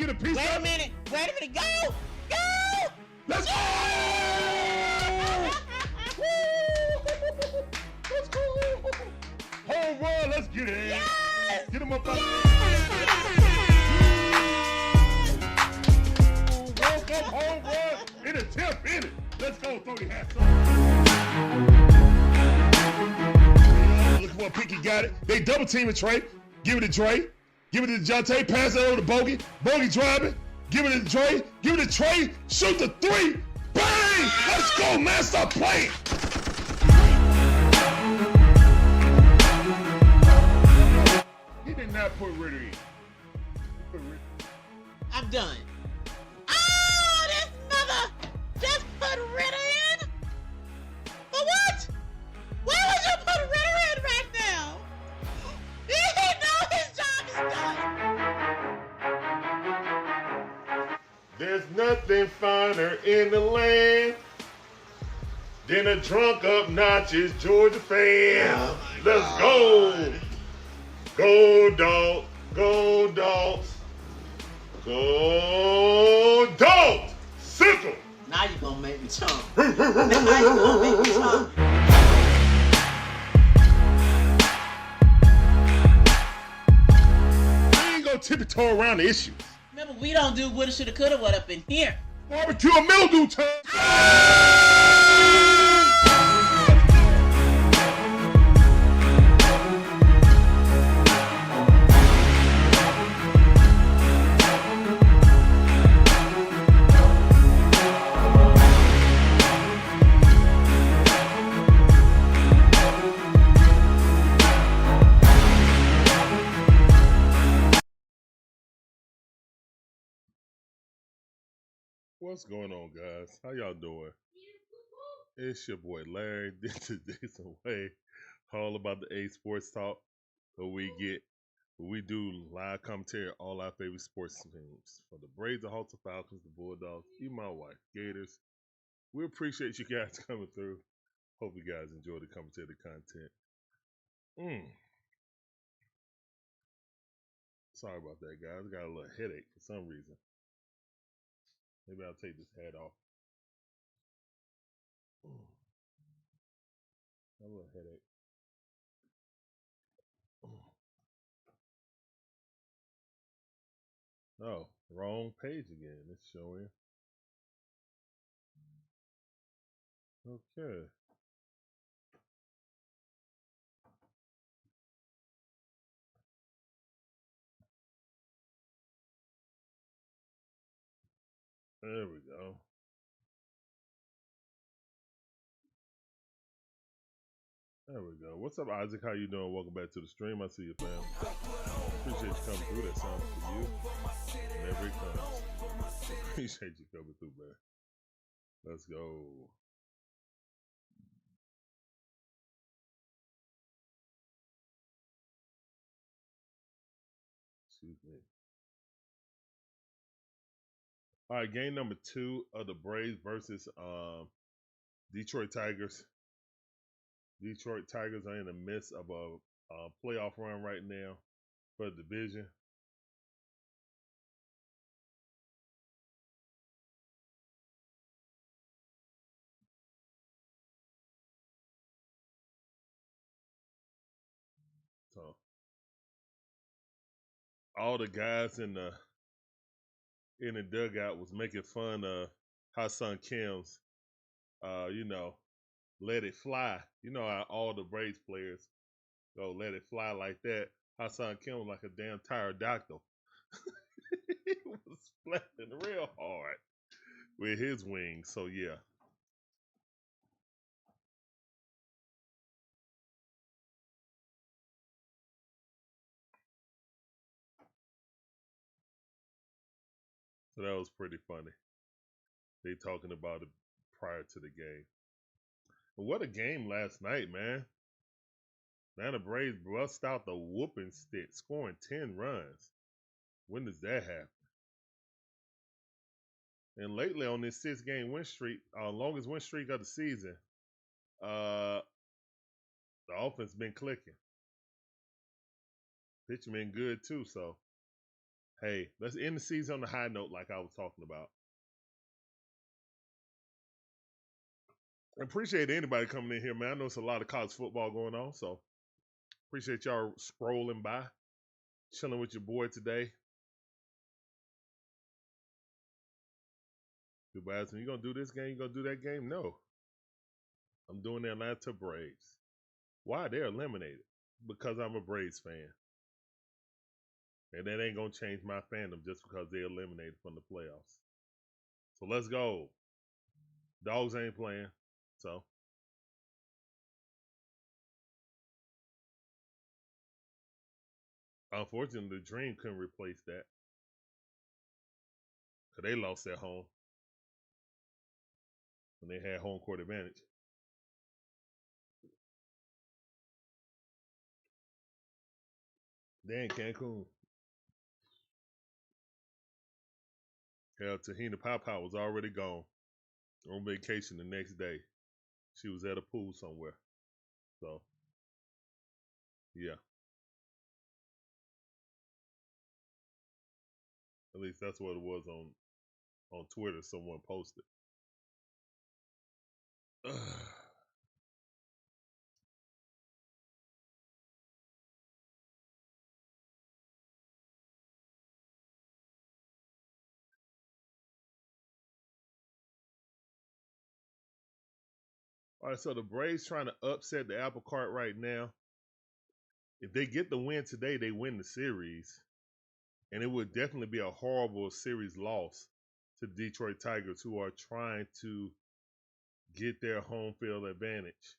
get a piece Wait a of minute. Wait a minute. Go. Go. Let's go! Let's go! Home run, let's get it. Yes. Get him up out Welcome home run in a 10th inning. Let's go, throw your hats up. Look what Pinky got it. They double teaming Trey. Give it to Trey. Give it to Jonte. Pass it over to Bogey. Bogey driving. Give it to Trey. Give it to Trey. Shoot the three. Bang! Let's go, man. Stop playing. He did not put Ritter in. I'm done. Oh, this mother just put Ritter in? For what? Where would you put Ritter in right now? He know his job is done. There's nothing finer in the land than a drunk obnoxious Georgia fan. Oh Let's go. Go Dogs. Go Dogs. Go Dogs. Sickle. Now you're gonna make me chump. Now you're gonna make me chump. We ain't gonna tiptoe around the issues. Remember, we don't do woulda, shoulda, coulda, what up in here. Barbecue and mildew time. What's going on, guys? How y'all doing? It's your boy Larry. This is DIXON WAY. All about the A Sports Talk. We do live commentary on all our favorite sports teams. For the Braves, the Hawks, the Falcons, the Bulldogs, even my wife, Gators. We appreciate you guys coming through. Hope you guys enjoy the commentary, the content. Sorry about that, guys. I got a little headache for some reason. Maybe I'll take this hat off. A little headache. Oh, wrong page again. It's showing. Okay. There we go. There we go. What's up, Isaac? How you doing? Welcome back to the stream. I see you, fam. Appreciate you coming through. That sounds for you. Whenever it comes. Appreciate you coming through, man. Let's go. Excuse me. All right, game number 2 of the Braves versus Detroit Tigers. Detroit Tigers are in the midst of a playoff run right now for the division. So all the guys in the dugout was making fun of Ha-Seong Kim's, let it fly. You know how all the Braves players go let it fly like that. Ha-Seong Kim was like a damn pterodactyl. He was flapping real hard with his wings. So yeah. So that was pretty funny. They talking about it prior to the game. But what a game last night, man. Now the Braves bust out the whooping stick, scoring 10 runs. When does that happen? And lately on this 6-game win streak, longest win streak of the season, the offense been clicking. Pitching been good too, so Hey, let's end the season on a high note like I was talking about. I appreciate anybody coming in here, man. I know it's a lot of college football going on, so appreciate y'all scrolling by, chilling with your boy today. Goodbye. You gonna do this game? You gonna do that game? No. I'm doing the Atlanta Braves. Why? They're eliminated. Because I'm a Braves fan. And that ain't gonna change my fandom just because they're eliminated from the playoffs. So let's go. Dogs ain't playing. So unfortunately the Dream couldn't replace that. Cause they lost at home. When they had home court advantage. They in Cancun. Hell, Tahina Papa was already gone. On vacation the next day. She was at a pool somewhere. So, yeah. At least that's what it was on Twitter. Someone posted. All right, so the Braves trying to upset the apple cart right now. If they get the win today, they win the series. And it would definitely be a horrible series loss to the Detroit Tigers, who are trying to get their home field advantage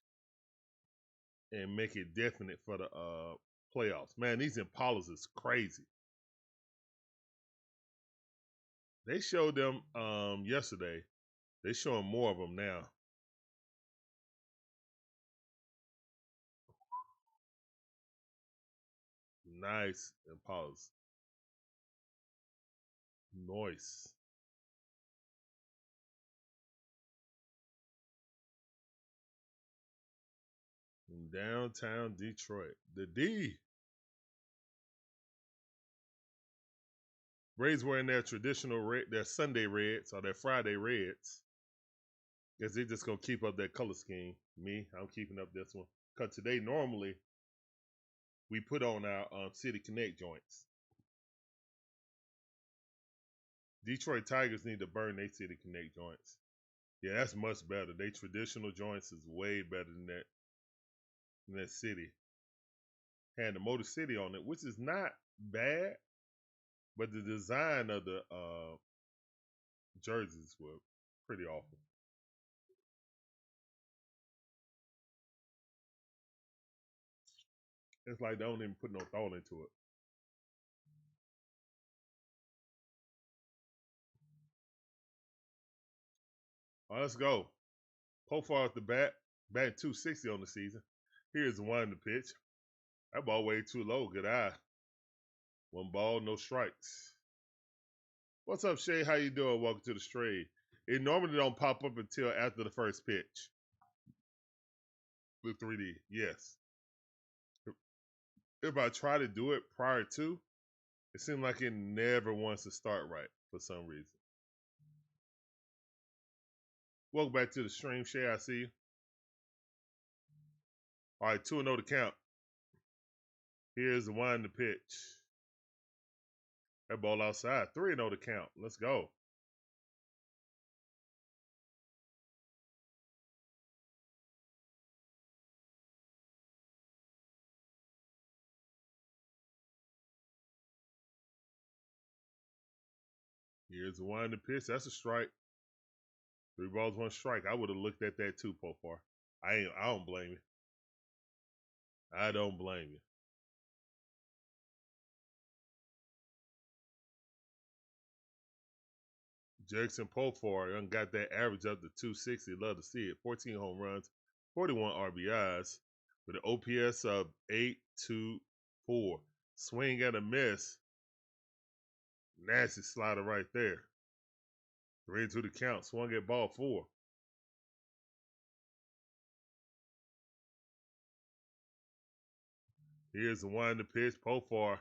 and make it definite for the playoffs. Man, these Impalas is crazy. They showed them yesterday. They showing more of them now. Nice Impalas. Nice. In downtown Detroit. The D. Braves wearing their traditional red, their Sunday reds or their Friday reds. Guess they just gonna keep up that color scheme. Me, I'm keeping up this one. Cause today normally we put on our City Connect joints. Detroit Tigers need to burn their City Connect joints. Yeah, that's much better. They traditional joints is way better than that City. Had the Motor City on it, which is not bad, but the design of the jerseys were pretty awful. It's like they don't even put no thought into it. All right, let's go. Profar at the bat, batting 260 on the season. Here's the one in the pitch. That ball way too low. Good eye. One ball, no strikes. What's up, Shay? How you doing? Welcome to the Strayed. It normally don't pop up until after the first pitch. With 3D, yes. If I try to do it prior to, it seems like it never wants to start right for some reason. Welcome back to the stream, Shay. I see you. All right, 2-0 to count. Here's the one in the pitch. That ball outside. 3-0 to count. Let's go. Here's the one in the pitch. That's a strike. 3 balls, 1 strike. I would have looked at that too, Profar. I don't blame you. I don't blame you. Jackson Profar got that average up to 260. Love to see it. 14 home runs, 41 RBIs with an OPS of 824. Swing and a miss. Nasty slider right there. 3-2 the count. Swung at ball 4. Here's the one in the pitch. Profar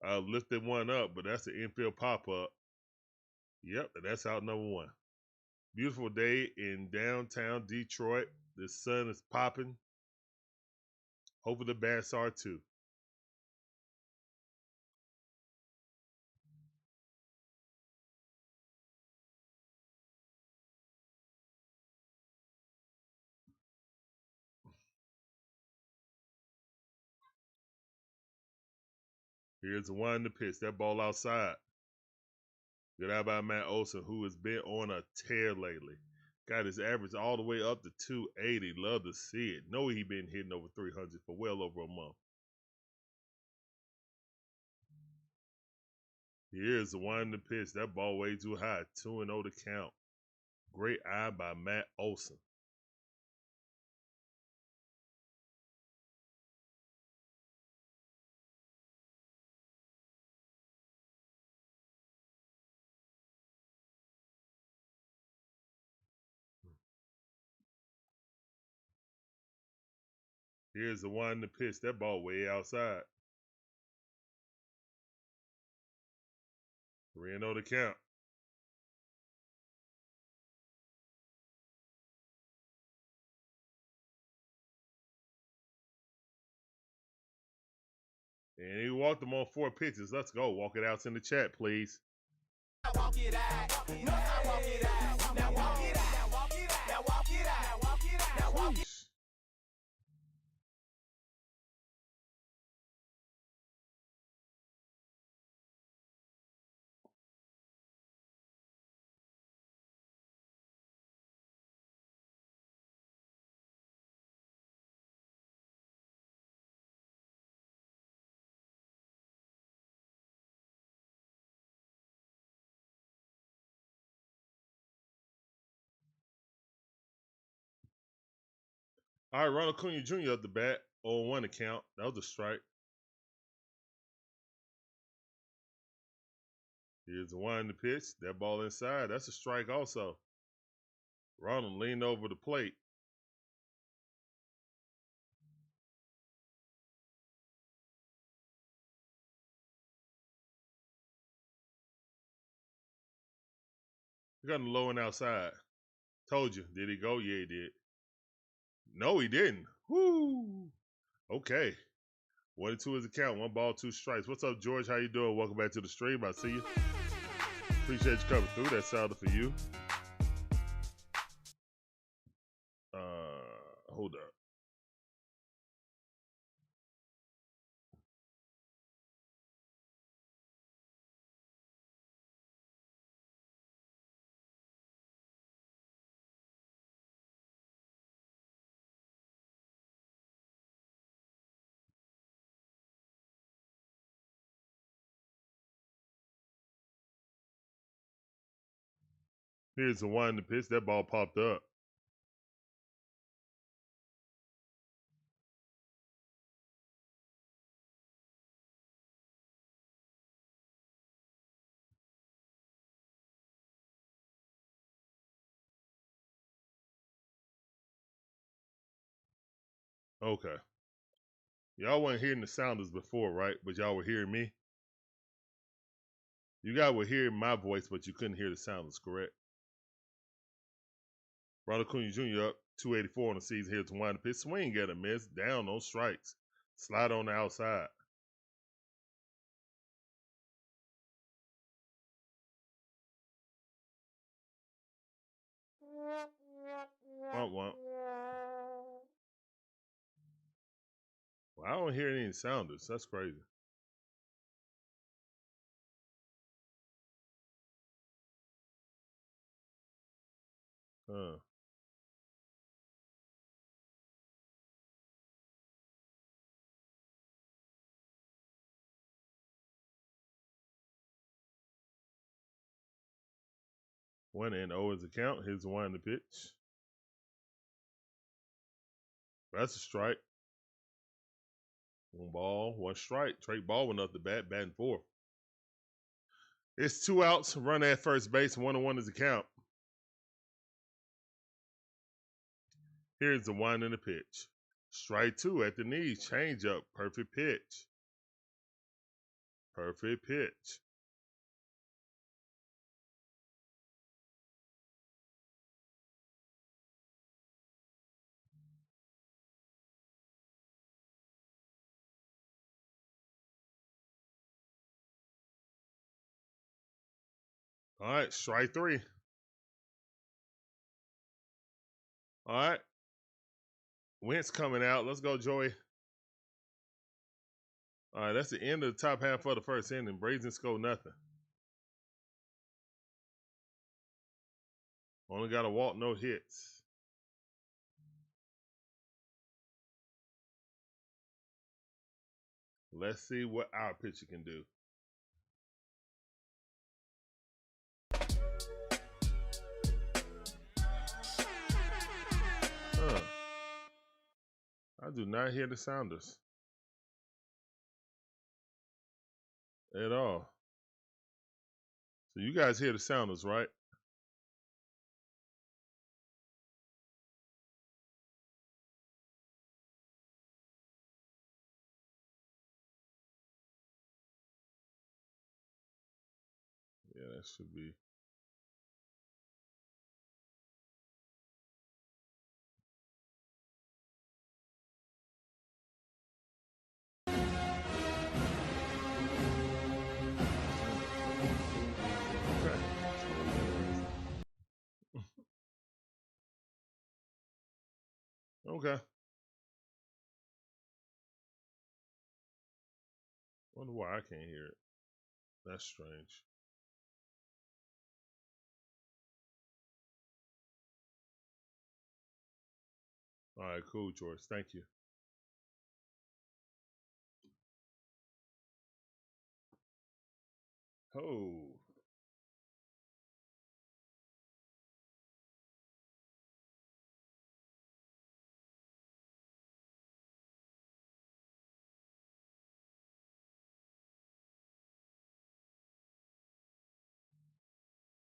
I lifted one up, but that's the infield pop-up. Yep, and that's out number 1. Beautiful day in downtown Detroit. The sun is popping. Hopefully the bats are too. Here's the one in the pitch. That ball outside. Good out by Matt Olson, who has been on a tear lately. Got his average all the way up to 280. Love to see it. Know he been hitting over 300 for well over a month. Here's the one in the pitch. That ball way too high. 2-0 to count. Great eye by Matt Olson. Here's the one in the pitch. That ball way outside. 3-0 to count. And he walked them on 4 pitches. Let's go. Walk it out in the chat, please. Walk it out. No, I walk it out. Now walk it out. Now walk it out. Now walk it out. Now walk it out. Now walk it out. All right, Ronald Acuña Jr. up the bat. 0-1 account. That was a strike. Here's the one in the pitch. That ball inside. That's a strike also. Ronald leaned over the plate. He got him low and outside. Told you. Did he go? Yeah, he did. No, he didn't. Woo. Okay. 1-2 is the count. 1 ball, 2 strikes. What's up, George? How you doing? Welcome back to the stream. I see you. Appreciate you coming through. That sounded for you. Hold up. Here's the one in the pitch. That ball popped up. Okay. Y'all weren't hearing the sounders before, right? But y'all were hearing me. You guys were hearing my voice, but you couldn't hear the sounders, correct? Ronald Acuña Jr. up 284 on the season here to wind the pitch. Swing at a miss. Down on strikes. Slide on the outside. Well, I don't hear any sounders. That's crazy. Huh. One and 0 is the count. Here's the one in the pitch. That's a strike. 1 ball, 1 strike. Trey Baldwin up the bat, batting 4th. It's 2 outs. Run at first base. 1-1 is the count. Here's the one in the pitch. Strike 2 at the knees. Change up. Perfect pitch. Perfect pitch. All right, strike three. All right. Wentz coming out. Let's go, Joey. All right, that's the end of the top half of the first inning. Braves didn't score nothing. Only got a walk, no hits. Let's see what our pitcher can do. I do not hear the Sounders at all. So you guys hear the Sounders, right? Yeah, that should be. Okay. Wonder why I can't hear it. That's strange. All right, cool, George. Thank you. Oh.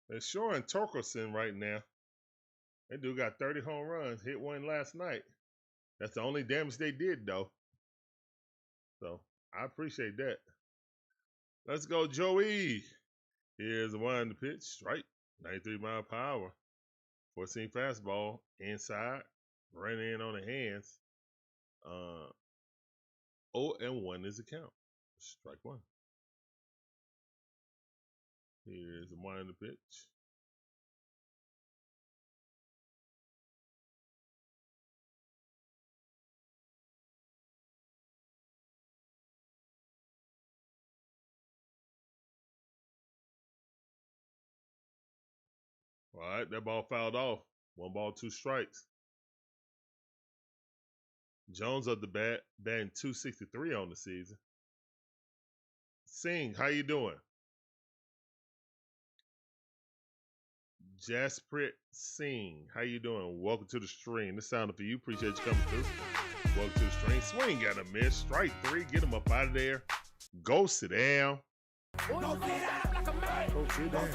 They're showing Torkelson right now. That dude got 30 home runs. Hit one last night. That's the only damage they did, though. So I appreciate that. Let's go, Joey. Here's the one to pitch. Strike. 93 mile per hour. 14 fastball. Inside. Ran in on the hands. 0-1 is the count. Strike one. Here's the one to pitch. All right, that ball fouled off. 1 ball, 2 strikes. Jones up the bat, batting .263 on the season. Singh, how you doing? Jasprit Singh, how you doing? Welcome to the stream. This sounded for you. Appreciate you coming through. Welcome to the stream. Swing got a miss. Strike 3. Get him up out of there. Go sit down. Go sit down.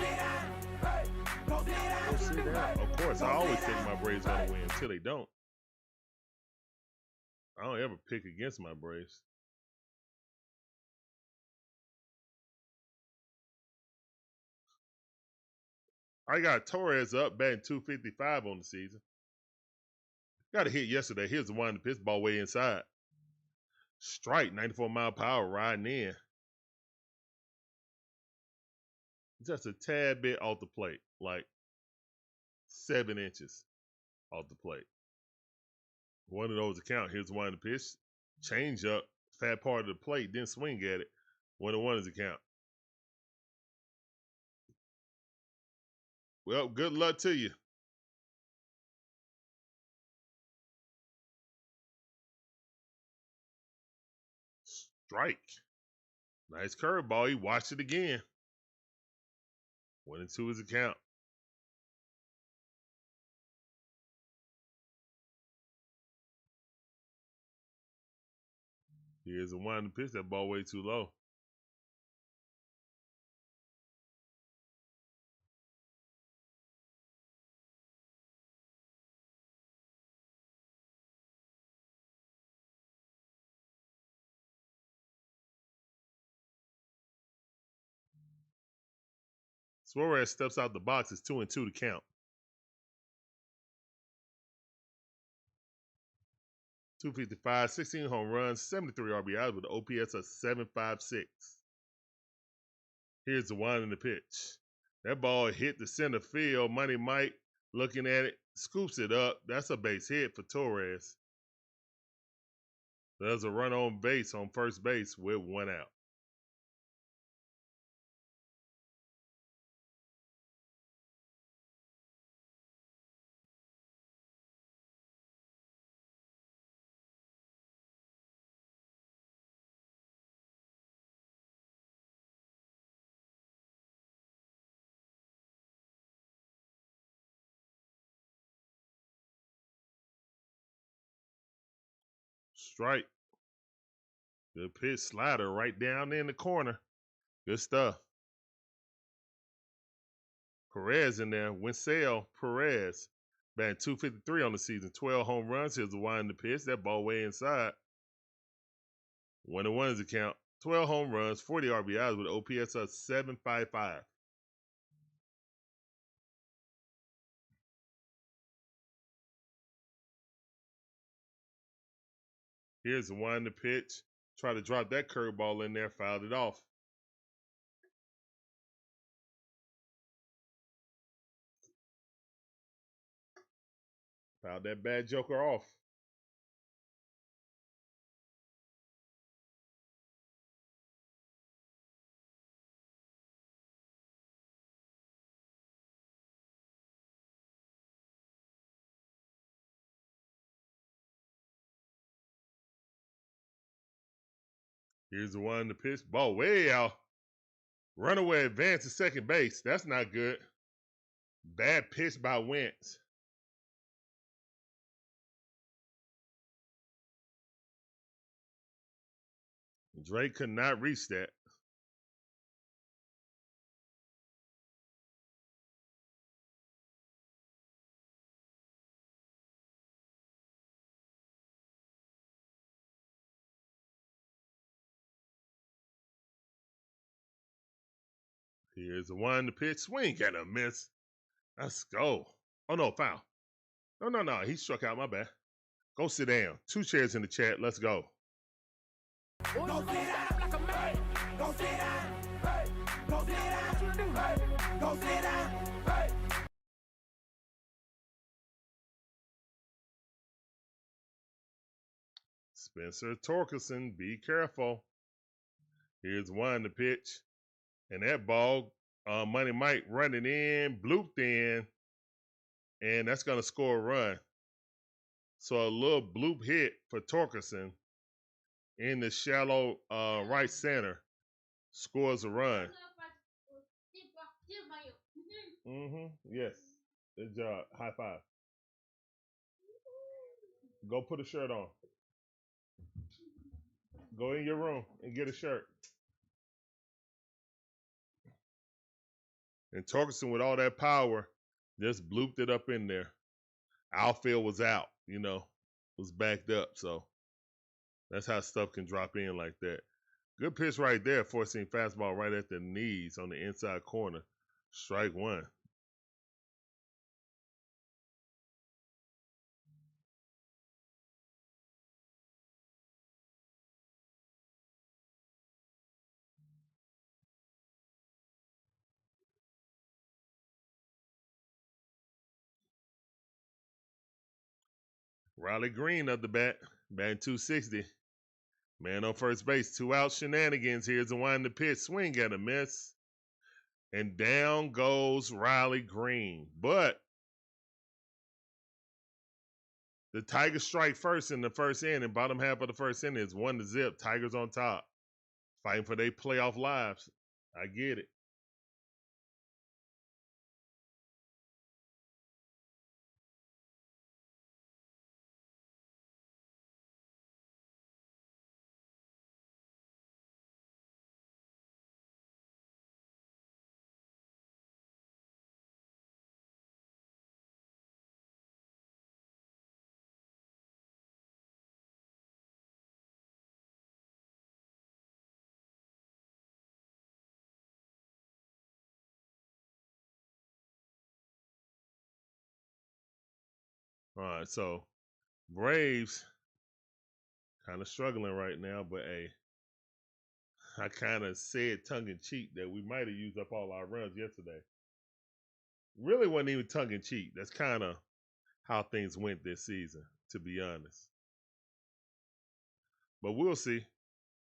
Go sit down. Of course, I always think my Braves gonna win until they don't. I don't ever pick against my Braves. I got Torres up, batting .255 on the season. Got a hit yesterday. Here's the one to pitch, ball way inside. Strike, 94 mile per hour, riding in. Just a tad bit off the plate, like 7 inches off the plate. One of those to count. Here's the one to pitch. Change up, fat part of the plate, didn't swing at it. 1-1 is a count. Well, good luck to you. Strike. Nice curveball. He watched it again. 1-2 is a count. Here's a one to pitch. That ball way too low. Suarez steps out the box. It's 2-2 to count. 255, 16 home runs, 73 RBIs with an OPS of 756. Here's the one in the pitch. That ball hit the center field. Money Mike looking at it, scoops it up. That's a base hit for Torres. There's a run on base on first base with 1 out. Strike. Good pitch, slider right down in the corner. Good stuff. Perez in there. Winsell Perez. Batting .253 on the season. 12 home runs. Here's the wind in the pitch. That ball way inside. 1-1 is the count. 12 home runs, 40 RBIs with an OPS of 755. Here's the wind in the pitch. Try to drop that curveball in there. Fouled it off. Fouled that bad joker off. Here's the one in the pitch. Ball way out. Runaway advance to second base. That's not good. Bad pitch by Wentz. Drake could not reach that. Here's the one, the pitch. Swing and a miss. Let's go. Oh, no, foul. No. He struck out. My bad. Go sit down. 2 chairs in the chat. Let's go. Go sit down like a man. Go sit down. Hey. Go sit down. Hey. Go sit down. Hey. Spencer Torkelson, be careful. Here's one, the pitch. And that ball, Money Mike running in, blooped in, and that's going to score a run. So a little bloop hit for Torkelson in the shallow right center scores a run. Yes. Good job. High five. Go put a shirt on. Go in your room and get a shirt. And Torkelson, with all that power, just blooped it up in there. Outfield was out, was backed up. So that's how stuff can drop in like that. Good pitch right there, forcing fastball right at the knees on the inside corner. Strike one. Riley Green up the bat, batting .260. Man on first base, 2 out shenanigans. Here's the wind the pitch, swing and a miss. And down goes Riley Green. But the Tigers strike first in the first inning. Bottom half of the first inning is 1-0. Tigers on top, fighting for their playoff lives. I get it. All right, so Braves kind of struggling right now, but hey, I kind of said tongue in cheek that we might have used up all our runs yesterday. Really wasn't even tongue in cheek. That's kind of how things went this season, to be honest. But we'll see.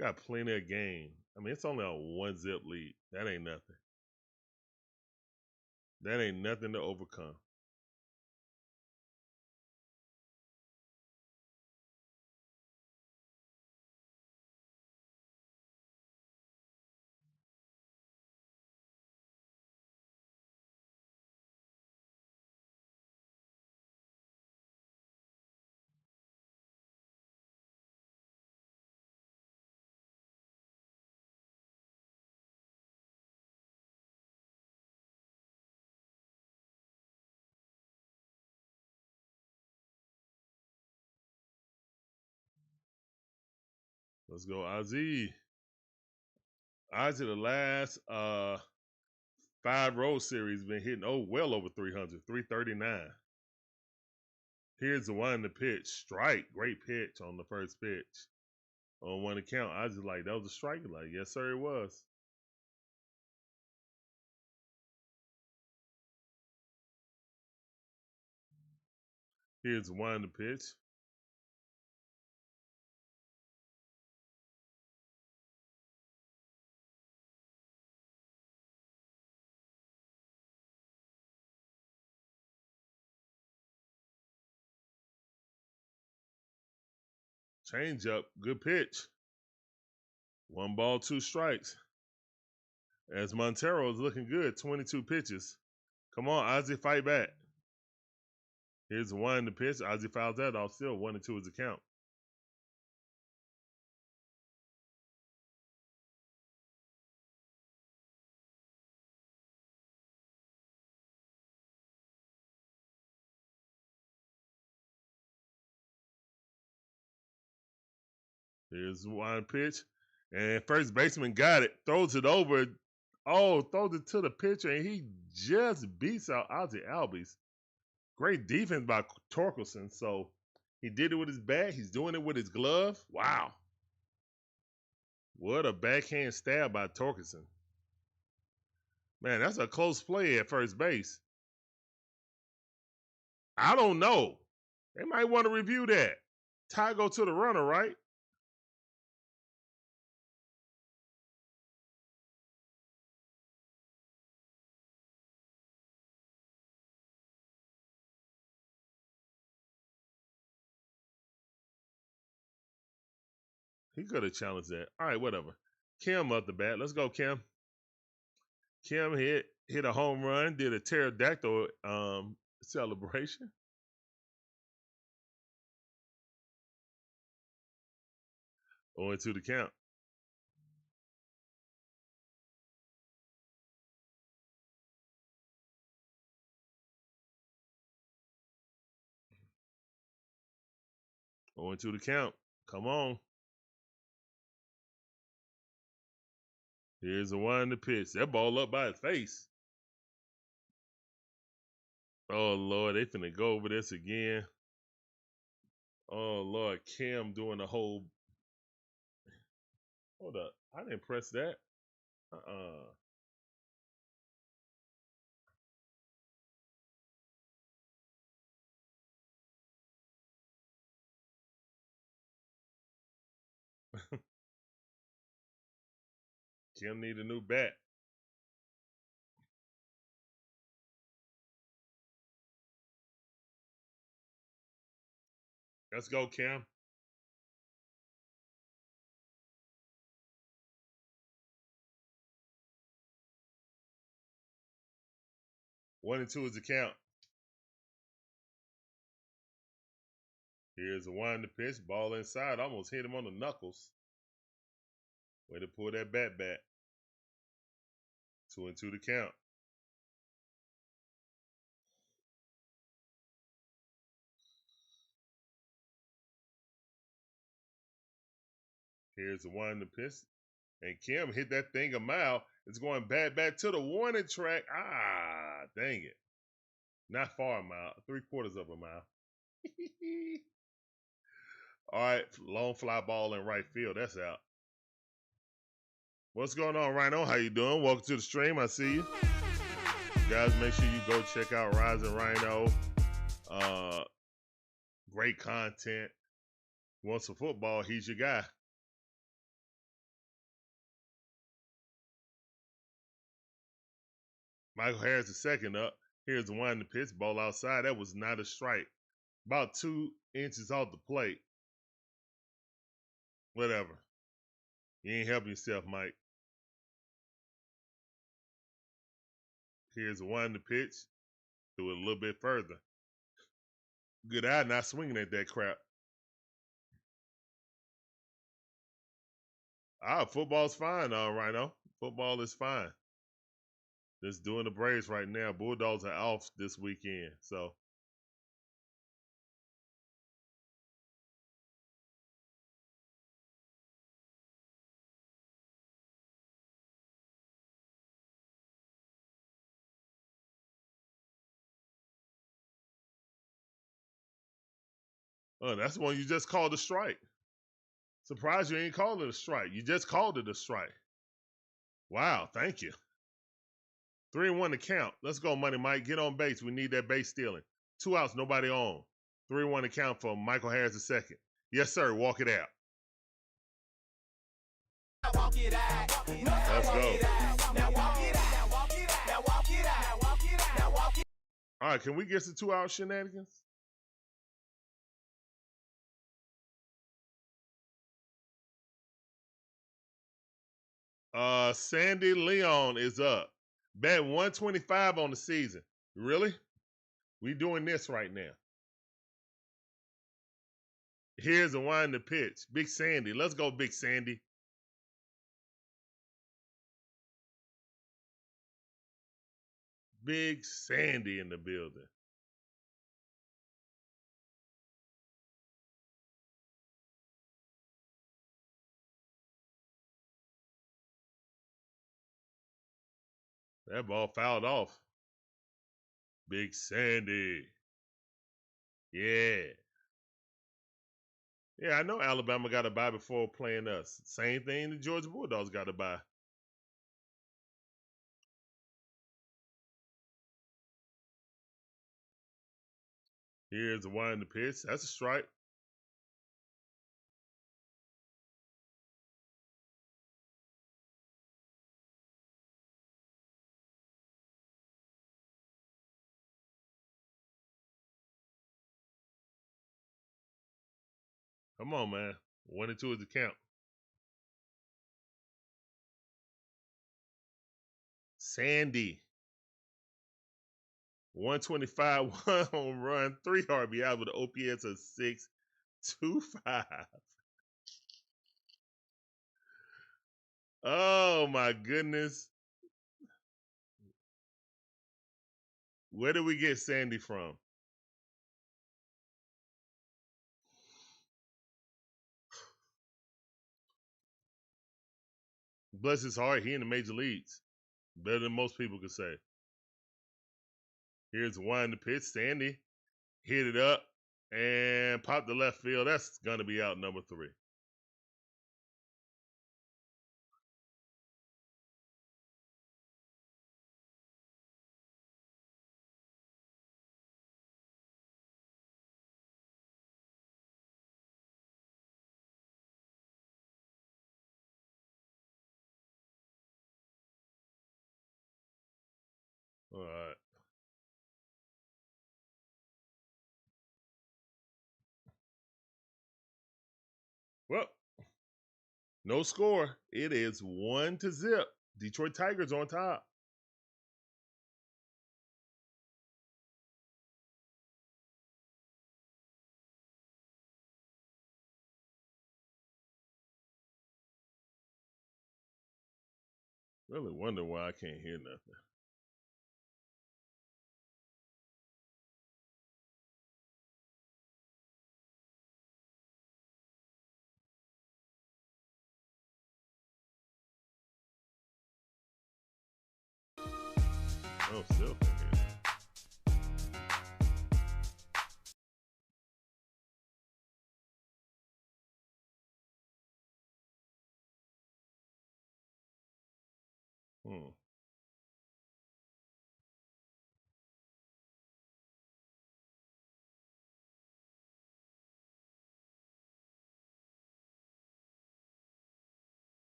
Got plenty of game. I mean, it's only a 1-zip lead. That ain't nothing. That ain't nothing to overcome. Let's go, Ozzie. Ozzie, the last 5 road series been hitting well over 300, 339. Here's the one to pitch. Strike. Great pitch on the first pitch. On one account, I was just like, that was a strike. Like, yes, sir, it was. Here's one to pitch. Change up. Good pitch. 1 ball, 2 strikes. As Montero is looking good, 22 pitches. Come on, Ozzie, fight back. Here's one to pitch. Ozzie fouls that off. Still 1-2 is the count. Here's one pitch. And first baseman got it. Throws it over. Oh, throws it to the pitcher, and he just beats out Ozzie Albies. Great defense by Torkelson. So he did it with his bat. He's doing it with his glove. Wow. What a backhand stab by Torkelson. Man, that's a close play at first base. I don't know. They might want to review that. Tie go to the runner, right? He could have challenged that. All right, whatever. Kim up the bat. Let's go, Kim. Kim hit a home run, did a pterodactyl celebration. Going to the count. Going to the count. Come on. Here's the one to pitch. That ball up by his face. Oh, Lord, they finna go over this again. Oh, Lord, Kim doing the whole... Hold up. I didn't press that. Kim need a new bat. Let's go, Kim. One and two is the count. Here's the one to pitch. Ball inside. Almost hit him on the knuckles. Way to pull that bat back. 2 and 2 to count. Here's the one to pitch. And Kim hit that thing a mile. It's going back to the warning track. Ah, dang it. Not far a mile. 3/4 of a mile. All right, long fly ball in right field. That's out. What's going on, Rhino? How you doing? Welcome to the stream. I see you. Guys, make sure you go check out Rising Rhino. Great content. Want some football, he's your guy. Micheal Harris II up. Here's the one in the pitch. Ball outside. That was not a strike. About 2 inches off the plate. Whatever. You ain't helping yourself, Mike. Here's the one in the pitch. Do it a little bit further. Good eye not swinging at that crap. Football's fine, Rhino. Football is fine. Just doing the Braves right now. Bulldogs are off this weekend, so. Oh, that's the one you just called a strike. Surprised you ain't called it a strike. You just called it a strike. Wow, thank you. 3-1 to count. Let's go, Money Mike. Get on base. We need that base stealing. 2 outs, nobody on. 3-1 to count for Micheal Harris II. Yes, sir. Walk it out. Let's go. All right, can we get some 2-out shenanigans? Sandy Leon is up. Bet 125 on the season. Really? We doing this right now. Here's the one in the pitch. Big Sandy. Let's go, Big Sandy. Big Sandy in the building. That ball fouled off. Big Sandy. Yeah. Yeah, I know Alabama got to buy before playing us. Same thing the Georgia Bulldogs got to buy. Here's the one in the pitch. That's a strike. Come on, man. 1 and 2 is the count. Sandy. 125, 1 home run, 3 RBI with an OPS of 625. Oh, my goodness. Where did we get Sandy from? Bless his heart, he in the major leagues. Better than most people could say. Here's one in the pitch. Sandy hit it up and popped the left field. That's going to be out number 3. All right. Well, no score. It is 1-0. Detroit Tigers on top. Really wonder why I can't hear nothing. Oh, still can't hear.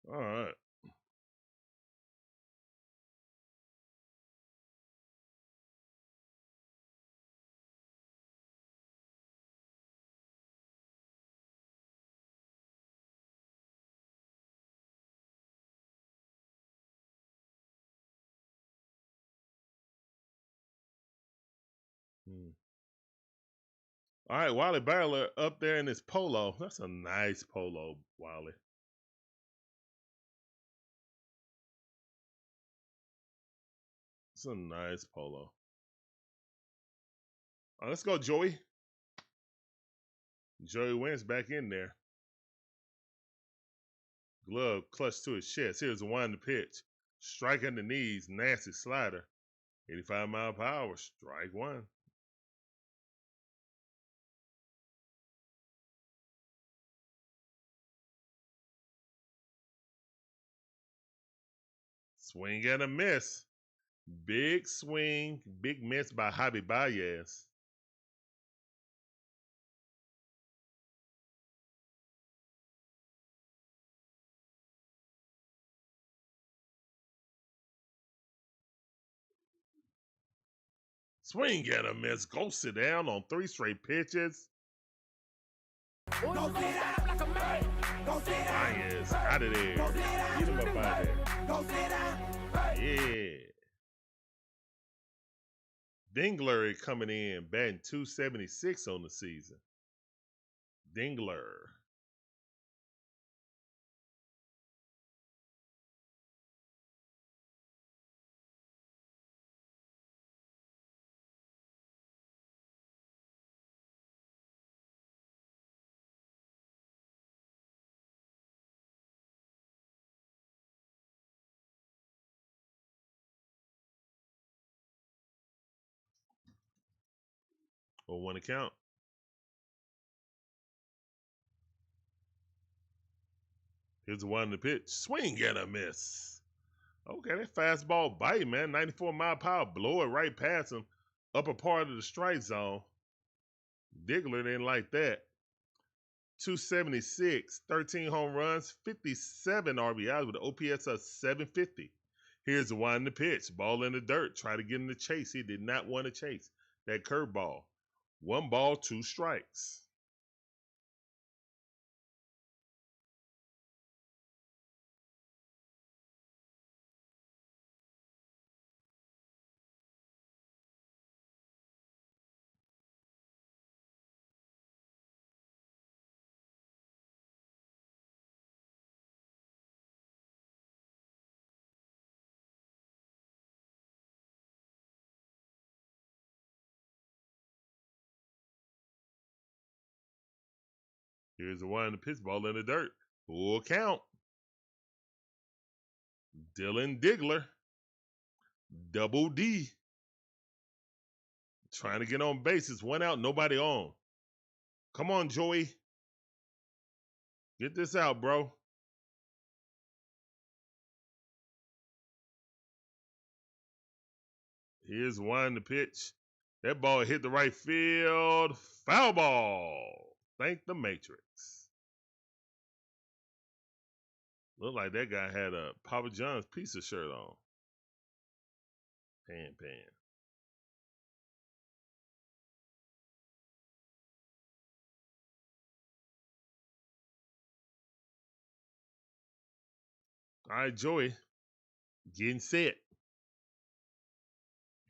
All right. All right, Wally Barrler up there in his polo. That's a nice polo, Wally. It's a nice polo. All right, let's go, Joey. Joey Wentz back in there. Glove clutched to his chest. Here's the one to pitch. Strike on the knees. Nasty slider. 85 mile per hour. Strike one. Swing and a miss. Big swing. Big miss by Javi Baez. Swing and a miss. Go sit down on 3 straight pitches. Go sit down like a man. Go sit down. Baez out of there. Get him up out of there. Go sit down. Yeah. Dingler coming in, batting .276 on the season. Dingler. Or 1 account. Here's the one to pitch. Swing and a miss. Okay, that fastball bite, man. 94 mile per hour. Blow it right past him. Upper part of the strike zone. Diggler didn't like that. 276, 13 home runs, 57 RBIs with an OPS of 750. Here's the one to pitch. Ball in the dirt. Try to get in the chase. He did not want to chase that curveball. 1 ball, 2 strikes. Here's the one to pitch. Ball in the dirt. Full count. Dylan Diggler. Double D. Trying to get on bases. 1 out, nobody on. Come on, Joey. Get this out, bro. Here's one to pitch. That ball hit the right field. Foul ball. Thank the Matrix. Looked like that guy had a Papa John's pizza shirt on. Pan. All right, Joey. Getting set.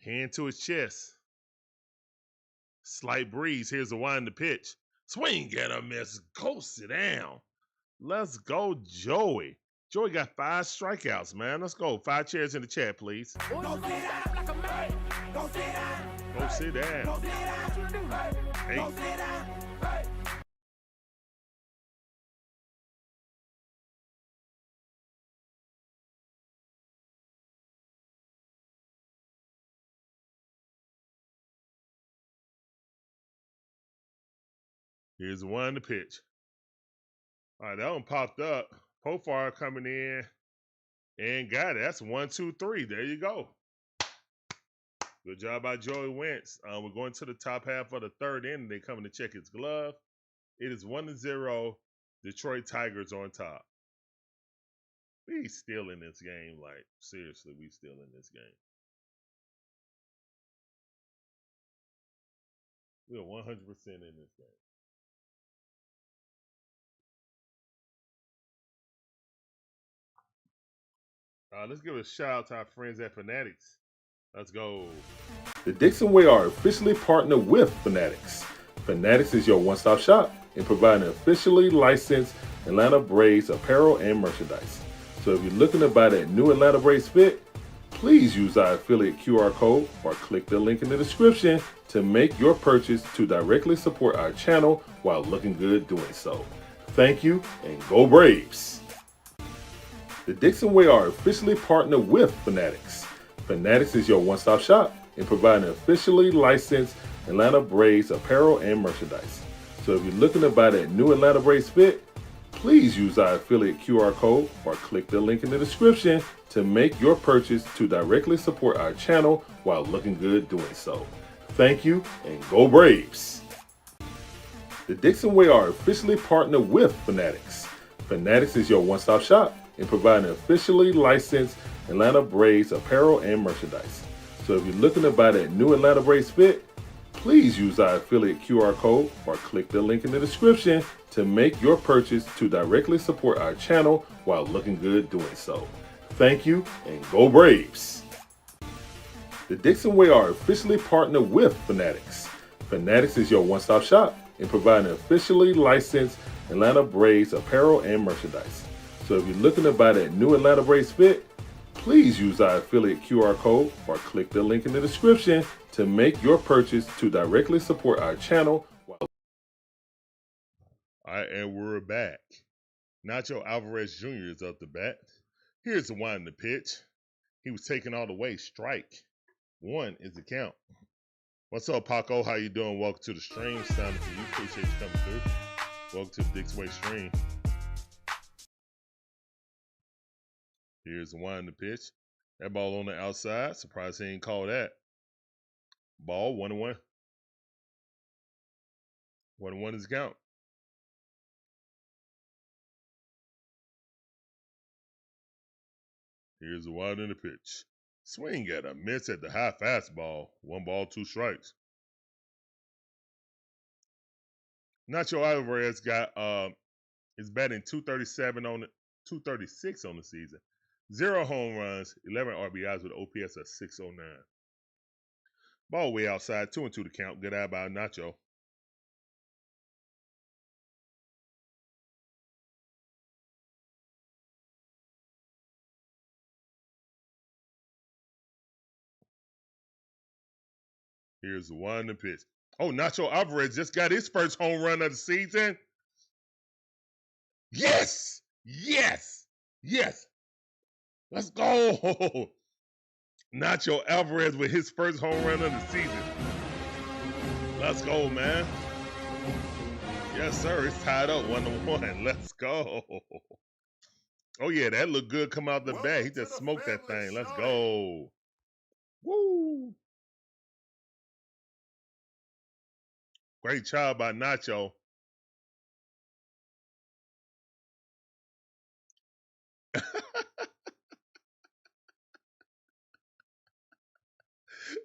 Hand to his chest. Slight breeze. Here's the one to pitch. Swing and a miss. Go sit down. Let's go, Joey. Joey got 5 strikeouts, man. Let's go. 5 chairs in the chat, please. Go sit down like a man. Go sit down. Go sit down. Go sit down. Hey. Go sit down. Here's the one to pitch. All right, that one popped up. Pofar coming in and got it. That's 1, 2, 3. There you go. Good job by Joey Wentz. We're going to the top half of the third inning. They coming to check his glove. It is 1-0. Detroit Tigers on top. We still in this game. Like, seriously, we still in this game. We're 100% in this game. Let's give a shout out to our friends at Fanatics. Let's go. The DIXON Way are officially partnered with Fanatics. Fanatics is your one-stop shop in providing officially licensed Atlanta Braves apparel and merchandise. So if you're looking to buy that new Atlanta Braves fit, please use our affiliate QR code or click the link in the description to make your purchase to directly support our channel while looking good doing so. Thank you and go Braves! The DIXON Way are officially partnered with Fanatics. Fanatics is your one-stop shop in providing officially licensed Atlanta Braves apparel and merchandise. So if you're looking to buy that new Atlanta Braves fit, please use our affiliate QR code or click the link in the description to make your purchase to directly support our channel while looking good doing so. Thank you and go Braves! The DIXON Way are officially partnered with Fanatics. Fanatics is your one-stop shop in providing officially licensed Atlanta Braves apparel and merchandise. So if you're looking to buy that new Atlanta Braves fit, please use our affiliate QR code or click the link in the description to make your purchase to directly support our channel while looking good doing so. Thank you and go Braves! The DIXON Way are officially partnered with Fanatics. Fanatics is your one-stop shop in providing officially licensed Atlanta Braves apparel and merchandise. So if you're looking to buy that new Atlanta Braves fit, please use our affiliate QR code or click the link in the description to make your purchase to directly support our channel. All right, and we're back. Nacho Alvarez Jr. is up to bat. Here's the one in the pitch. He was taken all the way. Strike one is the count. What's up, Paco? How you doing? Welcome to the stream. Sounding for you. Appreciate you coming through. Welcome to the DIXON Way stream. Here's the one in the pitch. That ball on the outside. Surprised he ain't call that. Ball 1-1. 1-1 is the count. Here's the one in the pitch. Swing at a miss at the high fastball. 1 ball, 2 strikes. Nacho Alvarez got is batting 237 on the 236 on the season. 0 home runs, 11 RBIs with OPS of 609. Ball way outside, 2-2 to count. Good eye by Nacho. Here's the one in the pitch. Oh, Nacho Alvarez just got his first home run of the season. Yes! Yes! Yes! Let's go! Nacho Alvarez with his first home run of the season. Let's go, man. Yes, sir. It's tied up 1-1. Let's go. Oh, yeah, that looked good come out the bat. He just smoked that thing. Let's go. Woo! Great job by Nacho.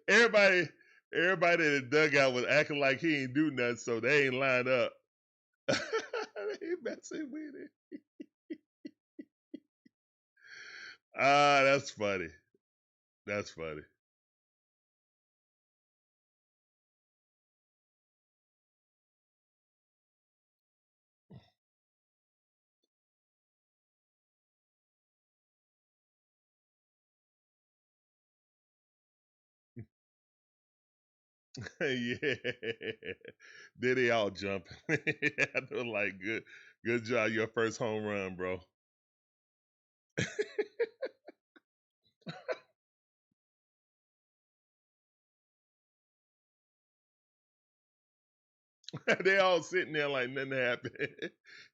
Everybody in the dugout was acting like he ain't do nothing, so they ain't lined up. They messing with it. That's funny. That's funny. Yeah. Then they all jumping. They're like, good job, your first home run, bro. They all sitting there like nothing happened.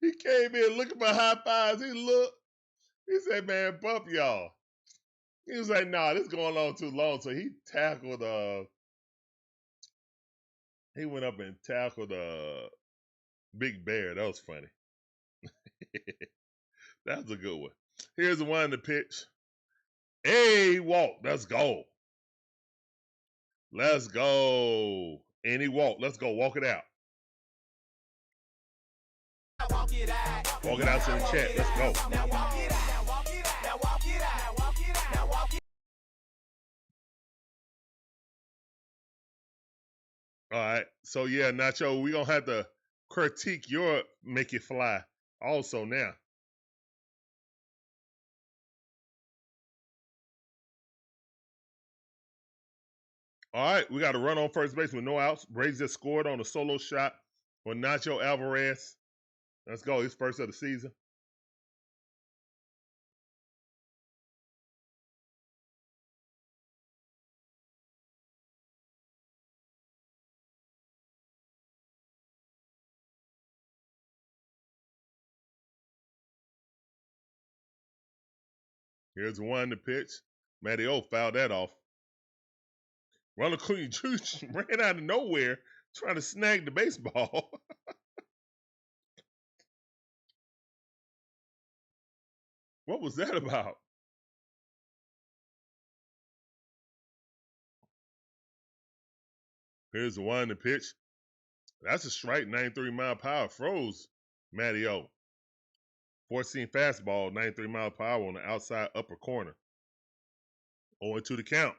He came in looking for high fives. He looked. He said, "Man, bump y'all." He was like, "Nah, this going on too long." So he tackled. He went up and tackled Big Bear. That was funny. That was a good one. Here's the one to pitch. Hey, walk. Let's go. Let's go. And he walked. Let's go. Walk it out. Walk it out in the chat. Let's go. Now walk it out. Now walk it out. Now walk it out. Now walk it out. Now walk it out. All right. So yeah, Nacho, we're gonna have to critique your make it fly also now. All right, we got a run on first base with no outs. Braves just scored on a solo shot for Nacho Alvarez. Let's go. His first of the season. Here's one to pitch. Matty O fouled that off. Ronald Acuña Jr. ran out of nowhere trying to snag the baseball. What was that about? Here's the one to pitch. That's a strike, 93-mile-per-hour. Froze Matty O. 14 fastball, 93-mile-per-hour on the outside upper corner. 0-2 the count.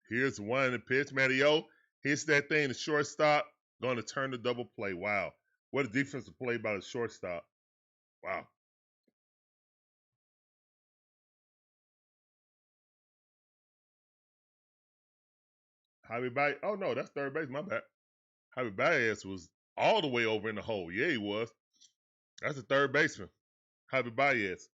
Here's one to pitch. Matty O hits that thing to shortstop. Going to turn the double play. Wow. What a defensive play by the shortstop. Wow. Javi Baez. Oh, no, that's third base. My bad. Javi Baez was all the way over in the hole. Yeah, he was. That's the third baseman. Javi Baez.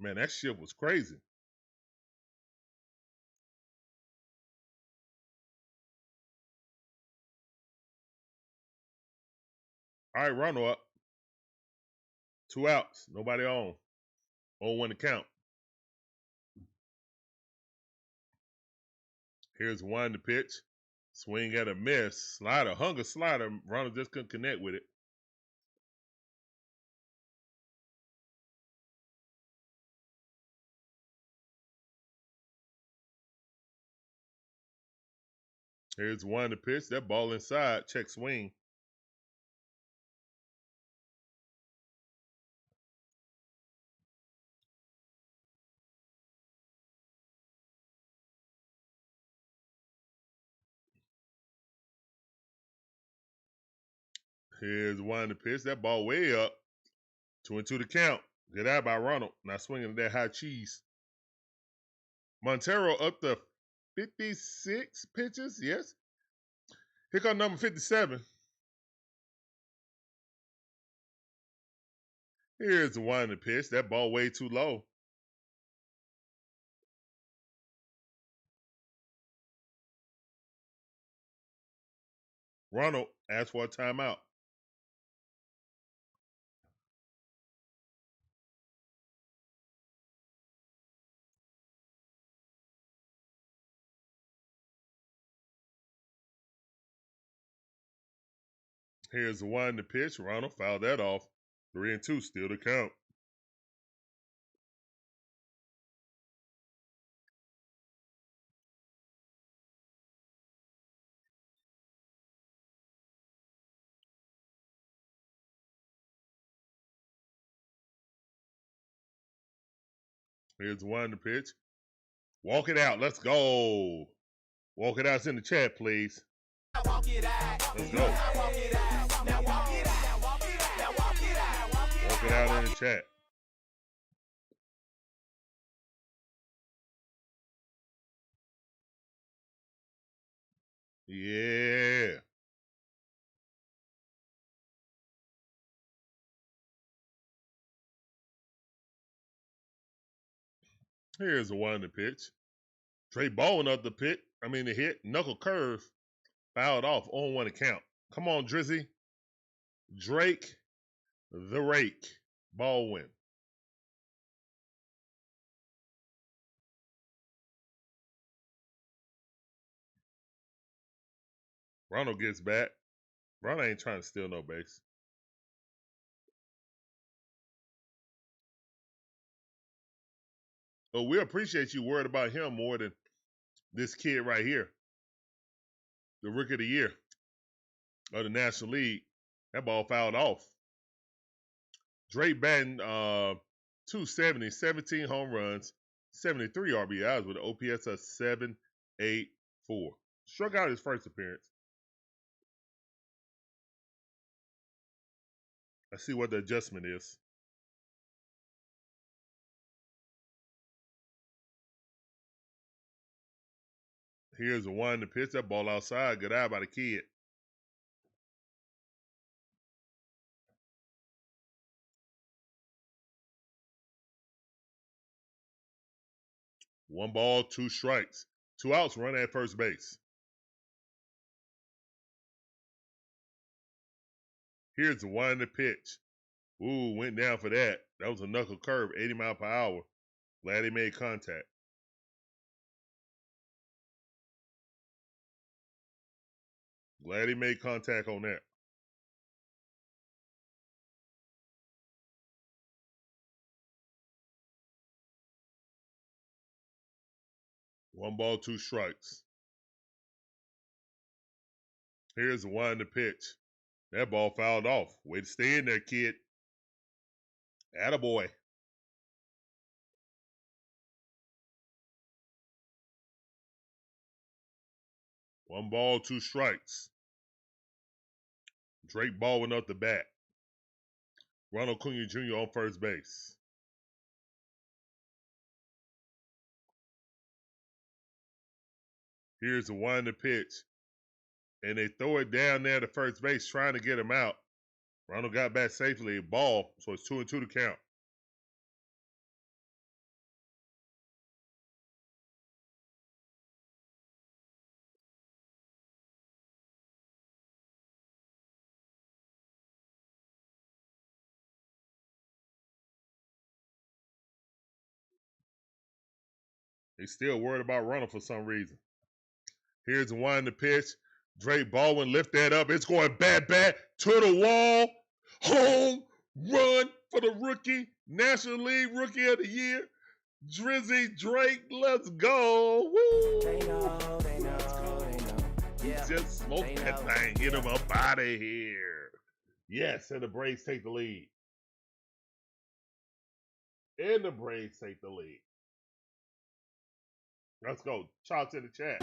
Man, that shit was crazy. All right, Ronald up. 2 outs. Nobody on. 0-1 to count. Here's one to pitch. Swing at a miss. Slider. Hunger slider. Ronald just couldn't connect with it. Here's one to pitch. That ball inside. Check swing. Here's one to pitch. That ball way up. 2-2 to count. Get out by Ronald. Not swinging at that high cheese. Montero up to 56 pitches. Yes. Here comes number 57. Here's the one to pitch. That ball way too low. Ronald asked for a timeout. Here's the one to pitch. Ronald fouled that off. 3-2, still to count. Here's one to pitch. Walk it out. Let's go. Walk it out's in the chat, please. Walk it out. Let's go. Walk it out. Now walk it out. Walk it out. Now walk it out. Walk it out in the chat. Yeah. Here's the one in the pitch. Straight balling up the pit. The hit. Knuckle curve. Fouled off. On one account. Come on, Drizzy. Drake the Rake. Ball win. Ronald gets back. Ronald ain't trying to steal no base. But we appreciate you worried about him more than this kid right here. The Rookie of the Year of the National League. That ball fouled off. Drake batting 270, 17 home runs, 73 RBIs with an OPS of 784. Struck out his first appearance. Let's see what the adjustment is. Here's the one to pitch. That ball outside. Good eye by the kid. One ball, two strikes. 2 outs, run at first base. Here's the one to pitch. Ooh, went down for that. That was a knuckle curve, 80 mile per hour. Glad he made contact. Glad he made contact on that. One ball, two strikes. Here's the one to pitch. That ball fouled off. Way to stay in there, kid. Attaboy. One ball, two strikes. Drake balling up the bat. Ronald Acuña Jr. on first base. Here's the one to pitch. And they throw it down there to first base trying to get him out. Ronald got back safely. Ball, so it's 2-2 to count. He's still worried about Ronald for some reason. Here's the one to pitch. Drake Baldwin lift that up. It's going bat to the wall. Home run for the rookie. National League Rookie of the Year. Drizzy Drake, let's go. Woo! They know. He just smoked that thing. Get him up out of here. Yes, and the Braves take the lead. And the Braves take the lead. Let's go. Shout to the chat.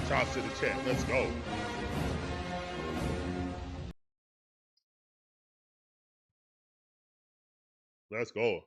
Shout to the chat. Let's go. Let's go.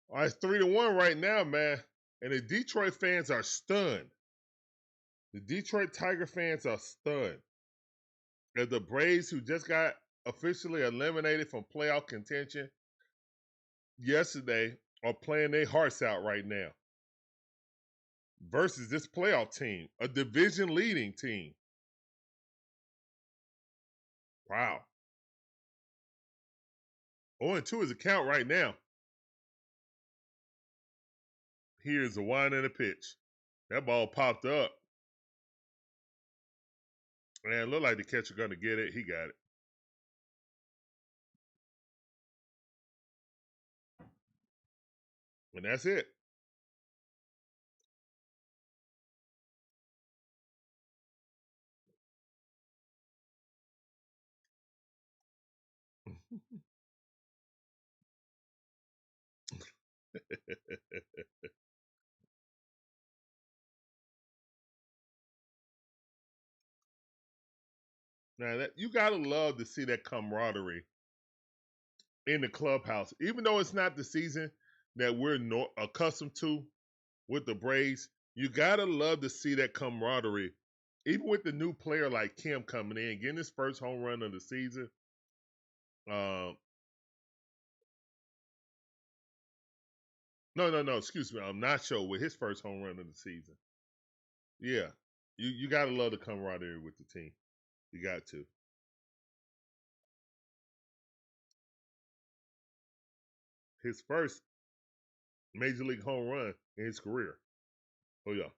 All right, it's 3-1 right now, man. And the Detroit fans are stunned. The Detroit Tiger fans are stunned. As the Braves, who just got officially eliminated from playoff contention yesterday, are playing their hearts out right now. Versus this playoff team, a division leading team. Wow. 0-2 is the count right now. Here's the one and a pitch. That ball popped up. And it looked like the catcher going to get it. He got it. And that's it. Now that you gotta love to see that camaraderie in the clubhouse, even though it's not the season that we're accustomed to with the Braves. You gotta love to see that camaraderie, even with the new player like Kim coming in, getting his first home run of the season. No. Excuse me. I'm not sure with his first home run of the season. Yeah, you gotta love the camaraderie with the team. You got to. His first major league home run in his career. Oh yeah,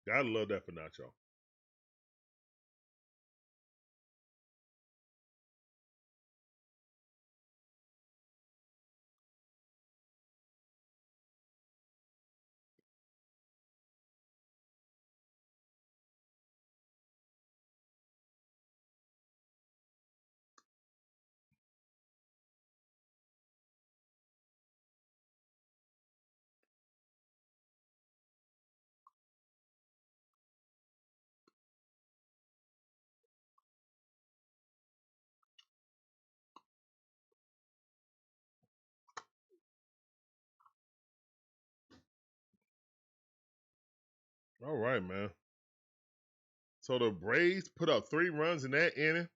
gotta love that for Nacho. All right, man. So the Braves put up 3 runs in that inning.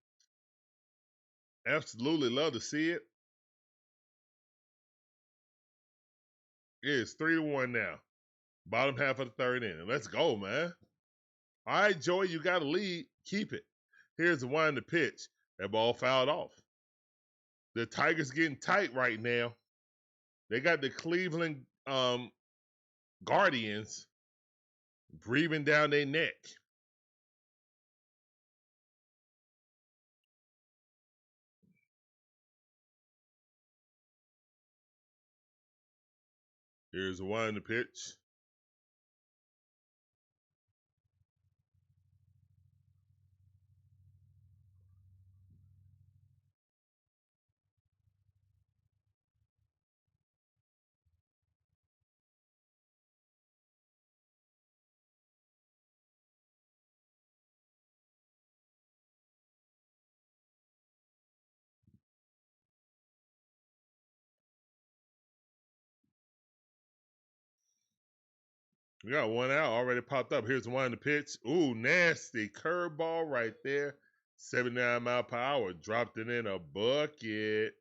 Absolutely love to see it. It's 3-1 now. Bottom half of the third inning. Let's go, man. All right, Joey, you got a lead. Keep it. Here's the one to pitch. That ball fouled off. The Tigers getting tight right now. They got the Cleveland Guardians breathing down their neck. Here's the one to pitch. We got one out already popped up. Here's one to pitch. Ooh, nasty curveball right there. 79 mile per hour. Dropped it in a bucket.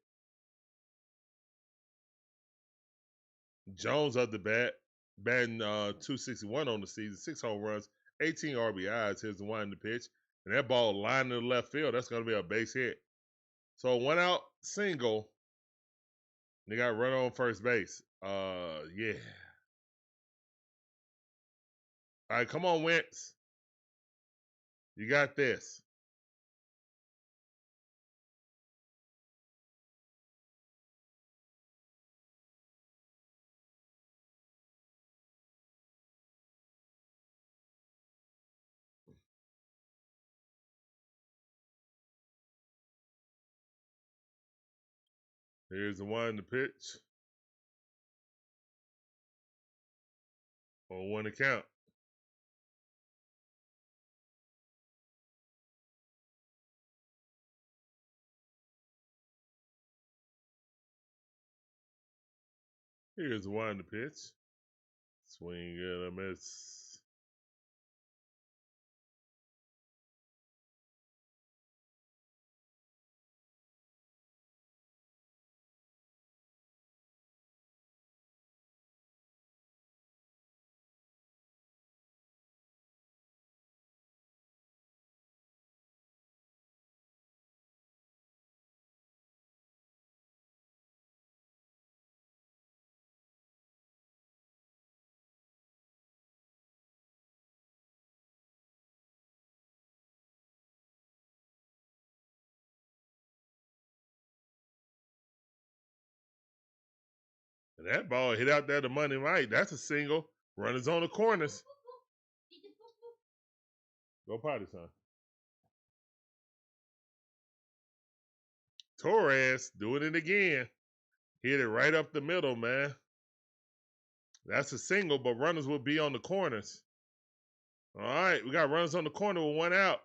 Jones up the bat. Batting 261 on the season. 6 home runs. 18 RBIs. Here's the one to pitch. And that ball lined to the left field. That's going to be a base hit. So 1 out single. They got run on first base. Yeah. All right, come on, Wentz. You got this. Here's the one to pitch. On 1 to count. Here's the one to pitch. Swing and a miss. That ball hit out there to Monday night. That's a single. Runners on the corners. Go potty, son. Torres doing it again. Hit it right up the middle, man. That's a single, but runners will be on the corners. All right, we got runners on the corner with one out.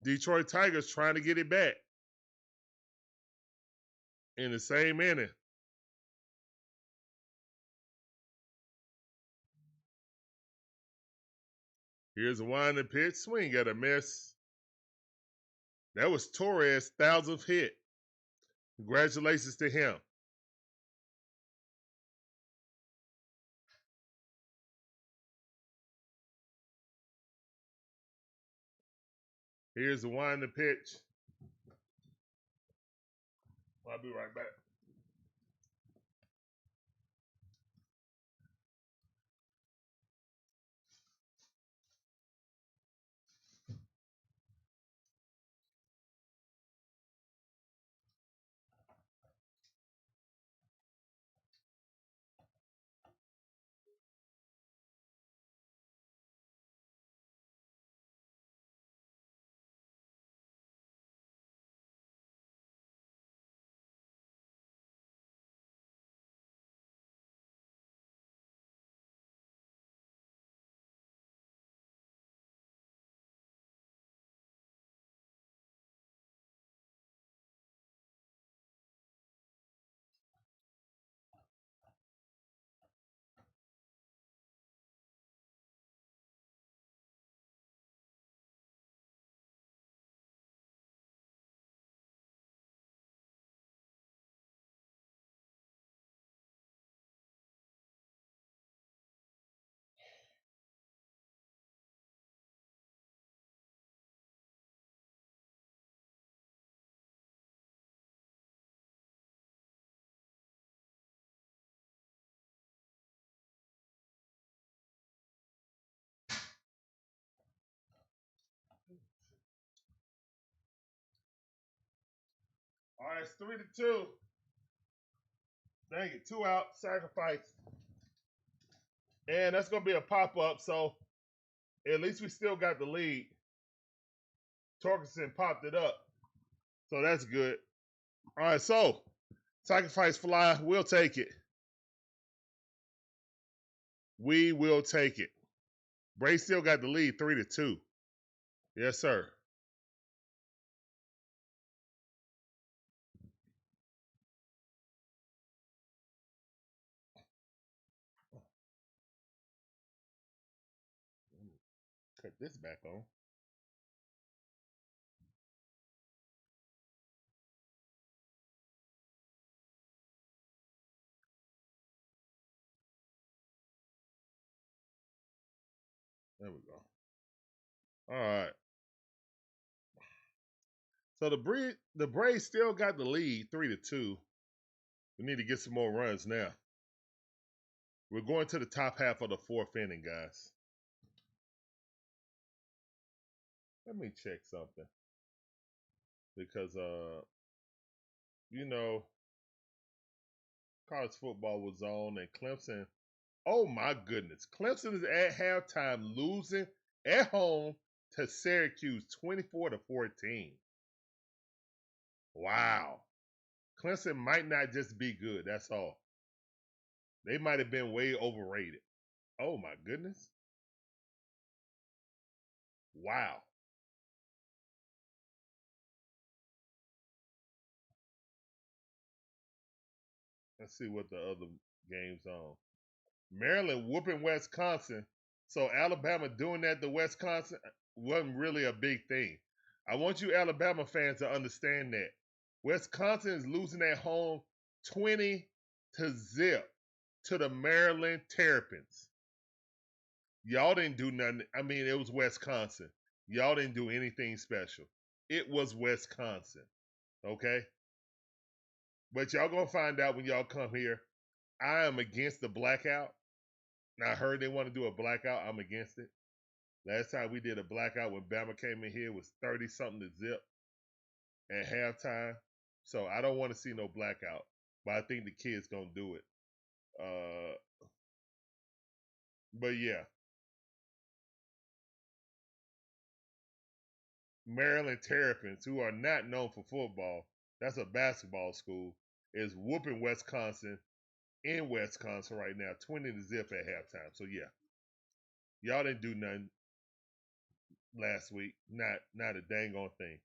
Detroit Tigers trying to get it back in the same inning. Here's a winding pitch. Swing at a miss. That was Torres' 1,000th hit. Congratulations to him. Here's the winding pitch. I'll be right back. All right, it's 3-2. Dang it, 2 out, sacrifice. And that's going to be a pop-up, so at least we still got the lead. Torkelson popped it up, so that's good. All right, so sacrifice fly, we'll take it. We will take it. Bray still got the lead, 3-2. Yes, sir. Cut this back on. There we go. All right. So the Braves still got the lead, 3-2. We need to get some more runs now. We're going to the top half of the 4th inning, guys. Let me check something. Because you know, college football was on and Clemson. Oh my goodness. Clemson is at halftime losing at home to Syracuse 24-14. Wow. Clemson might not just be good, that's all. They might have been way overrated. Oh my goodness. Wow. Let's see what the other game's on. Maryland whooping Wisconsin. So Alabama doing that to Wisconsin wasn't really a big thing. I want you Alabama fans to understand that. Wisconsin is losing at home 20-0 to the Maryland Terrapins. Y'all didn't do nothing. I mean, it was Wisconsin. Y'all didn't do anything special. It was Wisconsin. Okay? But y'all gonna find out when y'all come here. I am against the blackout. Now, I heard they want to do a blackout. I'm against it. Last time we did a blackout when Bama came in here was 30-something to zip at halftime. So I don't want to see no blackout. but I think the kid's gonna do it. But yeah, Maryland Terrapins, who are not known for football, that's a basketball school, is whooping Wisconsin in Wisconsin right now, 20-0 at halftime. So yeah, y'all didn't do nothing last week. Not a dang on thing.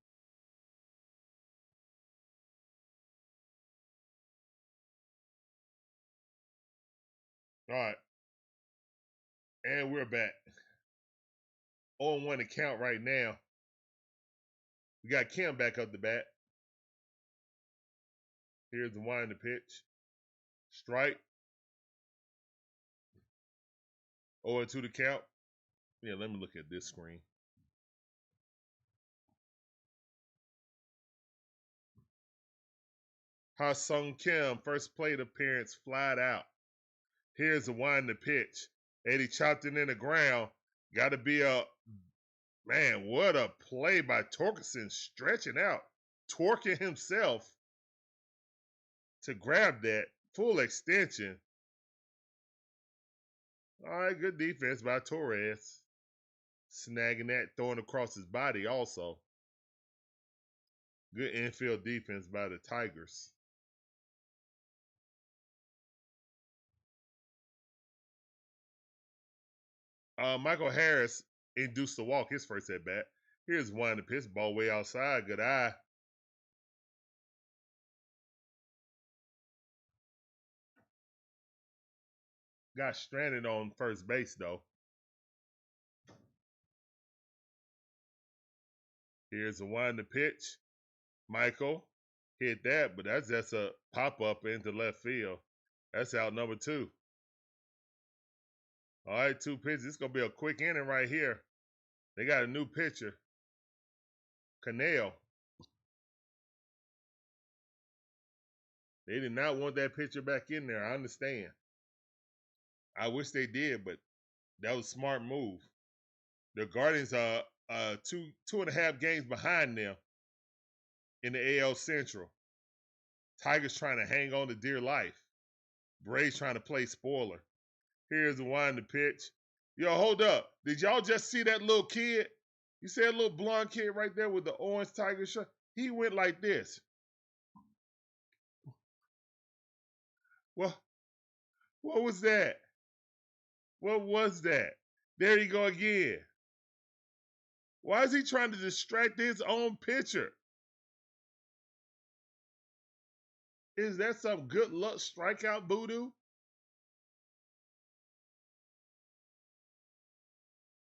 All right, and we're back. 0-1 to count right now. We got Kim back up the bat. Here's the wind to pitch. Strike. 0-2 to count. Yeah, let me look at this screen. Ha-Sung Kim, first plate appearance, flat out. Here's the wind to pitch. Eddie chopped it in the ground. Got to be a, man, what a play by Torkelson, stretching out, torquing himself to grab that full extension. All right, good defense by Torres. Snagging that, throwing across his body also. Good infield defense by the Tigers. Micheal Harris induced the walk his first at bat. Here's one to pitch, ball way outside. Good eye. Got stranded on first base though. Here's the one to pitch. Micheal hit that, but that's just a pop up into left field. That's out number 2. All right, 2 pitches. It's gonna be a quick inning right here. They got a new pitcher, Canale. They did not want that pitcher back in there. I understand. I wish they did, but that was a smart move. The Guardians are 2.5 games behind them in the AL Central. Tigers trying to hang on to dear life. Braves trying to play spoiler. Here's the wind to pitch. Yo, hold up. Did y'all just see that little kid? You see that little blonde kid right there with the orange Tiger shirt? He went like this. What was that? What was that? There you go again. Why is he trying to distract his own pitcher? Is that some good luck strikeout voodoo?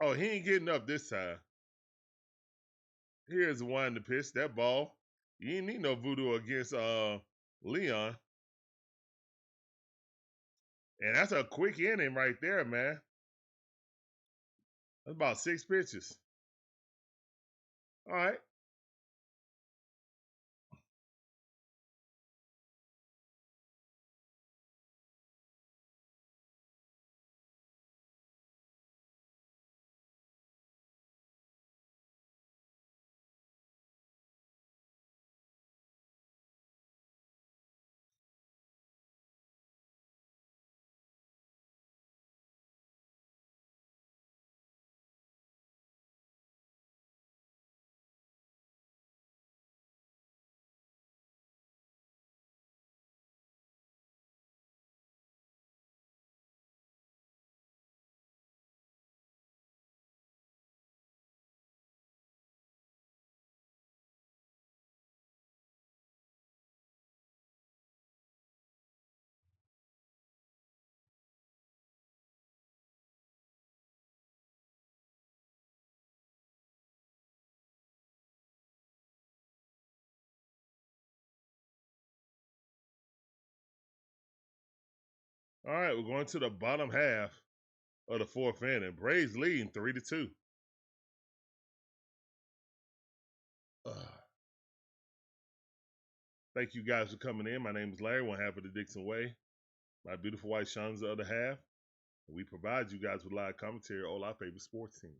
Oh, he ain't getting up this time. Here's the one to pitch. That ball. You ain't need no voodoo against Leon. And that's a quick inning right there, man. That's about 6 pitches. All right. All right, we're going to the bottom half of the 4th inning. Braves leading 3-2. Thank you guys for coming in. My name is Larry, one half of the DIXON Way. My beautiful wife, Sean's the other half. We provide you guys with live commentary on all our favorite sports teams.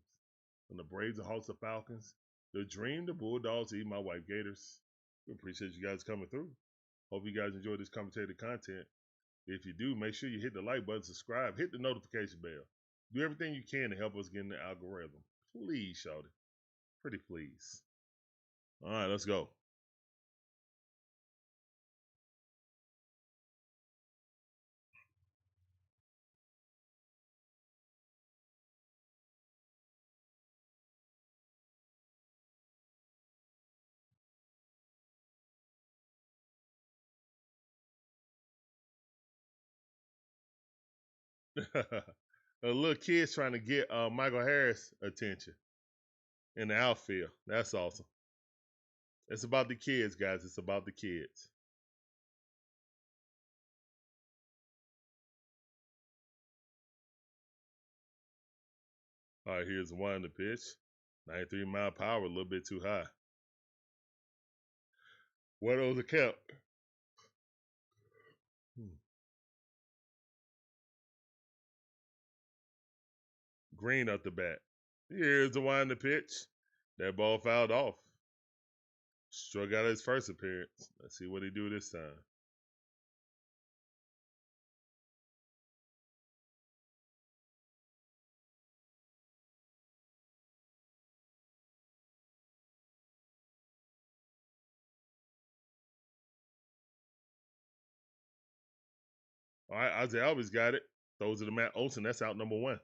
From the Braves and Hawks, the Falcons, the Dream, the Bulldogs, even my white Gators. We appreciate you guys coming through. Hope you guys enjoy this commentated content. If you do, make sure you hit the like button, subscribe, hit the notification bell. Do everything you can to help us get in the algorithm. Please, shawty. Pretty please. All right, let's go. A little kid's trying to get Micheal Harris' attention in the outfield. That's awesome. It's about the kids, guys. It's about the kids. All right, here's one the pitch. 93 mile per hour, a little bit too high. What was the count? Green up the bat. Here's the one the pitch. That ball fouled off. Struck out his first appearance. Let's see what he do this time. All right, Ozzie Albies got it. Throws to the mat. Olson, that's out number 1.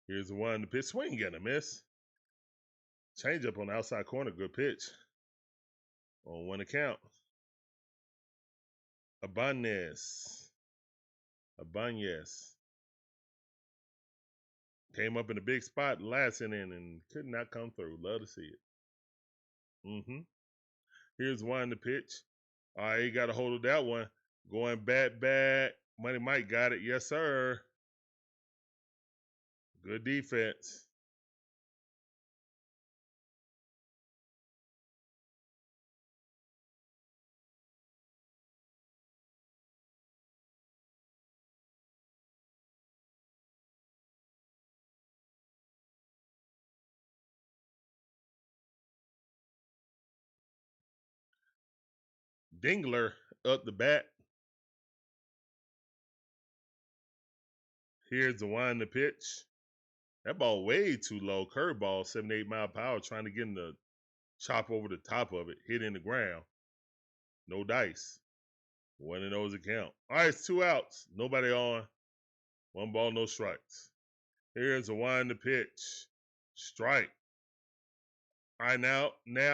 Here's the one the pitch. Swing and a miss. Change up on the outside corner. Good pitch. On 1 account. Abanez. Came up in a big spot last inning and could not come through. Love to see it. Here's one the pitch. All right, he got a hold of that one. Going back. Money Mike got it. Yes, sir. Good defense. Dingler up the bat. Here's the one the pitch. That ball way too low. Curveball, 78 mile per hour, trying to get him to chop over the top of it. Hit in the ground. No dice. 1-0 account. All right, it's 2 outs. Nobody on. 1 ball, no strikes. Here's the one the pitch. Strike. All right, now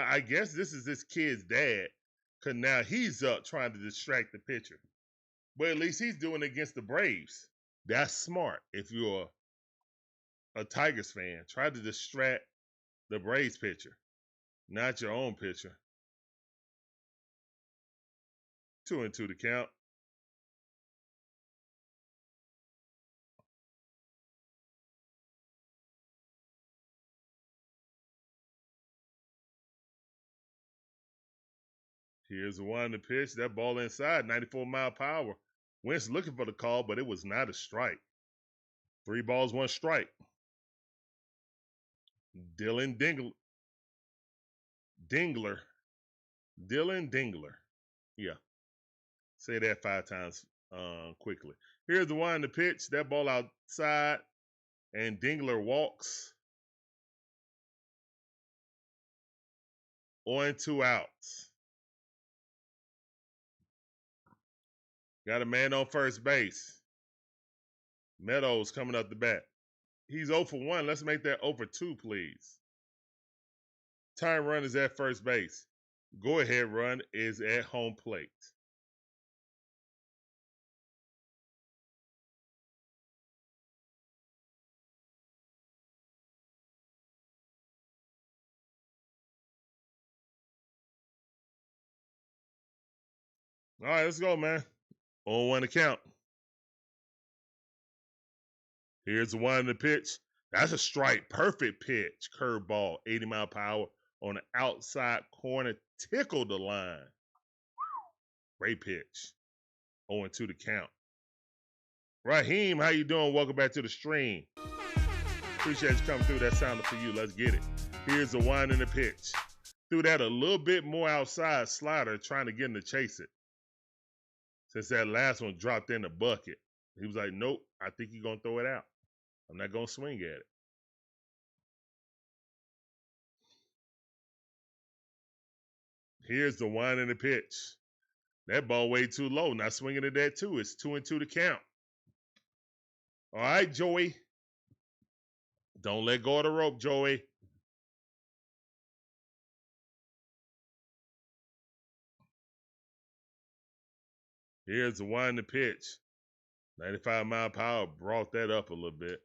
I guess this is this kid's dad. Because now he's up trying to distract the pitcher. But at least he's doing it against the Braves. That's smart. If you're a Tigers fan, try to distract the Braves pitcher, not your own pitcher. 2-2 to count. Here's the one to pitch. That ball inside, 94 mile per hour. Wentz looking for the call, but it was not a strike. 3 balls, 1 strike. Dylan Dingler. Yeah. Say that 5 times quickly. Here's the one to pitch. That ball outside. And Dingler walks. On 2 outs. Got a man on first base. Meadows coming up the bat. He's 0 for 1. Let's make that 0 for 2, please. Time run is at first base. Go ahead run is at home plate. All right, let's go, man. On 1 account. Here's the one in the pitch. That's a strike. Perfect pitch. Curveball. 80-mile-per-hour on the outside corner. Tickled the line. Great pitch. 0-2 to count. Raheem, how you doing? Welcome back to the stream. Appreciate you coming through. That sounded for you. Let's get it. Here's the one in the pitch. Threw that a little bit more outside slider, trying to get him to chase it. Since that last one dropped in the bucket. He was like, nope, I think you're going to throw it out. I'm not going to swing at it. Here's the one in the pitch. That ball way too low. Not swinging at that too. It's 2-2 to count. All right, Joey. Don't let go of the rope, Joey. Here's the one in the pitch. 95-mile-per-hour brought that up a little bit.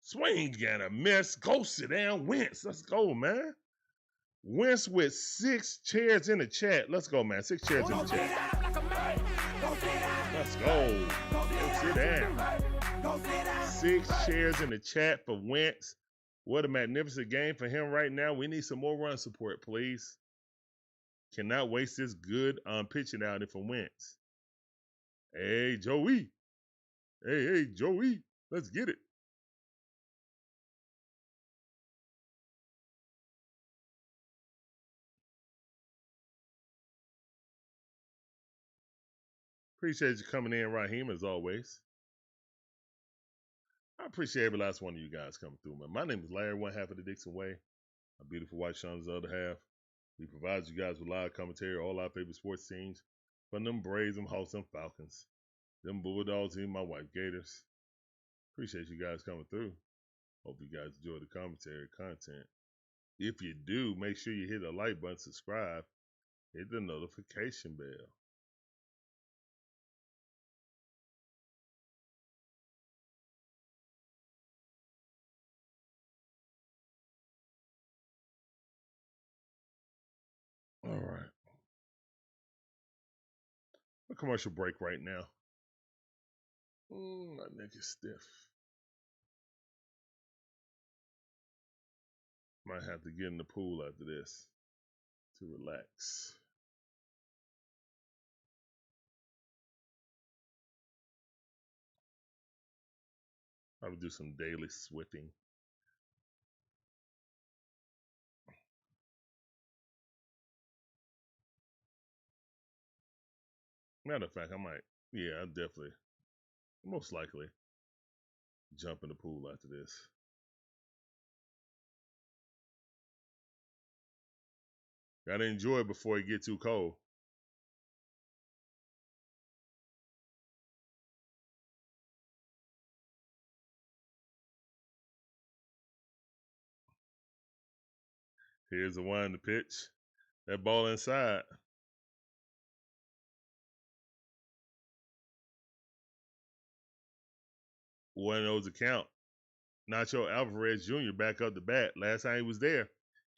Swing and a miss. Go sit down, Wentz. Let's go, man. Wentz with 6 chairs in the chat. Let's go, man. 6 chairs in the chat. Let's go. Go sit down. 6 chairs in the chat for Wentz. What a magnificent game for him right now. We need some more run support, please. Cannot waste this good pitching outing for Wentz. Hey, Joey. Hey, Joey. Let's get it. Appreciate you coming in, Raheem, as always. I appreciate every last one of you guys coming through, man. My name is Larry, one half of the DIXON Way. My beautiful wife, Sean, is the other half. We provide you guys with live commentary, all our favorite sports teams, from them Braves, them Hawks, them Falcons, them Bulldogs, and my wife, Gators. Appreciate you guys coming through. Hope you guys enjoy the commentary content. If you do, make sure you hit the like button, subscribe, hit the notification bell. All right. A commercial break right now. My neck is stiff. Might have to get in the pool after this to relax. I would do some daily swifting. Matter of fact, I might. Yeah, I'll definitely, most likely, jump in the pool after this. Gotta enjoy it before it get too cold. Here's the one in the pitch. That ball inside. One of those account. Nacho Alvarez Jr. back up the bat. Last time he was there,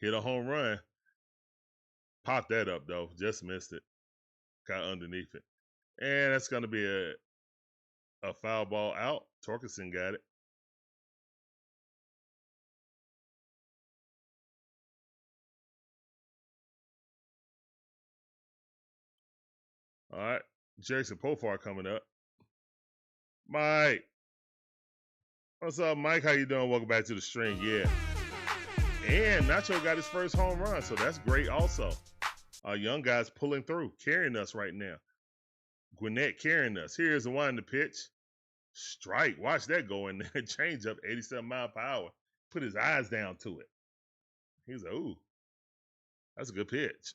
hit a home run. Popped that up though. Just missed it. Got underneath it. And that's gonna be a foul ball out. Torkelson got it. All right. Jason Pofar coming up. Mike. What's up, Mike? How you doing? Welcome back to the stream. Yeah. And Nacho got his first home run, so that's great also. Our young guys pulling through, carrying us right now. Gwinnett carrying us. Here's the one in the pitch. Strike. Watch that go in there. Change up 87-mile-per-hour. Put his eyes down to it. He's like, ooh, that's a good pitch.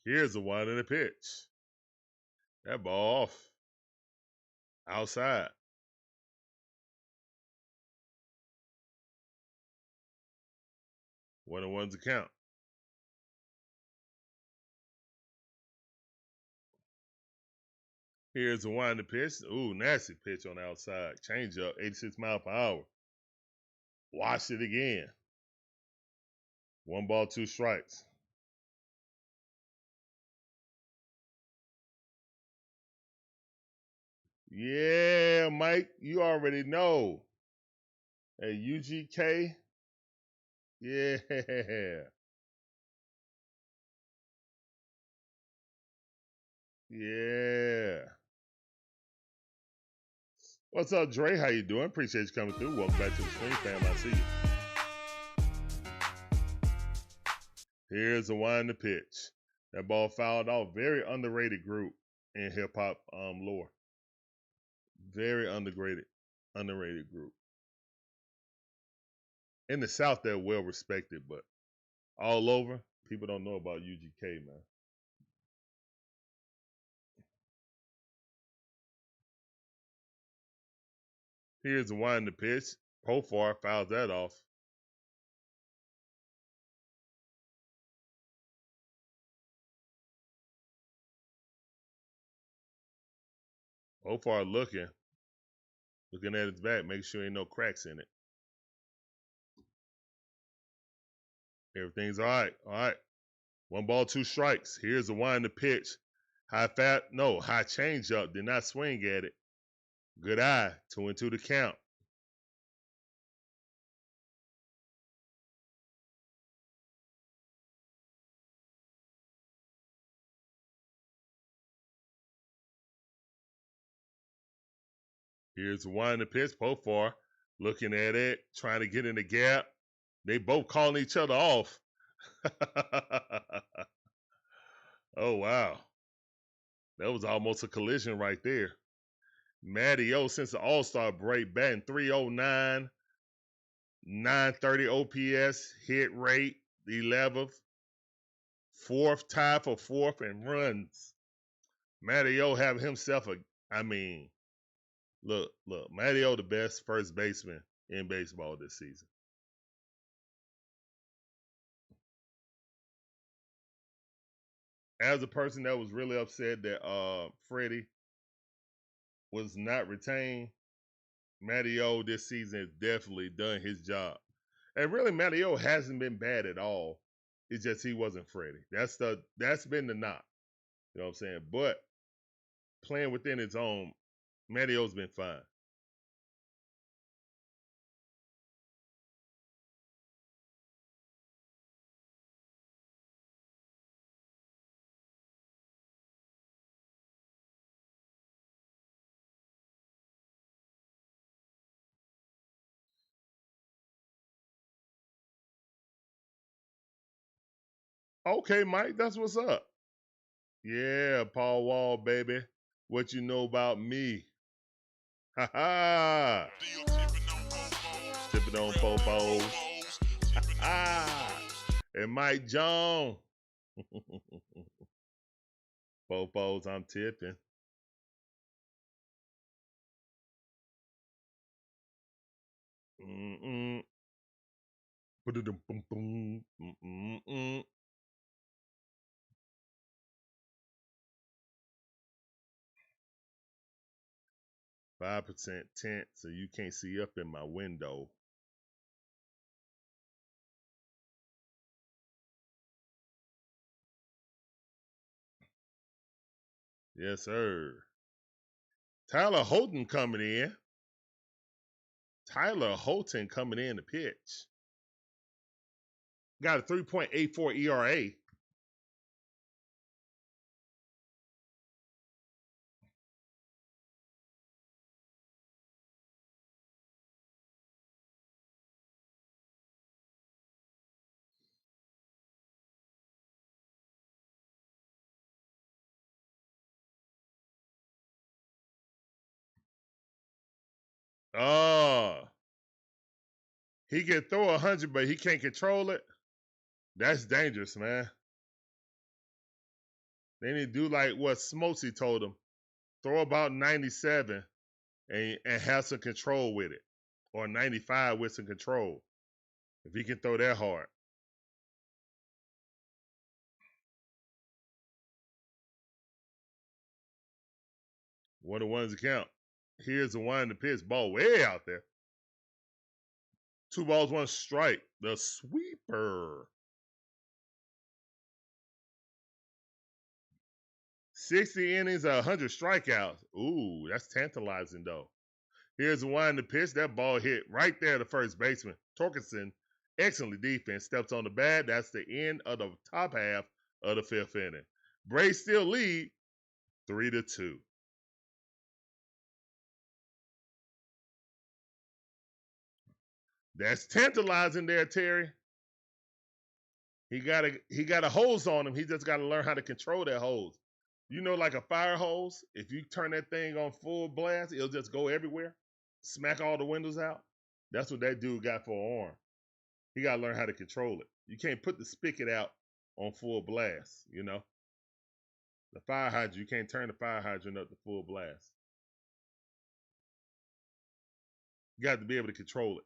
Here's the one in the pitch. That ball off. Outside. 1-1 to count. Here's a winding pitch. Ooh, nasty pitch on the outside. Change up, 86 miles per hour. Watch it again. 1 ball, 2 strikes. Yeah, Mike, you already know. Hey, UGK. Yeah. Yeah. What's up, Dre? How you doing? Appreciate you coming through. Welcome back to the stream, fam. I see you. Here's a winding pitch. That ball fouled off. Very underrated group in hip hop lore. Very underrated group. In the South, they're well respected, but all over, people don't know about UGK, man. Here's a winding pitch. Profar fouls that off. Profar looking at his back, make sure ain't no cracks in it. Everything's all right. All right. 1 ball, 2 strikes. Here's a winding pitch. High change up. Did not swing at it. Good eye. 2-2 the count. Here's a winding pitch. Profar looking at it, trying to get in the gap. They both calling each other off. Oh, wow. That was almost a collision right there. Matty O, since the All-Star break, batting .309, 930 OPS, hit rate, 11th, fourth, tie for fourth in runs. Matty O have himself look, Matty O the best first baseman in baseball this season. As a person that was really upset that Freddie was not retained, Matty O this season has definitely done his job. And really, Matty O hasn't been bad at all. It's just he wasn't Freddie. That's been the knock. You know what I'm saying? But playing within his own, Matty O's been fine. Okay, Mike, that's what's up. Yeah, Paul Wall, baby. What you know about me? Ha ha! Tipping on popos. And Mike Jones. Popos, I'm tipping. Mm-mm. Mm-mm. 5% tint, so you can't see up in my window. Yes, sir. Tyler Holton coming in. Tyler Holton coming in to pitch. Got a 3.84 ERA. Oh. He can throw 100, but he can't control it. That's dangerous, man. They need to do like what Smokesy told him. Throw about 97 and have some control with it. Or 95 with some control. If he can throw that hard. 1-1 is the count. Here's the wind to pitch. Ball way out there. 2 balls, 1 strike. The sweeper. 60 innings, 100 strikeouts. Ooh, that's tantalizing, though. Here's the wind to pitch. That ball hit right there to first baseman. Torkelson, excellent defense, steps on the bat. That's the end of the top half of the 5th inning. Braves still lead 3-2. That's tantalizing there, Terry. He got a hose on him. He just got to learn how to control that hose. You know, like a fire hose, if you turn that thing on full blast, it'll just go everywhere, smack all the windows out. That's what that dude got for an arm. He got to learn how to control it. You can't put the spigot out on full blast, you know. The fire hydrant, you can't turn the fire hydrant up to full blast. You got to be able to control it.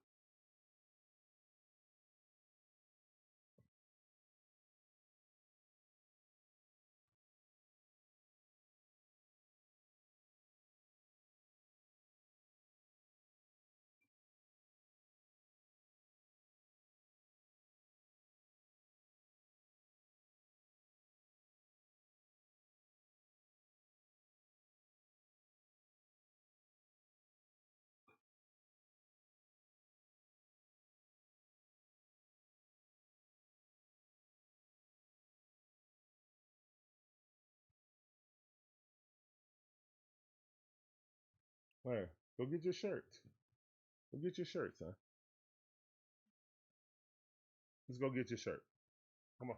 Where? Go get your shirt. Go get your shirt, son. Let's go get your shirt. Come on.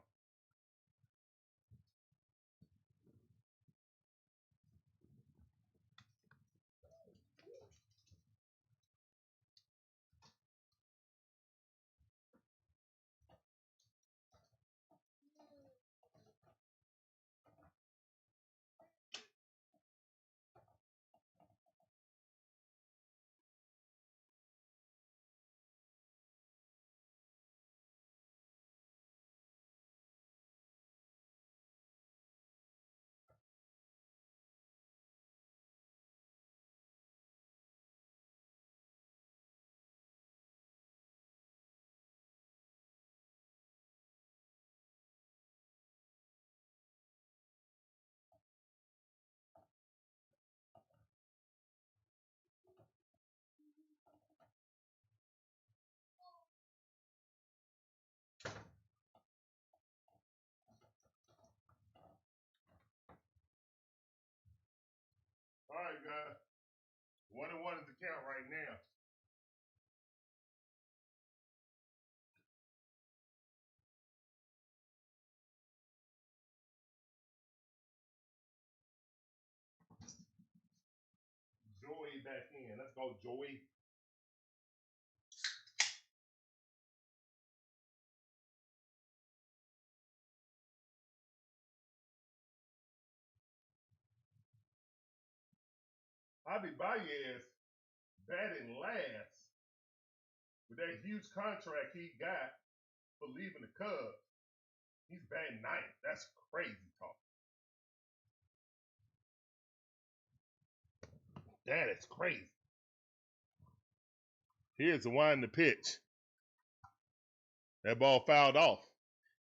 All right, guys. 1-1 is the count right now. Joey back in. Let's go, Joey. Ozzie Albies batting last with that huge contract he got for leaving the Cubs. He's batting 9th. That's crazy talk. That is crazy. Here's the wind to pitch. That ball fouled off.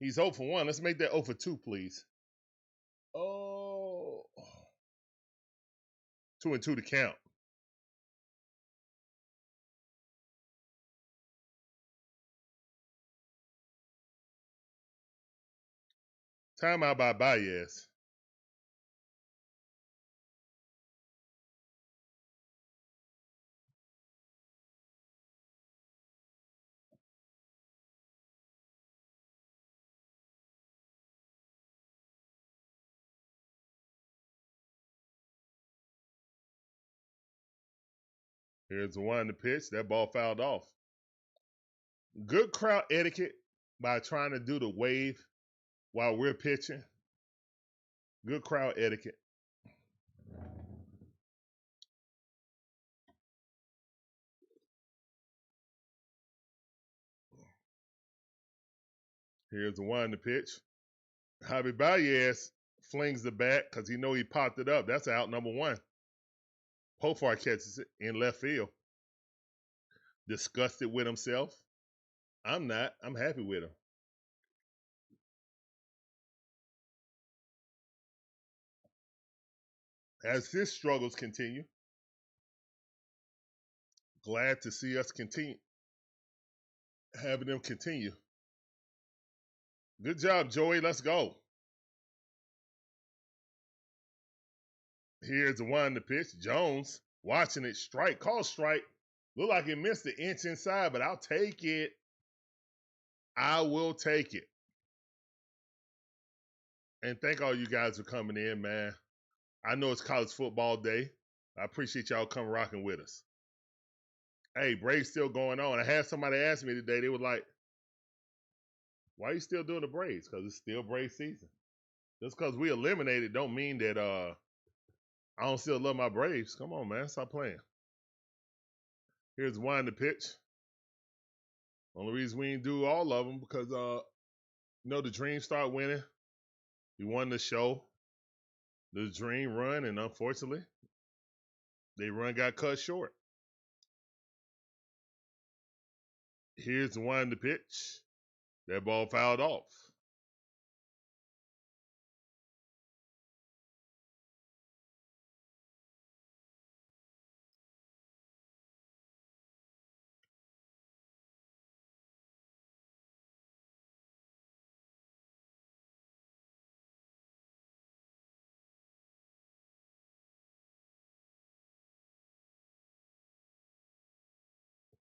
He's 0 for 1. Let's make that 0 for 2, please. Oh. 2-2 to count. Timeout by Baez. Here's the one to pitch. That ball fouled off. Good crowd etiquette by trying to do the wave while we're pitching. Good crowd etiquette. Here's the one to pitch. Ozzie Albies flings the bat because he know he popped it up. That's out number 1. Pofar catches it in left field. Disgusted with himself. I'm not. I'm happy with him. As his struggles continue, glad to see us continue, having them continue. Good job, Joey. Let's go. Here's the one to pitch. Jones watching it. Strike. Call strike. Look like it missed the inch inside, but I'll take it. I will take it. And thank all you guys for coming in, man. I know it's college football day. I appreciate y'all coming rocking with us. Hey, Braves still going on. I had somebody ask me today, they were like, why are you still doing the Braves? Because it's still Braves season. Just because we eliminated don't mean that I don't still love my Braves. Come on, man. Stop playing. Here's one to pitch. Only reason we didn't do all of them because, the Dream start winning. We won the show. The Dream run, and unfortunately, they run got cut short. Here's the one to pitch. That ball fouled off.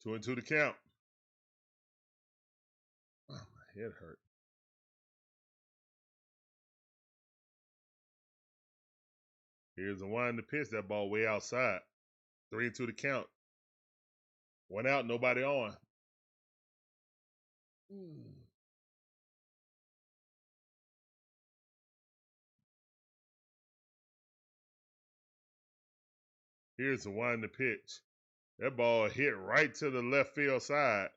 Two and two to count. Oh, my head hurt. Here's the one to pitch. That ball way outside. 3-2 to count. One out, nobody on. Here's the one to pitch. That ball hit right to the left field side.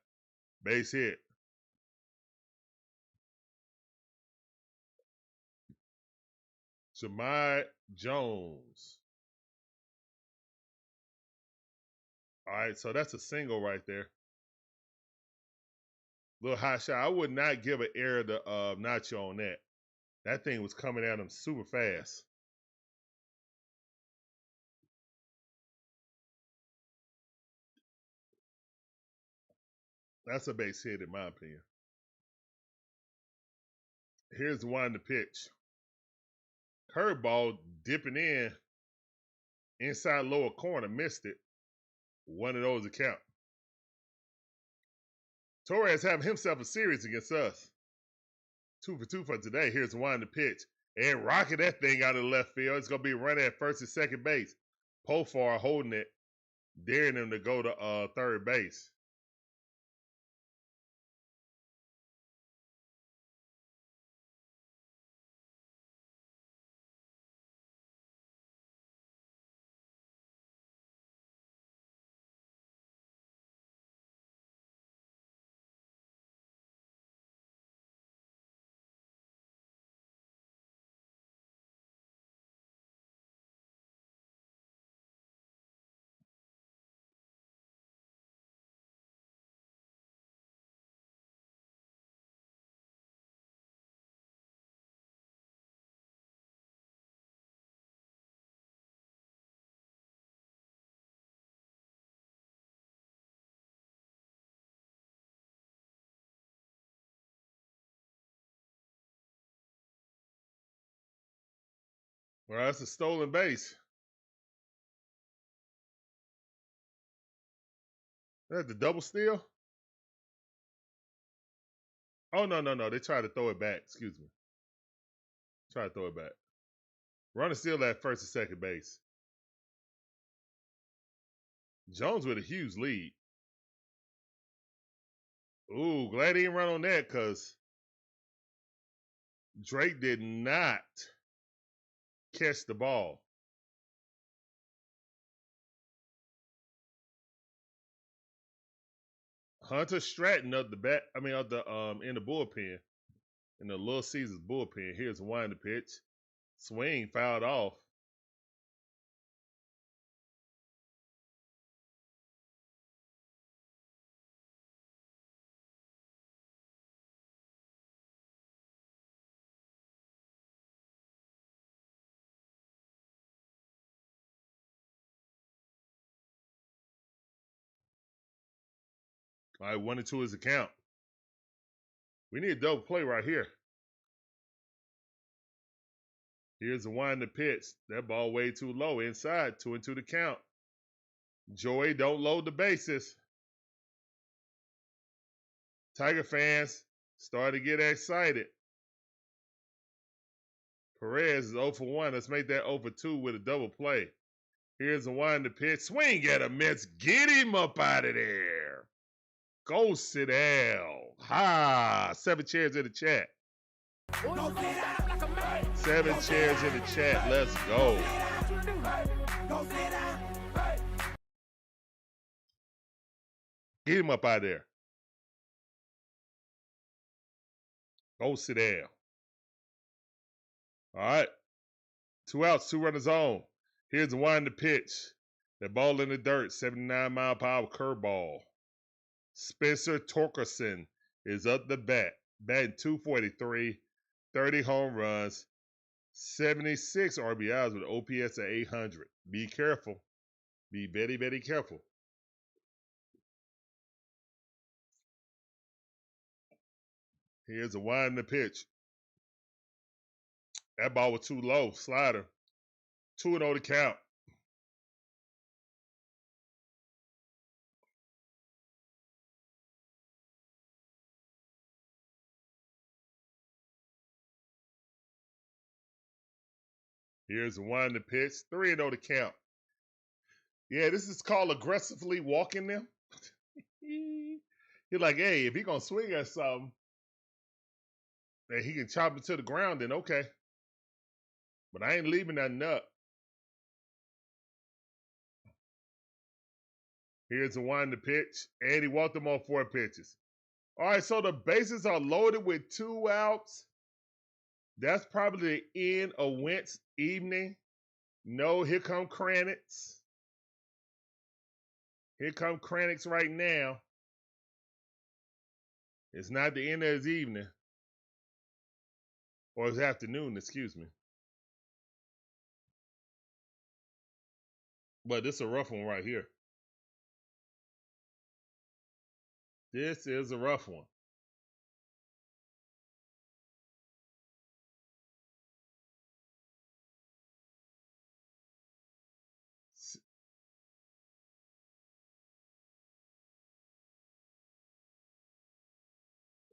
Base hit. Jahmai Jones. All right, so that's a single right there. Little hot shot. I would not give an error to Nacho on that. That thing was coming at him super fast. That's a base hit in my opinion. Here's the one to pitch. Curveball dipping in inside lower corner. Missed it. One of those to count. Torres having himself a series against us. 2 for 2 for today. Here's the one to pitch. And rocking that thing out of left field. It's going to be running at first and second base. Pofar holding it, daring him to go to third base. Well, that's a stolen base. That's the double steal? Oh, no. They tried to throw it back. Excuse me. Try to throw it back. Runner still at first and second base. Jones with a huge lead. Ooh, glad he didn't run on that because Drake did not catch the ball. Hunter Stratton of the bat, in the bullpen, in the Little Caesars bullpen. Here's a wind pitch. Swing fouled off. All right, 1-2 is the count. We need a double play right here. Here's the wind pitch. That ball way too low. Inside, 2-2 the count. Joey, don't load the bases. Tiger fans start to get excited. Perez is 0 for 1. Let's make that 0 for 2 with a double play. Here's the wind pitch. Swing at a miss. Get him up out of there. Go sit down. Ha! 7 chairs in the chat. 7 chairs in the chat. Let's go. Get him up out of there. Go sit down. All right. 2 outs, 2 runners on. Here's the wind pitch. That ball in the dirt. 79-mile-per-hour curveball. Spencer Torkelson is up the bat. Batting .243, 30 home runs, 76 RBIs with OPS at 800. Be careful. Be very, very careful. Here's a wind the pitch. That ball was too low. Slider. 2-0 to count. Here's the wind the pitch. 3-0 to count. Yeah, this is called aggressively walking them. He's like, hey, if he gonna swing at something and he can chop it to the ground, then okay. But I ain't leaving that nut. Here's the wind the pitch. And he walked him on 4 pitches. All right, so the bases are loaded with 2 outs. That's probably the end of Wentz evening. No, here come Kranitz. Here come Kranitz right now. It's not the end of his evening. Or his afternoon, excuse me. But this is a rough one right here. This is a rough one.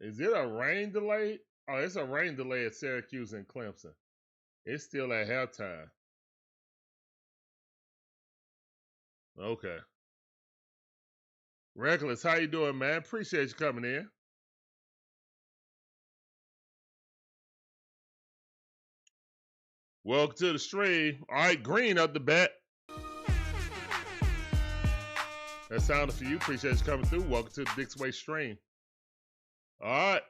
Is it a rain delay? Oh, it's a rain delay at Syracuse and Clemson. It's still at halftime. Okay. Reckless, how you doing, man? Appreciate you coming in. Welcome to the stream. All right, Green up the bat. That sounded for you. Appreciate you coming through. Welcome to the DIXON WAY stream. All right.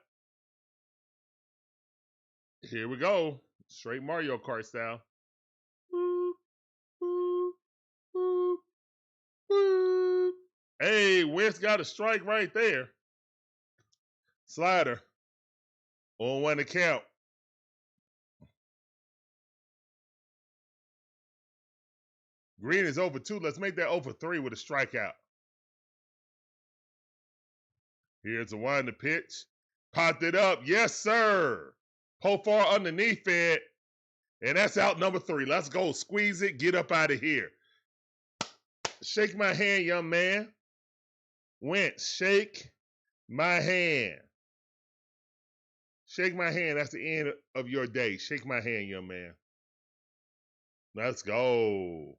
Here we go. Straight Mario Kart style. Woo, woo, woo, woo. Hey, Wentz got a strike right there. Slider. On 1 to count. Green is over 2. Let's make that over 3 with a strikeout. Here's the wind the pitch. Popped it up. Yes, sir. Pofar underneath it. And that's out number 3. Let's go. Squeeze it. Get up out of here. Shake my hand, young man. Wentz, shake my hand. Shake my hand. That's the end of your day. Shake my hand, young man. Let's go.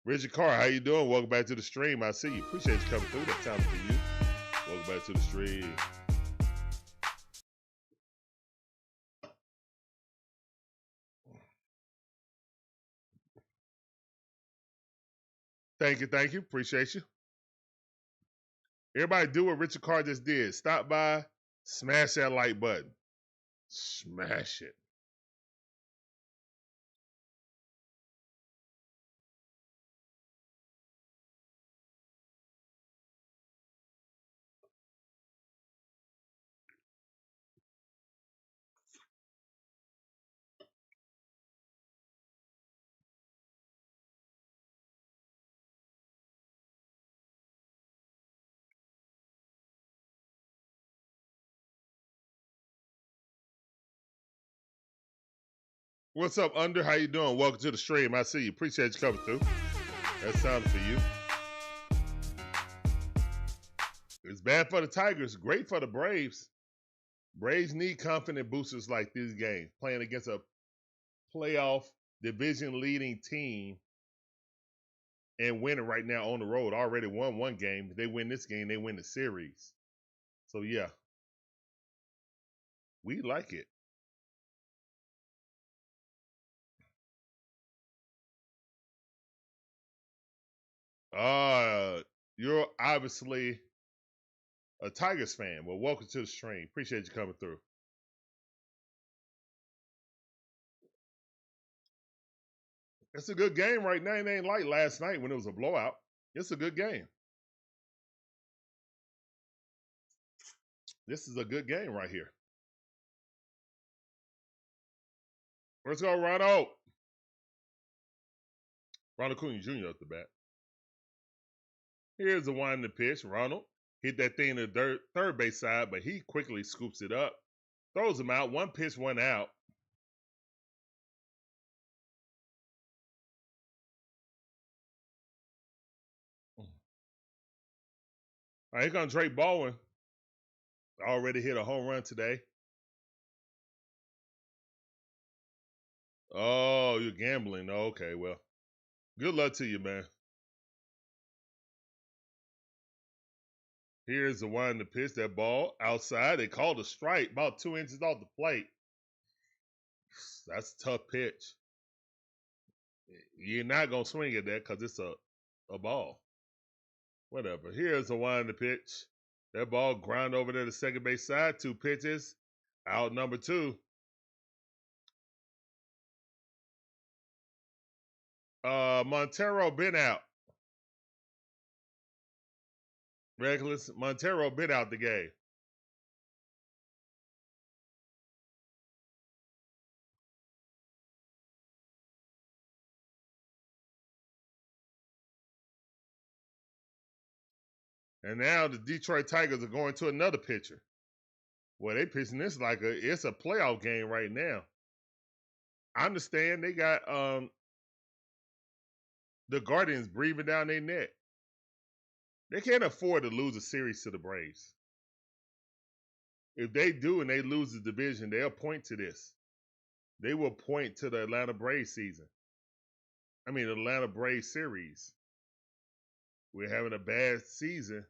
Richard Carr, how you doing? Welcome back to the stream. I see you. Appreciate you coming through. That time for you. Welcome back to the stream. Thank you, thank you. Appreciate you. Everybody do what Richard Carr just did. Stop by, smash that like button. Smash it. What's up, Under? How you doing? Welcome to the stream. I see you. Appreciate you coming through. That's time for you. It's bad for the Tigers. Great for the Braves. Braves need confident boosters like these games. Playing against a playoff division-leading team and winning right now on the road. Already won one game. If they win this game, they win the series. So, yeah. We like it. You're obviously a Tigers fan. Well, welcome to the stream. Appreciate you coming through. It's a good game right now. It ain't like last night when it was a blowout. It's a good game. This is a good game right here. Let's go, Ronald. Ronald Acuña Jr. at the bat. Here's the winding pitch. Ronald hit that thing to the third base side, but he quickly scoops it up. Throws him out. One pitch, one out. All right, here comes Drake Baldwin. Already hit a home run today. Oh, you're gambling. Oh, okay, well, good luck to you, man. Here's the winding pitch. That ball outside. They called a strike about 2 inches off the plate. That's a tough pitch. You're not going to swing at that because it's a ball. Whatever. Here's the winding pitch. That ball ground over to the second base side. 2 pitches. Out number 2. Montero been out. Reckless. Montero been out the game. And now the Detroit Tigers are going to another pitcher. Well, they pitching this like it's a playoff game right now. I understand they got the Guardians breathing down their neck. They can't afford to lose a series to the Braves. If they do and they lose the division, they'll point to this. They will point to the Atlanta Braves season. I mean, the Atlanta Braves series. We're having a bad season,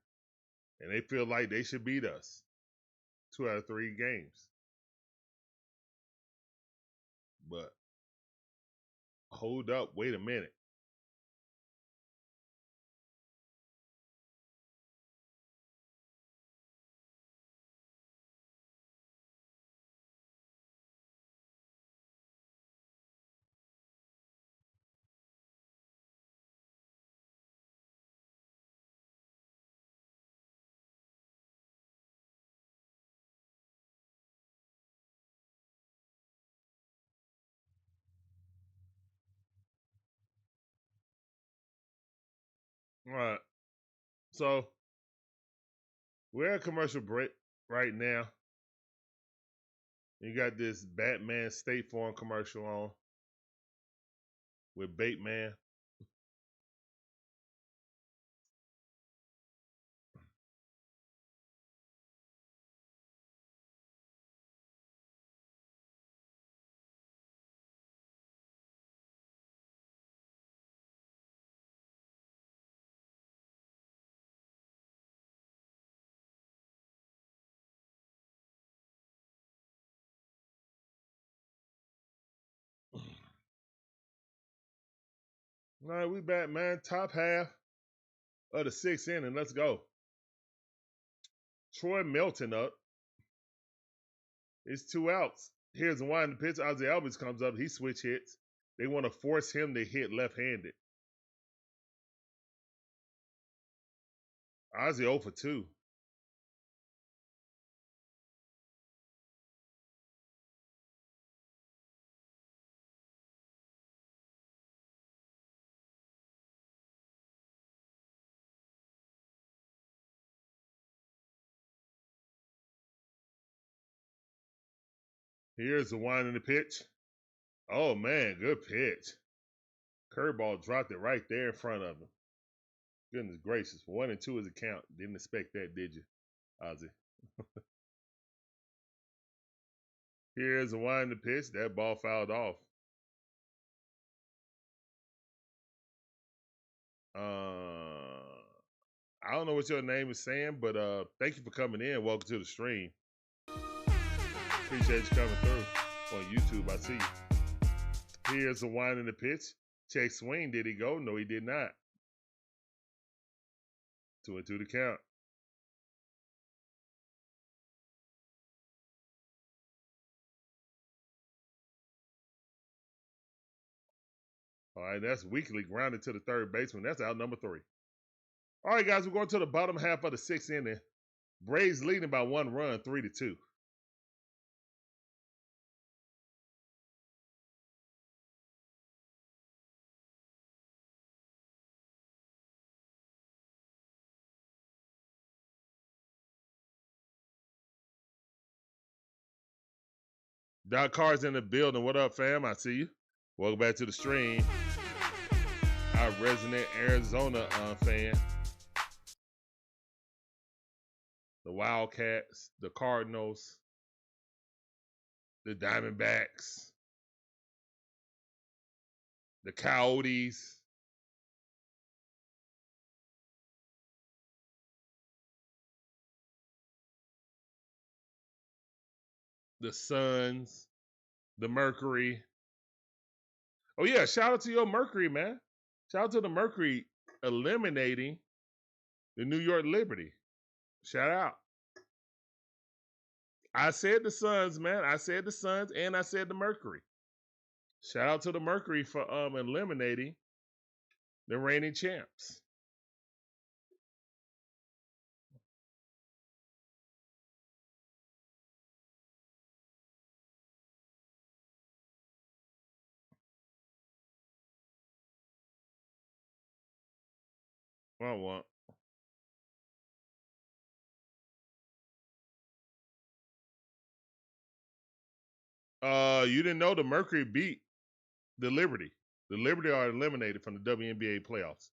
and they feel like they should beat us 2 out of 3 games. But hold up, wait a minute. All right. So we're at commercial break right now. You got this Batman State Farm commercial on with Bateman. All right, we back, man. Top half of the 6th inning. Let's go. Troy Melton up. It's 2 outs. Here's the winding pitch. Ozzie Albies comes up. He switch hits. They want to force him to hit left-handed. Ozzie 0 for 2. Here's the winding pitch. Oh man, good pitch. Curveball dropped it right there in front of him. Goodness gracious. 1-2 is a count. Didn't expect that, did you, Ozzie? Here's a winding pitch. That ball fouled off. I don't know what your name is saying, but thank you for coming in. Welcome to the stream. Appreciate you coming through on YouTube. I see you. Here's a winding the pitch. Check swing. Did he go? No, he did not. 2-2 to count. All right, that's weakly grounded to the third baseman. That's out number 3. All right, guys, we're going to the bottom half of the 6th inning. Braves leading by 1 run, 3-2. Doc Carr's in the building. What up, fam? I see you. Welcome back to the stream. Our resident Arizona fan. The Wildcats, the Cardinals, the Diamondbacks, the Coyotes. The Suns, the Mercury. Oh, yeah, shout out to your Mercury, man. Shout out to the Mercury eliminating the New York Liberty. Shout out. I said the Suns, man. I said the Suns, and I said the Mercury. Shout out to the Mercury for eliminating the reigning champs. What? You didn't know the Mercury beat the Liberty. The Liberty are eliminated from the WNBA playoffs.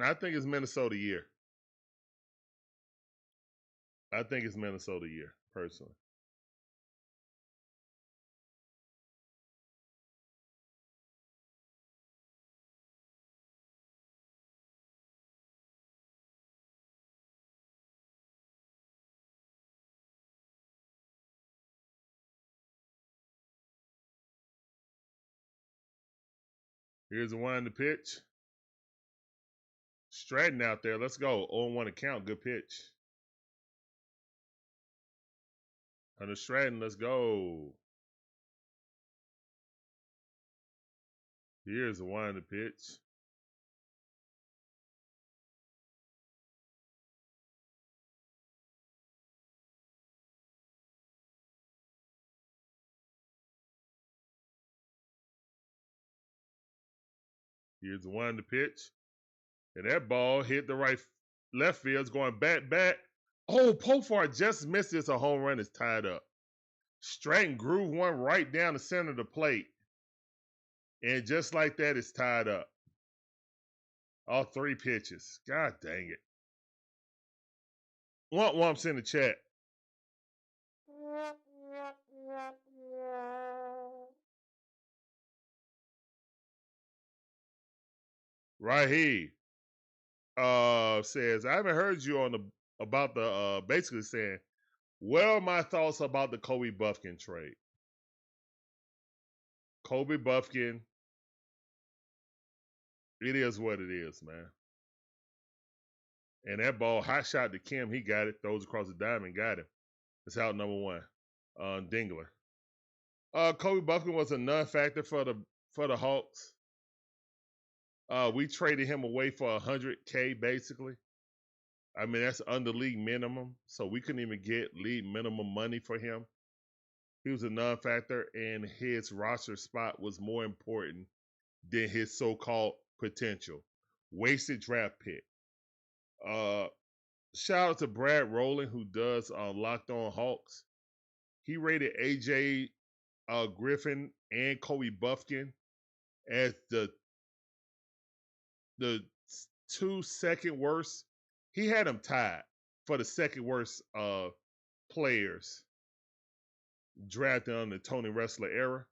I think it's Minnesota year. I think it's Minnesota year, personally. Here's the one to pitch. Stratton out there. Let's go. 0-1 account. Good pitch. Hunter Stratton, let's go. Here's the one to pitch. Here's the one to pitch. And that ball hit the left field. It's going back. Oh, Pofar just missed this. A home run is tied up. Stratton groove one right down the center of the plate. And just like that, it's tied up. All 3 pitches. God dang it. Wumps in the chat. Right here. Says, I haven't heard you on about the basically saying, what are my thoughts about the Kobe Buffkin trade? Kobe Buffkin, it is what it is, man. And that ball, hot shot to Kim, he got it, throws across the diamond, got him. It's out number 1. Dingler. Kobe Buffkin was a non-factor for the Hawks. We traded him away for $100K basically. I mean, that's under league minimum, so we couldn't even get league minimum money for him. He was a non-factor, and his roster spot was more important than his so-called potential. Wasted draft pick. Shout out to Brad Rowland, who does Locked On Hawks. He rated AJ Griffin and Kobe Buffkin as the 2 second worst. He had them tied for the second worst players drafted on the Tony Wrestler era.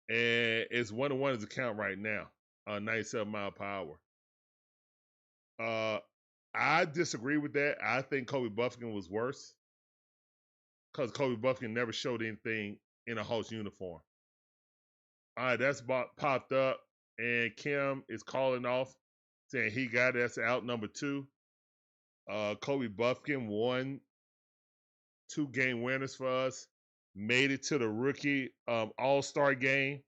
And it's 1-1 his account right now, 97 mile per hour. I disagree with that. I think Kobe Buffkin was worse because Kobe Buffkin never showed anything in a Hawks uniform. All right, that's popped up, and Kim is calling off, saying he got that's out number 2. Kobe Buffkin won 2 game winners for us, made it to the rookie All-Star game.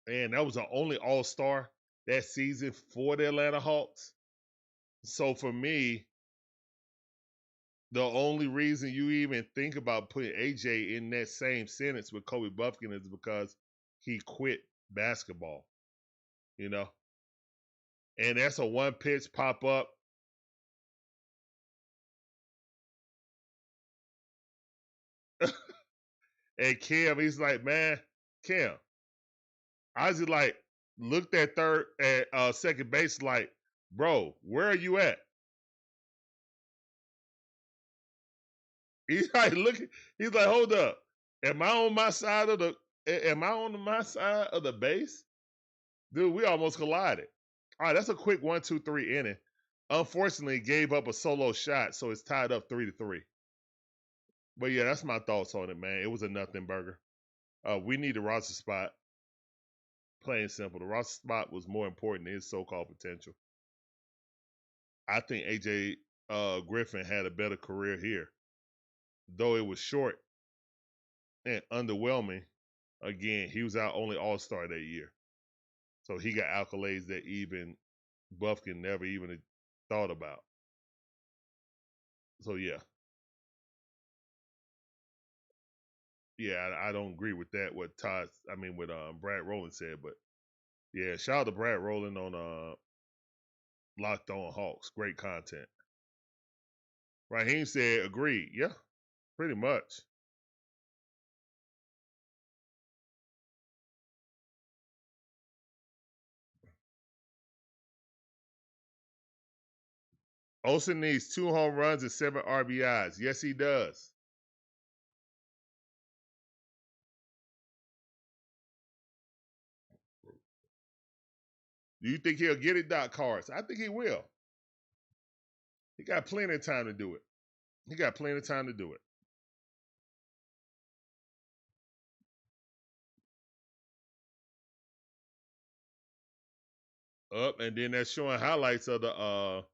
And that was the only All-Star that season for the Atlanta Hawks. So for me, the only reason you even think about putting AJ in that same sentence with Kobe Buffkin is because he quit basketball, you know? And that's a one pitch pop up. And Kim, he's like, man, Kim. I just like looked at second base like, bro, where are you at? He's like looking, he's like, hold up. Am I on my side of the base? Dude, we almost collided. All right, that's a quick 1-2-3 inning. Unfortunately, gave up a solo shot, so it's tied up 3-3. But yeah, that's my thoughts on it, man. It was a nothing burger. We need a roster spot. Plain simple. The roster spot was more important than his so-called potential. I think AJ Griffin had a better career here. Though it was short and underwhelming, again, he was our only All-Star that year. So he got accolades that even Buffkin never even thought about. So yeah. Yeah, I don't agree with that, what Brad Rowland said, but yeah, shout out to Brad Rowland on Locked On Hawks. Great content. Raheem said, agreed. Yeah, pretty much. Olson needs 2 home runs and 7 RBIs. Yes, he does. Do you think he'll get it, Doc Cards? I think he will. He got plenty of time to do it. Up, and then that's showing highlights of the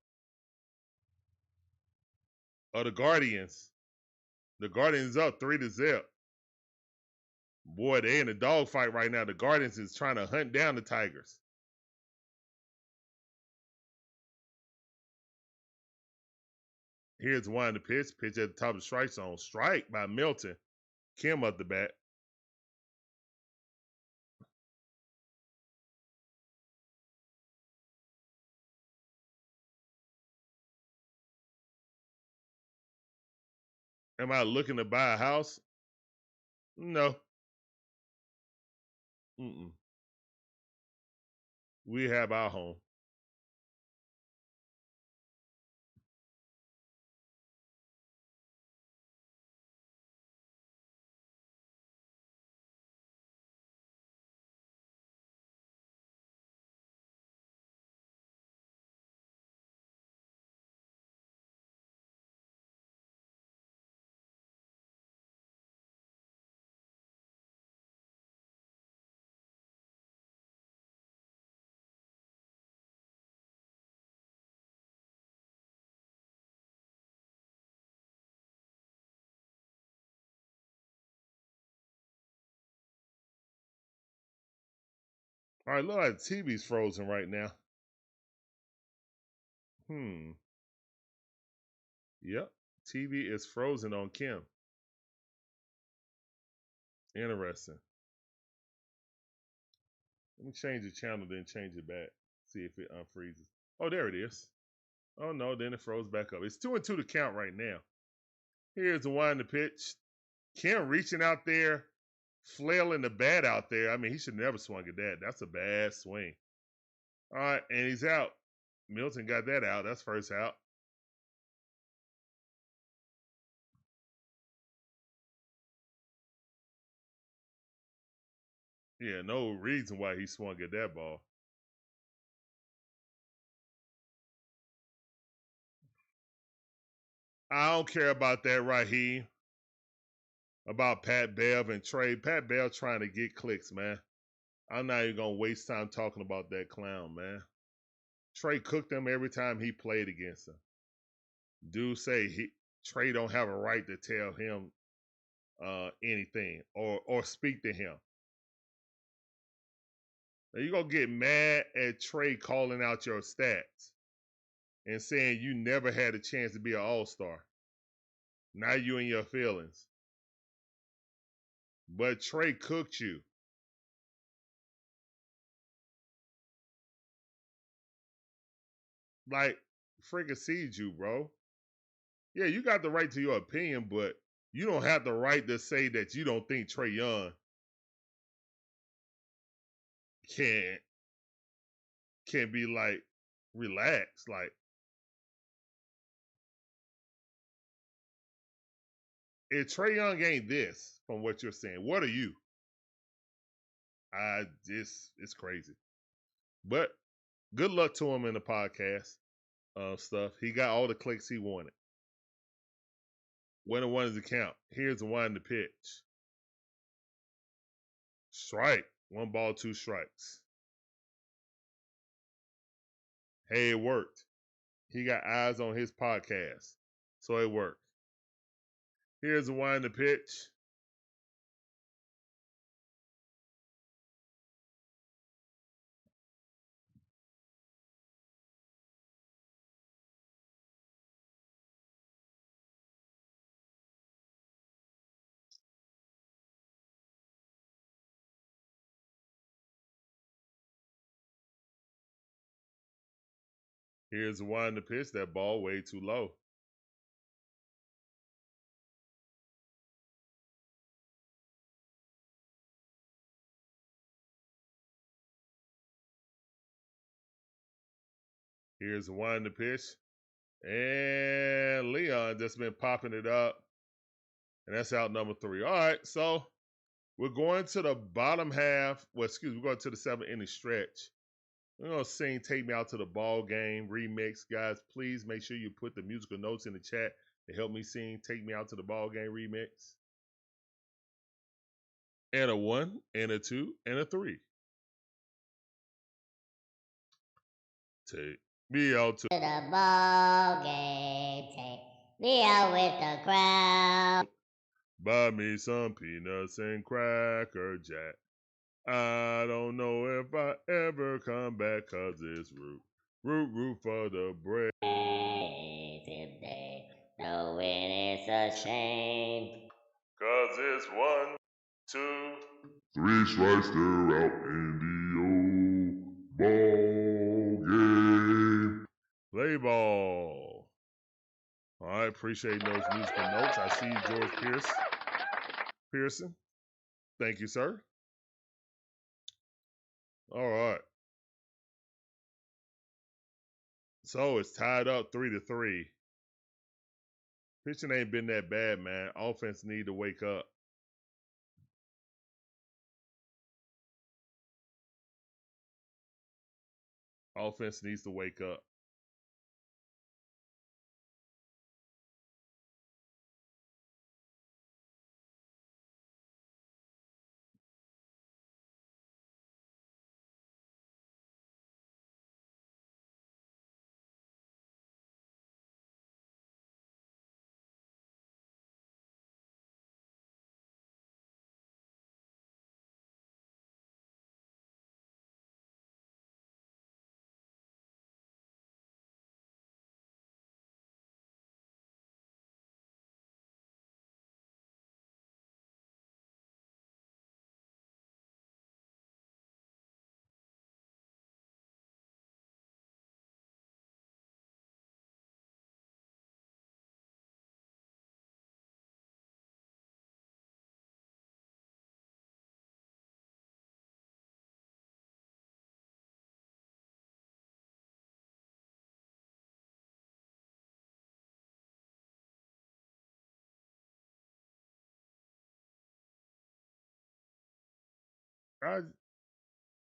Guardians. The Guardians up 3-0. Boy, they in a dogfight right now. The Guardians is trying to hunt down the Tigers. Here's one to pitch. Pitch at the top of the strike zone. Strike by Milton. Kim up the bat. Am I looking to buy a house? No. We have our home. All right, look like the TV's frozen right now. Yep, TV is frozen on Kim. Interesting. Let me change the channel, then change it back. See if it unfreezes. Oh, there it is. Oh no, then it froze back up. It's 2-2 to count right now. Here's the one to pitch. Kim reaching out there, flailing the bat out there. I mean, he should never swung at that. That's a bad swing. All right, and he's out. Milton got that out. That's first out. Yeah, no reason why he swung at that ball. I don't care about that, Raheem. About Pat Bev and Trey. Pat Bev trying to get clicks, man. I'm not even going to waste time talking about that clown, man. Trey cooked him every time he played against him. Dude say Trey don't have a right to tell him anything or speak to him. Now you're going to get mad at Trey calling out your stats and saying you never had a chance to be an all-star. Now you in your feelings. But Trey cooked you. Like, freaking seed you, bro. Yeah, you got the right to your opinion, but you don't have the right to say that you don't think Trae Young can be like relaxed. Like, if Trae Young ain't this, from what you're saying, what are you? It's crazy. But good luck to him in the podcast stuff. He got all the clicks he wanted. When one is the count. Here's the one to pitch. Strike. 1 ball, 2 strikes. Hey, it worked. He got eyes on his podcast. So it worked. Here's the one to pitch. Here's the one to pitch. That ball way too low. Here's the one to pitch. And Leon just been popping it up. And that's out number 3. All right, so we're going to the bottom half. Well, we're going to the 7-inning stretch. We're going to sing Take Me Out to the Ball Game remix. Guys, please make sure you put the musical notes in the chat to help me sing Take Me Out to the Ball Game remix. And a 1, and a 2, and a 3. Take me out to the ball game, take me out with the crowd. Buy me some peanuts and Cracker Jack. I don't know if I ever come back, 'cause it's root for the bread. Today, no, it's a shame. 'Cause it's 1, 2, 3 strikes, they're out in the old ball game. Play ball. All right, appreciate those musical notes. I see George Pearson. Thank you, sir. All right. So it's tied up 3-3. Pitching ain't been that bad, man. Offense need to wake up. Offense needs to wake up.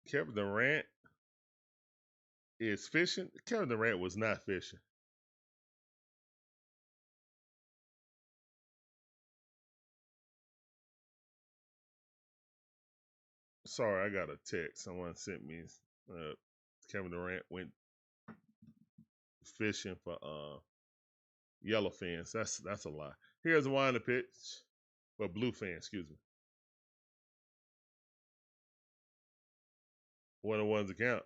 Kevin Durant is fishing. Kevin Durant was not fishing. Sorry, I got a text. Someone sent me. Kevin Durant went fishing for yellowfins. That's a lie. Here's a wind pitch. But bluefin, excuse me. One of one's account.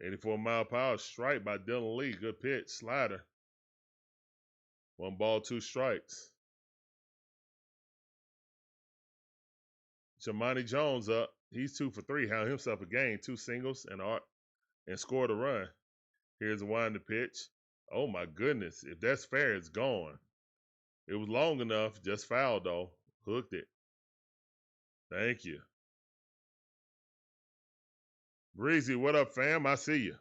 .84-mile-per-hour strike by Dylan Lee. Good pitch. Slider. 1 ball, 2 strikes. Jamani Jones up. He's 2 for 3. Had himself a game. 2 singles and scored a run. Here's a winding pitch. Oh my goodness. If that's fair, it's gone. It was long enough. Just fouled though. Hooked it. Thank you. Breezy, what up, fam? I see you.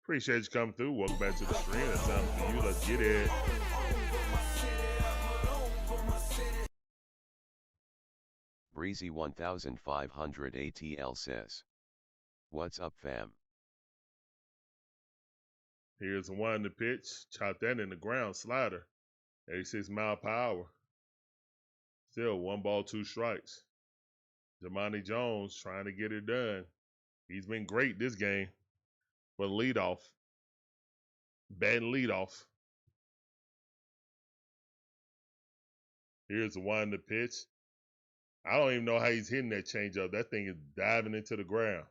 Appreciate you coming through. Welcome back to the stream. It's time for you. Let's get it. Breezy 1500 ATL says, "What's up, fam?" Here's a winding pitch. Chop that in the ground. Slider. 86-mile-per-hour. Still 1 ball, 2 strikes. Jamani Jones trying to get it done. He's been great this game for the leadoff. Batting leadoff. Here's the winding pitch. I don't even know how he's hitting that changeup. That thing is diving into the ground.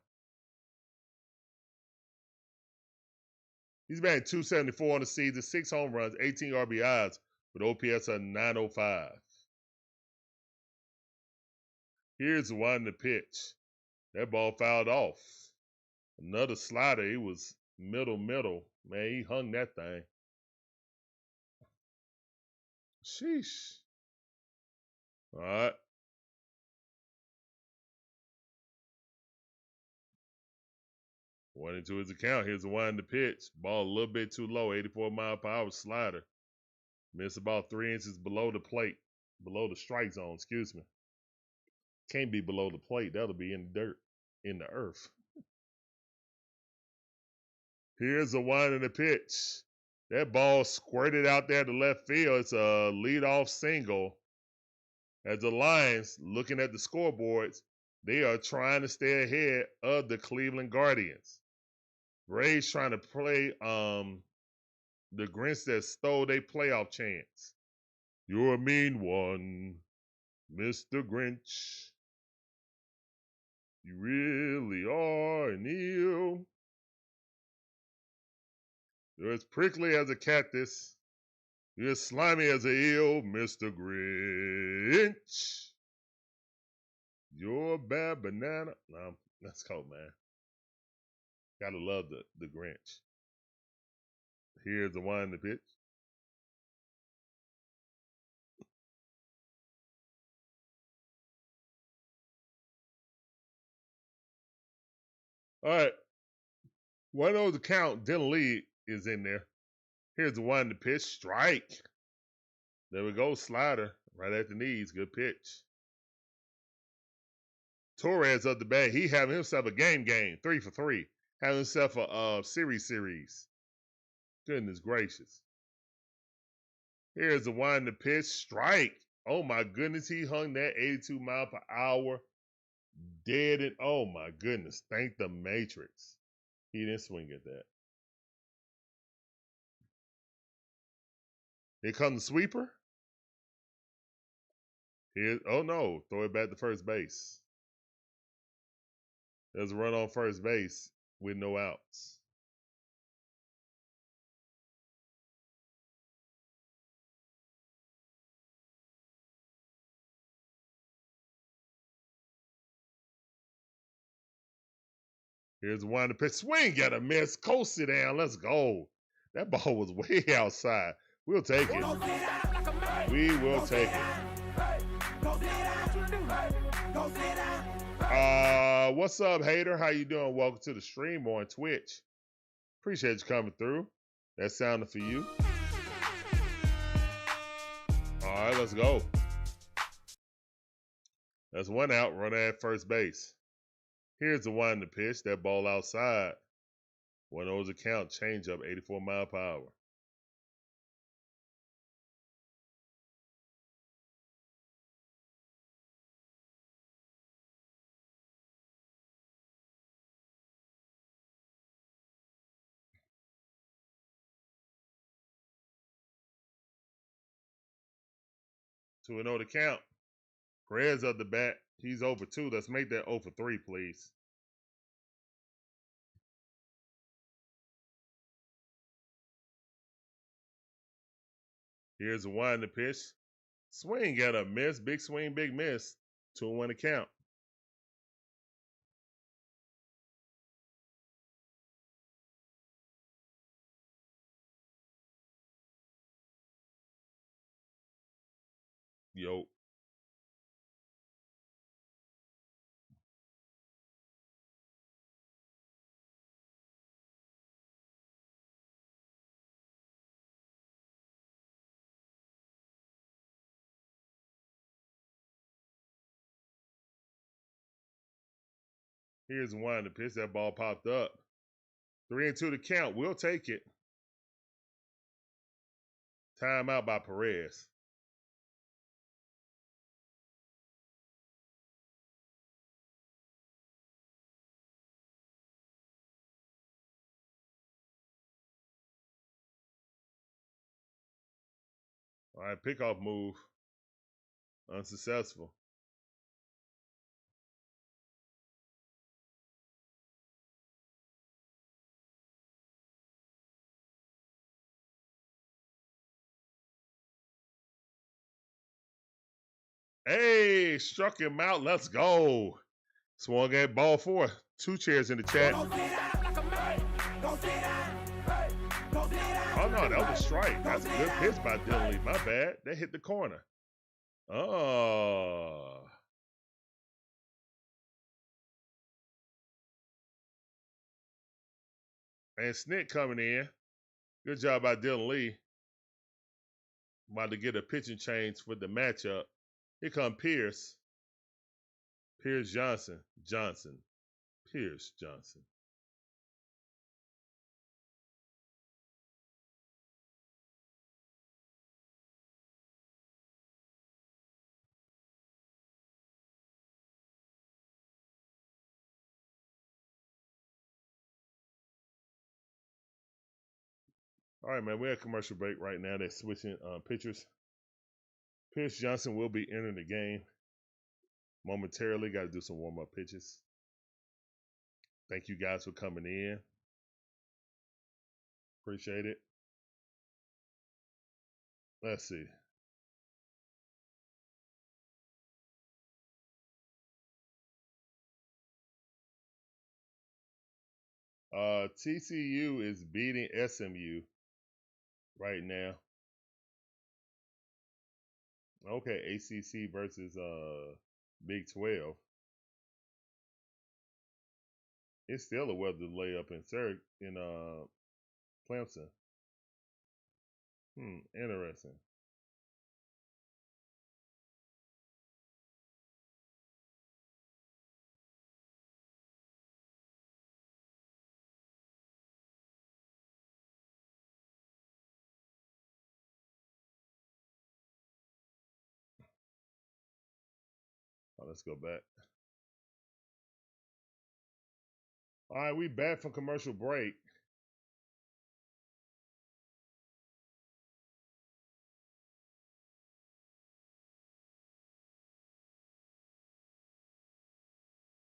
He's batting .274 on the season, 6 home runs, 18 RBIs with OPS of .905. Here's the winding pitch. That ball fouled off. Another slider. He was middle. Man, he hung that thing. Sheesh. All right. Went into his account. Here's the winding pitch. Ball a little bit too low. 84-mile-per-hour slider. Missed about 3 inches below the plate. Below the strike zone, excuse me. Can't be below the plate. That'll be in the dirt, in the earth. Here's the winding pitch. That ball squirted out there to left field. It's a leadoff single. As the Lions, looking at the scoreboards, they are trying to stay ahead of the Cleveland Guardians. Braves trying to play the Grinch that stole their playoff chance. You're a mean one, Mr. Grinch. You really are an eel. You're as prickly as a cactus. You're as slimy as an eel, Mr. Grinch. You're a bad banana. No, that's cold, man. Gotta love the Grinch. Here's the winding pitch. All right. 1-0 the count. Dylan Lee is in there. Here's the winding pitch. Strike. There we go. Slider. Right at the knees. Good pitch. Torres up the bat. He having himself a game. 3 for 3. Having himself a series. Goodness gracious. Here's the winding pitch. Strike. Oh my goodness. He hung that 82-mile-per-hour dead and oh my goodness. Thank the Matrix. He didn't swing at that. Here comes the sweeper. Here, oh no, throw it back to first base. There's a run on first base with no outs. Here's the winding pitch. Swing at a miss. Coast it down. Let's go. That ball was way outside. We'll take it. We will take it. What's up, hater? How you doing? Welcome to the stream on Twitch. Appreciate you coming through. That sounded for you. All right, let's go. That's one out, runner at first base. Here's the one to pitch. That ball outside. One of those account, change up, 84 mile per hour. To an the count. Perez up the bat. He's over 2. Let's make that 0 for 3, please. Here's a one to pitch. Swing got a miss. Big swing, big miss. 2-1 account. Yo. Here's one to pitch. That ball popped up. 3-2 to count. We'll take it. Timeout by Perez. All right, pickoff move. Unsuccessful. Hey, struck him out. Let's go. Swung at ball 4. 2 chairs in the chat. Oh, no, that was a strike. That's a good pitch by Dylan Lee. My bad. They hit the corner. Oh. And Snick coming in. Good job by Dylan Lee. About to get a pitching change for the matchup. Here come Pierce. Pierce Johnson. Pierce Johnson. All right, man. We're at commercial break right now. They're switching pitchers. Pierce Johnson will be entering the game momentarily. Got to do some warm-up pitches. Thank you guys for coming in. Appreciate it. Let's see. TCU is beating SMU right now. Okay, ACC versus Big 12. It's still a weather delay up in Clemson. Interesting. Oh, let's go back. All right, we back from commercial break.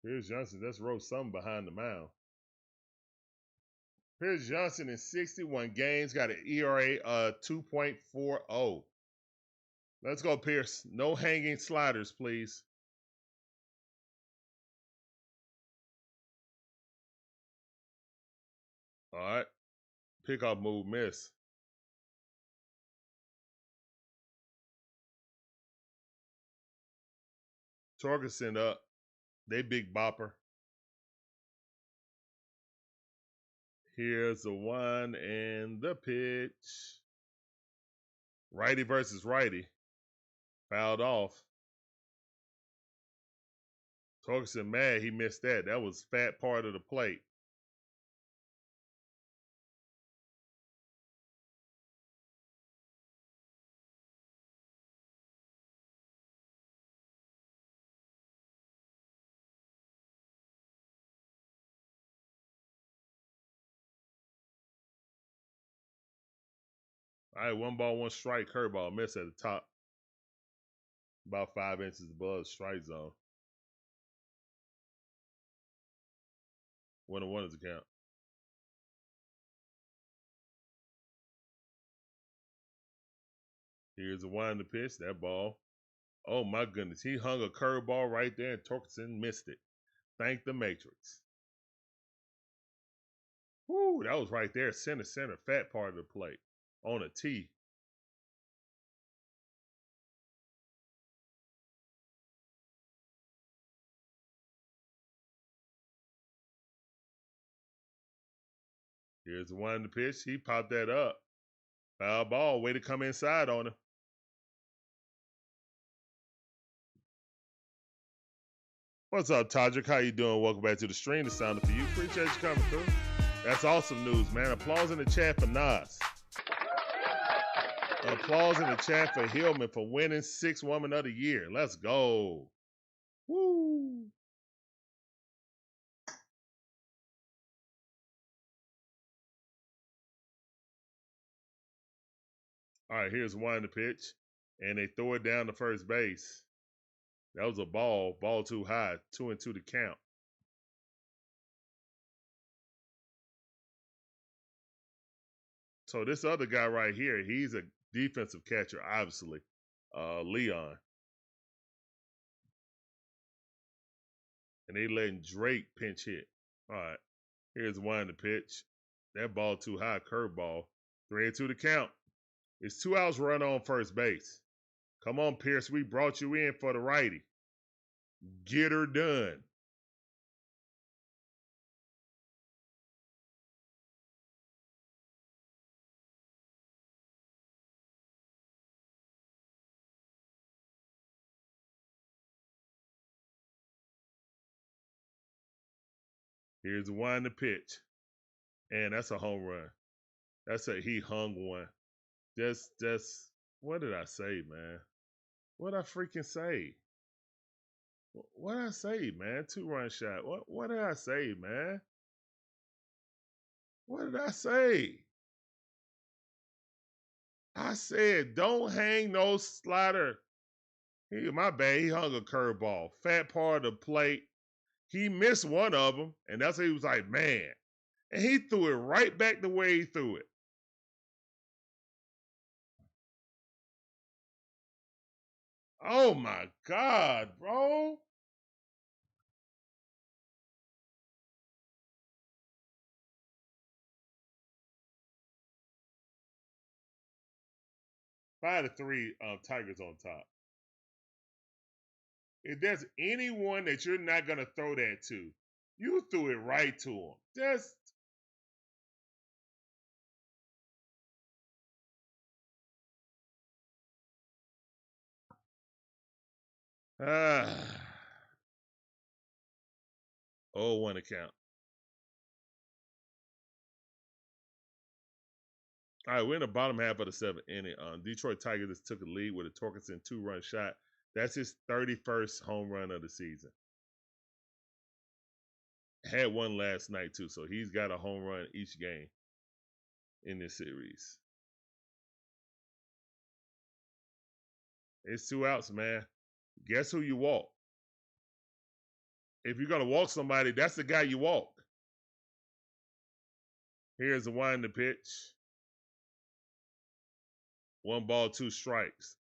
Pierce Johnson, that's wrote something behind the mound. Pierce Johnson in 61 games got an ERA 2.40. Let's go, Pierce. No hanging sliders, please. All right. Pickoff move, miss. Torgerson up. They big bopper. Here's the one and the pitch. Righty versus righty. Fouled off. Torkelson mad he missed that. That was fat part of the plate. All right, 1 ball, 1 strike, curveball, miss at the top. About 5 inches above the strike zone. 1-1 is the count. Here's the one in the pitch. That ball. Oh my goodness. He hung a curveball right there and Torkelson missed it. Thank the Matrix. Woo, that was right there. Center, fat part of the plate. On a tee. Here's the one in the pitch. He popped that up. Foul ball. Way to come inside on him. What's up, Todrick? How you doing? Welcome back to the stream. The sound for you. Appreciate you coming through. That's awesome news, man. Applause in the chat for Nas. Applause in the chat for Hillman for winning 6th Woman of the Year. Let's go. Woo. All right, here's one in the pitch. And they throw it down to first base. That was a ball. Ball too high. 2-2 to count. So this other guy right here, he's a defensive catcher, obviously. Leon. And they letting Drake pinch hit. All right. Here's one in the pitch. That ball too high. Curveball. 3-2 to count. It's 2 outs, run on first base. Come on, Pierce. We brought you in for the righty. Get her done. Here's the one in the pitch. And that's a home run. He hung one. Just, what did I say, man? What did I freaking say? What did I say, man? 2-run shot. What did I say, man? What did I say? I said, don't hang no slider. My bad, he hung a curveball. Fat part of the plate. He missed one of them, and that's what he was like, man. And he threw it right back the way he threw it. Oh, my God, bro. Five to 3, Tigers on top. If there's anyone that you're not going to throw that to, you threw it right to him. Just. Oh, 1 account. All right, we're in the bottom half of the 7th inning. Detroit Tigers just took a lead with a Torkelson 2-run shot. That's his 31st home run of the season. Had one last night, too, so he's got a home run each game in this series. It's 2 outs, man. Guess who you walk? If you're going to walk somebody, that's the guy you walk. Here's the one in the pitch. 1 ball, 2 strikes.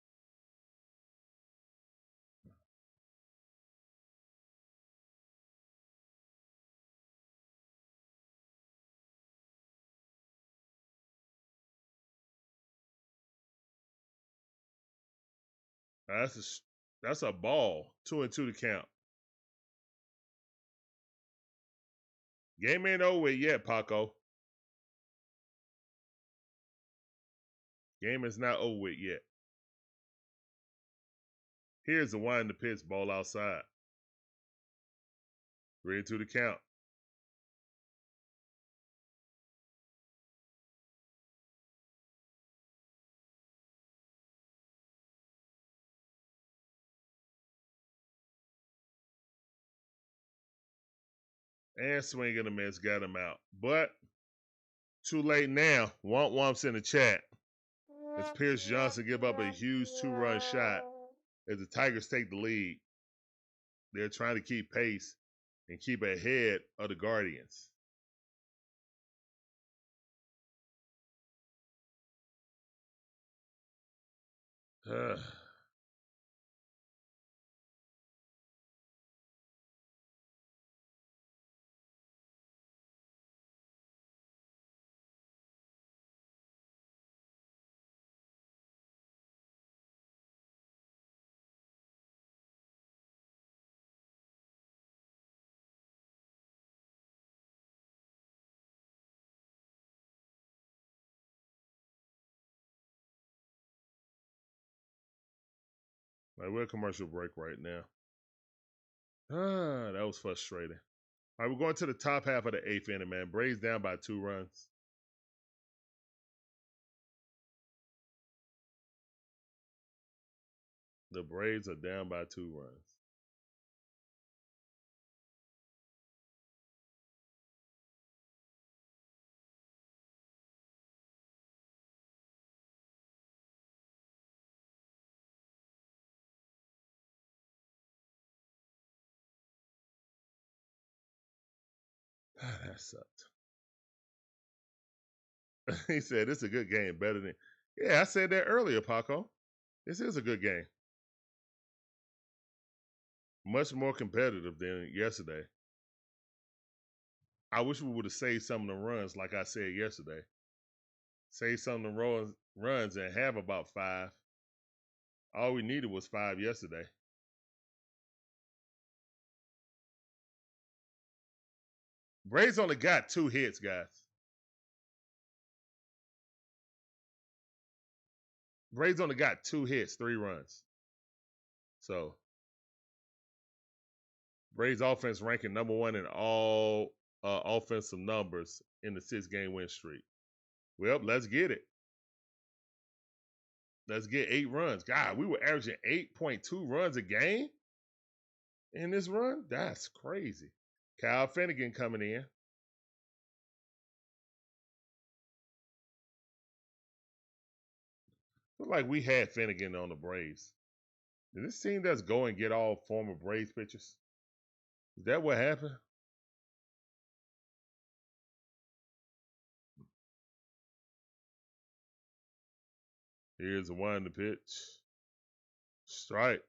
That's a ball. 2-2 to count. Game ain't over yet, Paco. Game is not over with yet. Here's the one in the pitch, ball outside. 3-2 the count. And swing and a miss, got him out. But too late now. Womps in the chat. As Pierce Johnson give up a huge 2-run shot as the Tigers take the lead. They're trying to keep pace and keep ahead of the Guardians. Like, we're a commercial break right now. That was frustrating. All right, we're going to the top half of the 8th inning, man. Braves down by 2 runs. The Braves are down by 2 runs. That sucked. He said, it's a good game, better than... Yeah, I said that earlier, Paco. This is a good game. Much more competitive than yesterday. I wish we would have saved some of the runs like I said yesterday. Save some of the runs and have about 5. All we needed was 5 yesterday. Braves only got 2 hits, guys. Braves only got 2 hits, 3 runs. So, Braves offense ranking number 1 in all offensive numbers in the 6-game win streak. Well, let's get it. Let's get 8 runs. God, we were averaging 8.2 runs a game in this run? That's crazy. Kyle Finnegan coming in. Look like we had Finnegan on the Braves. Did this team just go and get all former Braves pitchers? Is that what happened? Here's the one to pitch. Strike.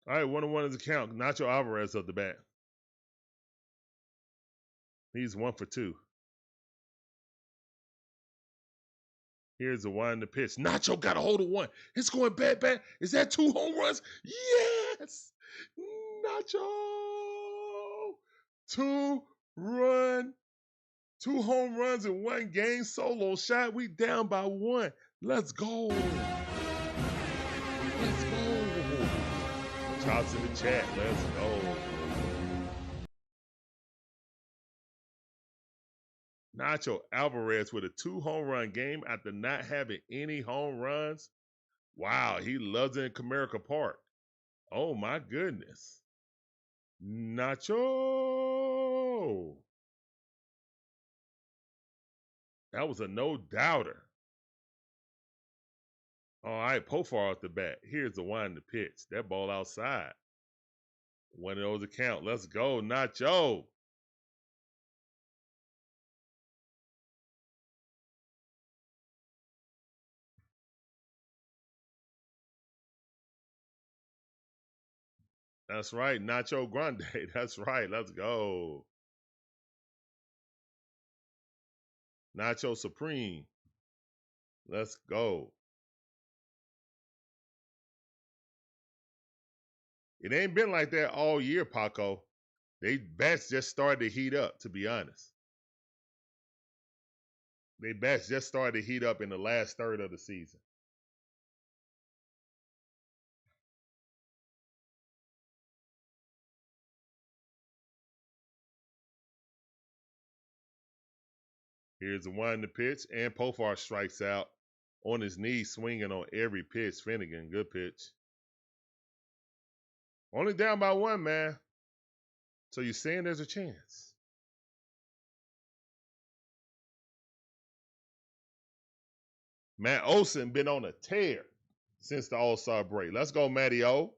All right, 1-1 is the count. Nacho Alvarez up the bat. He's 1 for 2. Here's the one to pitch. Nacho got a hold of 1. It's going bat. Is that 2 home runs? Yes! Nacho! 2 home runs in 1 game. Solo shot. We down by 1. Let's go. Let's go. Chops in the chat. Let's go. Nacho Alvarez with a 2 home run game after not having any home runs. Wow, he loves it in Comerica Park. Oh my goodness. Nacho. That was a no-doubter. All right, Pofar off the bat. Here's the one to pitch. That ball outside. 1 of those account. Let's go, Nacho. That's right. Nacho Grande. That's right. Let's go. Nacho Supreme. Let's go. It ain't been like that all year, Paco. They bats just started to heat up, to be honest. They bats just started to heat up in the last third of the season. Here's the one to pitch, and Pofar strikes out on his knees, swinging on every pitch. Finnegan, good pitch. Only down by one, man. So you're saying there's a chance. Matt Olson been on a tear since the All-Star break. Let's go, Matty O.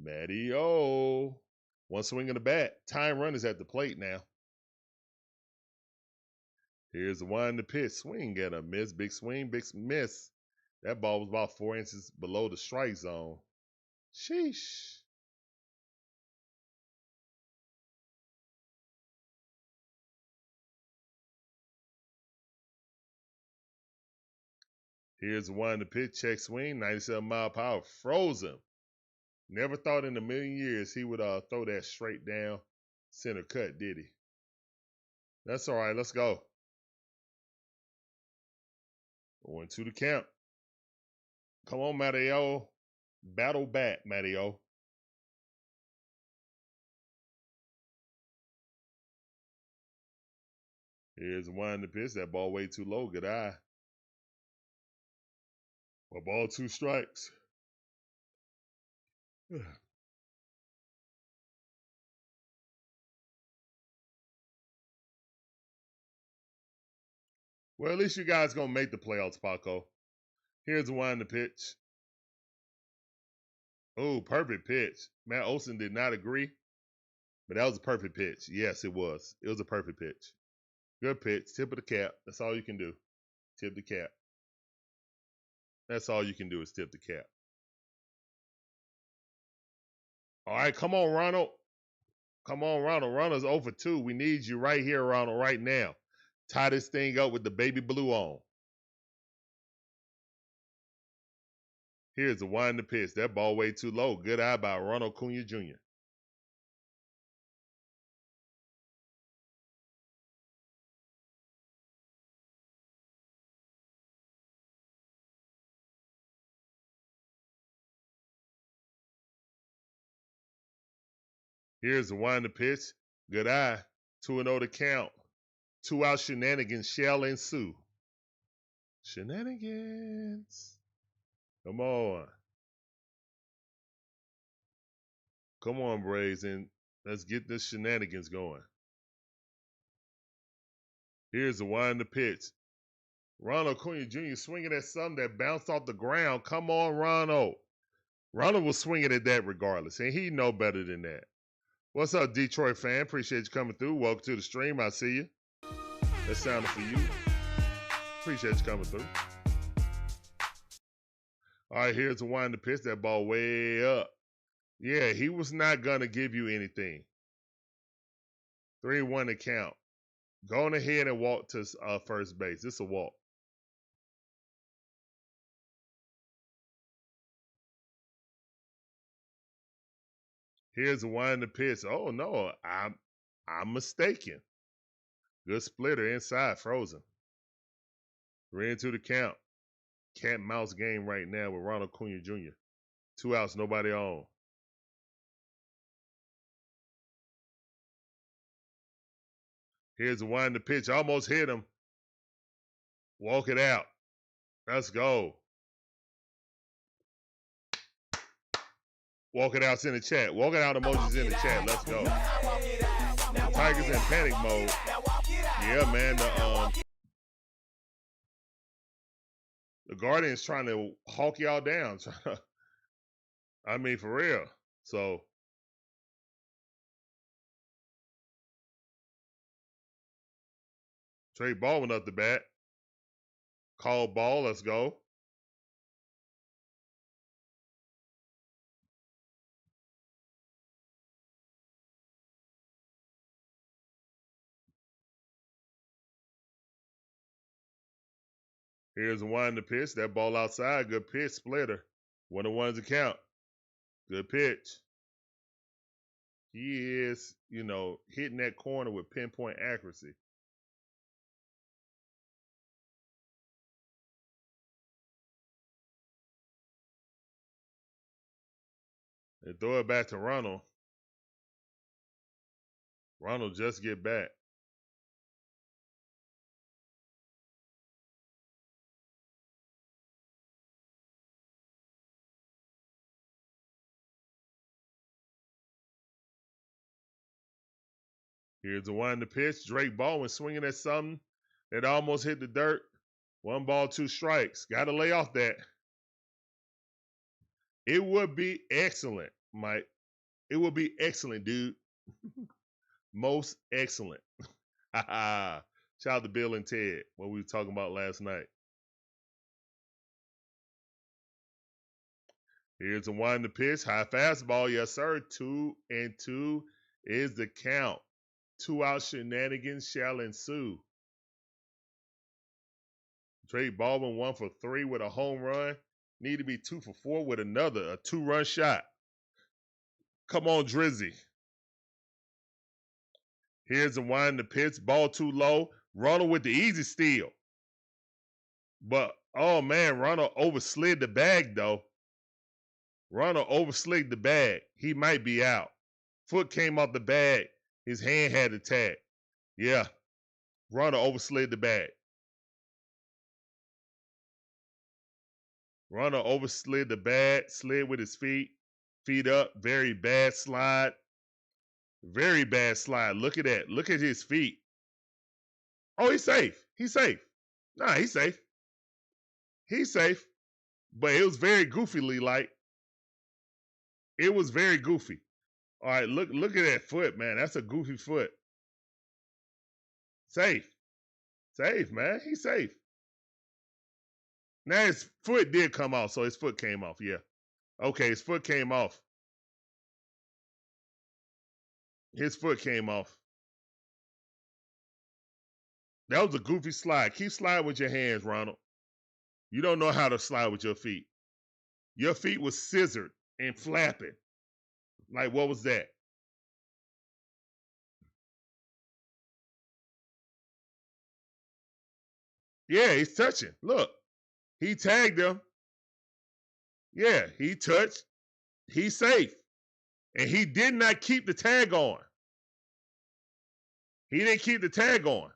Matty O. One swing of the bat. Time run is at the plate now. Here's the one to pitch. Swing and a miss. Big swing, big miss. That ball was about 4 inches below the strike zone. Sheesh. Here's the one to pitch. Check swing. 97 mile per hour. Frozen. Never thought in a million years he would throw that straight down center cut, did he? That's all right. Let's go. Going to the count. Come on, Matteo. Battle bat, Matteo. Here's one to pitch. That ball way too low. Good eye. Well, ball 2 strikes. Well, at least you guys going to make the playoffs, Paco. Here's one to pitch. Oh, perfect pitch. Matt Olson did not agree, but that was a perfect pitch. Yes, it was. It was a perfect pitch. Good pitch. Tip of the cap. That's all you can do. Tip the cap. That's all you can do is tip the cap. All right, come on, Ronald. Come on, Ronald. Ronald's 0 for 2. We need you right here, Ronald, right now. Tie this thing up with the baby blue on. Here's the one to pitch. That ball way too low. Good eye by Ronald Acuña Jr. Here's the one to pitch. Good eye. 2-0 to count. 2 out shenanigans shall ensue. Shenanigans. Come on. Come on, Braves, and let's get this shenanigans going. Here's the one to pitch. Ronald Acuña Jr. swinging at something that bounced off the ground. Come on, Ronald. Ronald was swinging at that regardless, and he know better than that. What's up, Detroit fan? Appreciate you coming through. Welcome to the stream. I see you. That sounded for you. Appreciate you coming through. All right, here's the one to pitch. That ball way up. Yeah, he was not going to give you anything. 3-1 to count. Go on ahead and walk to first base. It's a walk. Here's the one to pitch. Oh, no, I'm mistaken. Good splitter inside, frozen. 3-2 to count. Cat and mouse game right now with Ronald Acuña Jr. 2 outs, nobody on. Here's the one to pitch. Almost hit him. Walk it out. Let's go. Walk it out's in the chat. Walk it out emojis in the chat. Let's go. Tigers in panic mode. Yeah, man. The Guardians trying to hawk y'all down. I mean, for real. So, Trey Baldwin up the bat. Call ball. Let's go. Here's a wind the pitch. That ball outside. Good pitch. Splitter. 1-1's a count. Good pitch. He is, hitting that corner with pinpoint accuracy. They throw it back to Ronald. Ronald just get back. Here's the one to pitch. Drake Baldwin swinging at something that almost hit the dirt. 1 ball, 2 strikes. Got to lay off that. It would be excellent, Mike. It would be excellent, dude. Most excellent. Shout out to Bill and Ted, what we were talking about last night. Here's a one to pitch. High fastball. Yes, sir. 2-2 is the count. 2 out shenanigans shall ensue. Drake Baldwin 1 for 3 with a home run. Need to be 2 for 4 with a 2-run shot. Come on, Drizzy. Here's a wind to pitch. Ball too low. Ronald with the easy steal. But, oh man, Ronald overslid the bag though. Ronald overslid the bag. He might be out. Foot came off the bag. His hand had the tag. Yeah. Ronald overslid the bag. Ronald overslid the bag, slid with his feet up. Very bad slide. Very bad slide. Look at that. Look at his feet. Oh, he's safe. He's safe. Nah, he's safe. He's safe. But it was very goofily like. It was very goofy. All right, look at that foot, man. That's a goofy foot. Safe. Safe, man. He's safe. Now his foot did come off, so his foot came off, yeah. Okay, his foot came off. His foot came off. That was a goofy slide. Keep sliding with your hands, Ronald. You don't know how to slide with your feet. Your feet was scissored and flapping. Like, what was that? Yeah, he's touching. Look. He tagged him. Yeah, he touched. He's safe. And he did not keep the tag on. He didn't keep the tag on.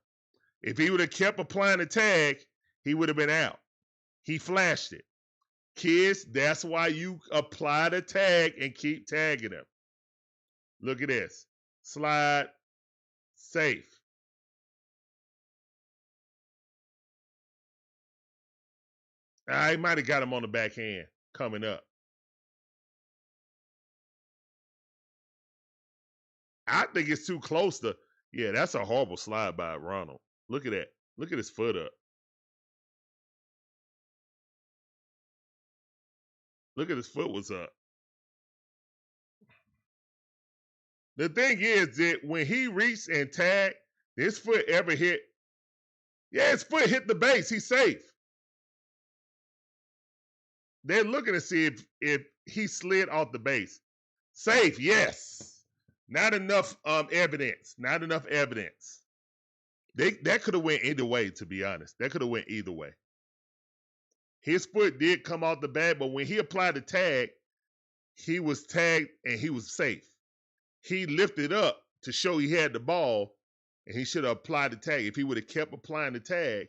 If he would have kept applying the tag, he would have been out. He flashed it. Kids, that's why you apply the tag and keep tagging them. Look at this. Slide. Safe. I might have got him on the backhand coming up. I think it's too close to. Yeah, that's a horrible slide by Ronald. Look at that. Look at his foot up. Look at his foot was up. The thing is that when he reached and tagged, his foot ever hit. Yeah, his foot hit the base. He's safe. They're looking to see if he slid off the base. Safe, yes. Not enough evidence. Not enough evidence. That could have went either way, to be honest. That could have went either way. His foot did come off the bag, but when he applied the tag, he was tagged and he was safe. He lifted up to show he had the ball, and he should have applied the tag. If he would have kept applying the tag,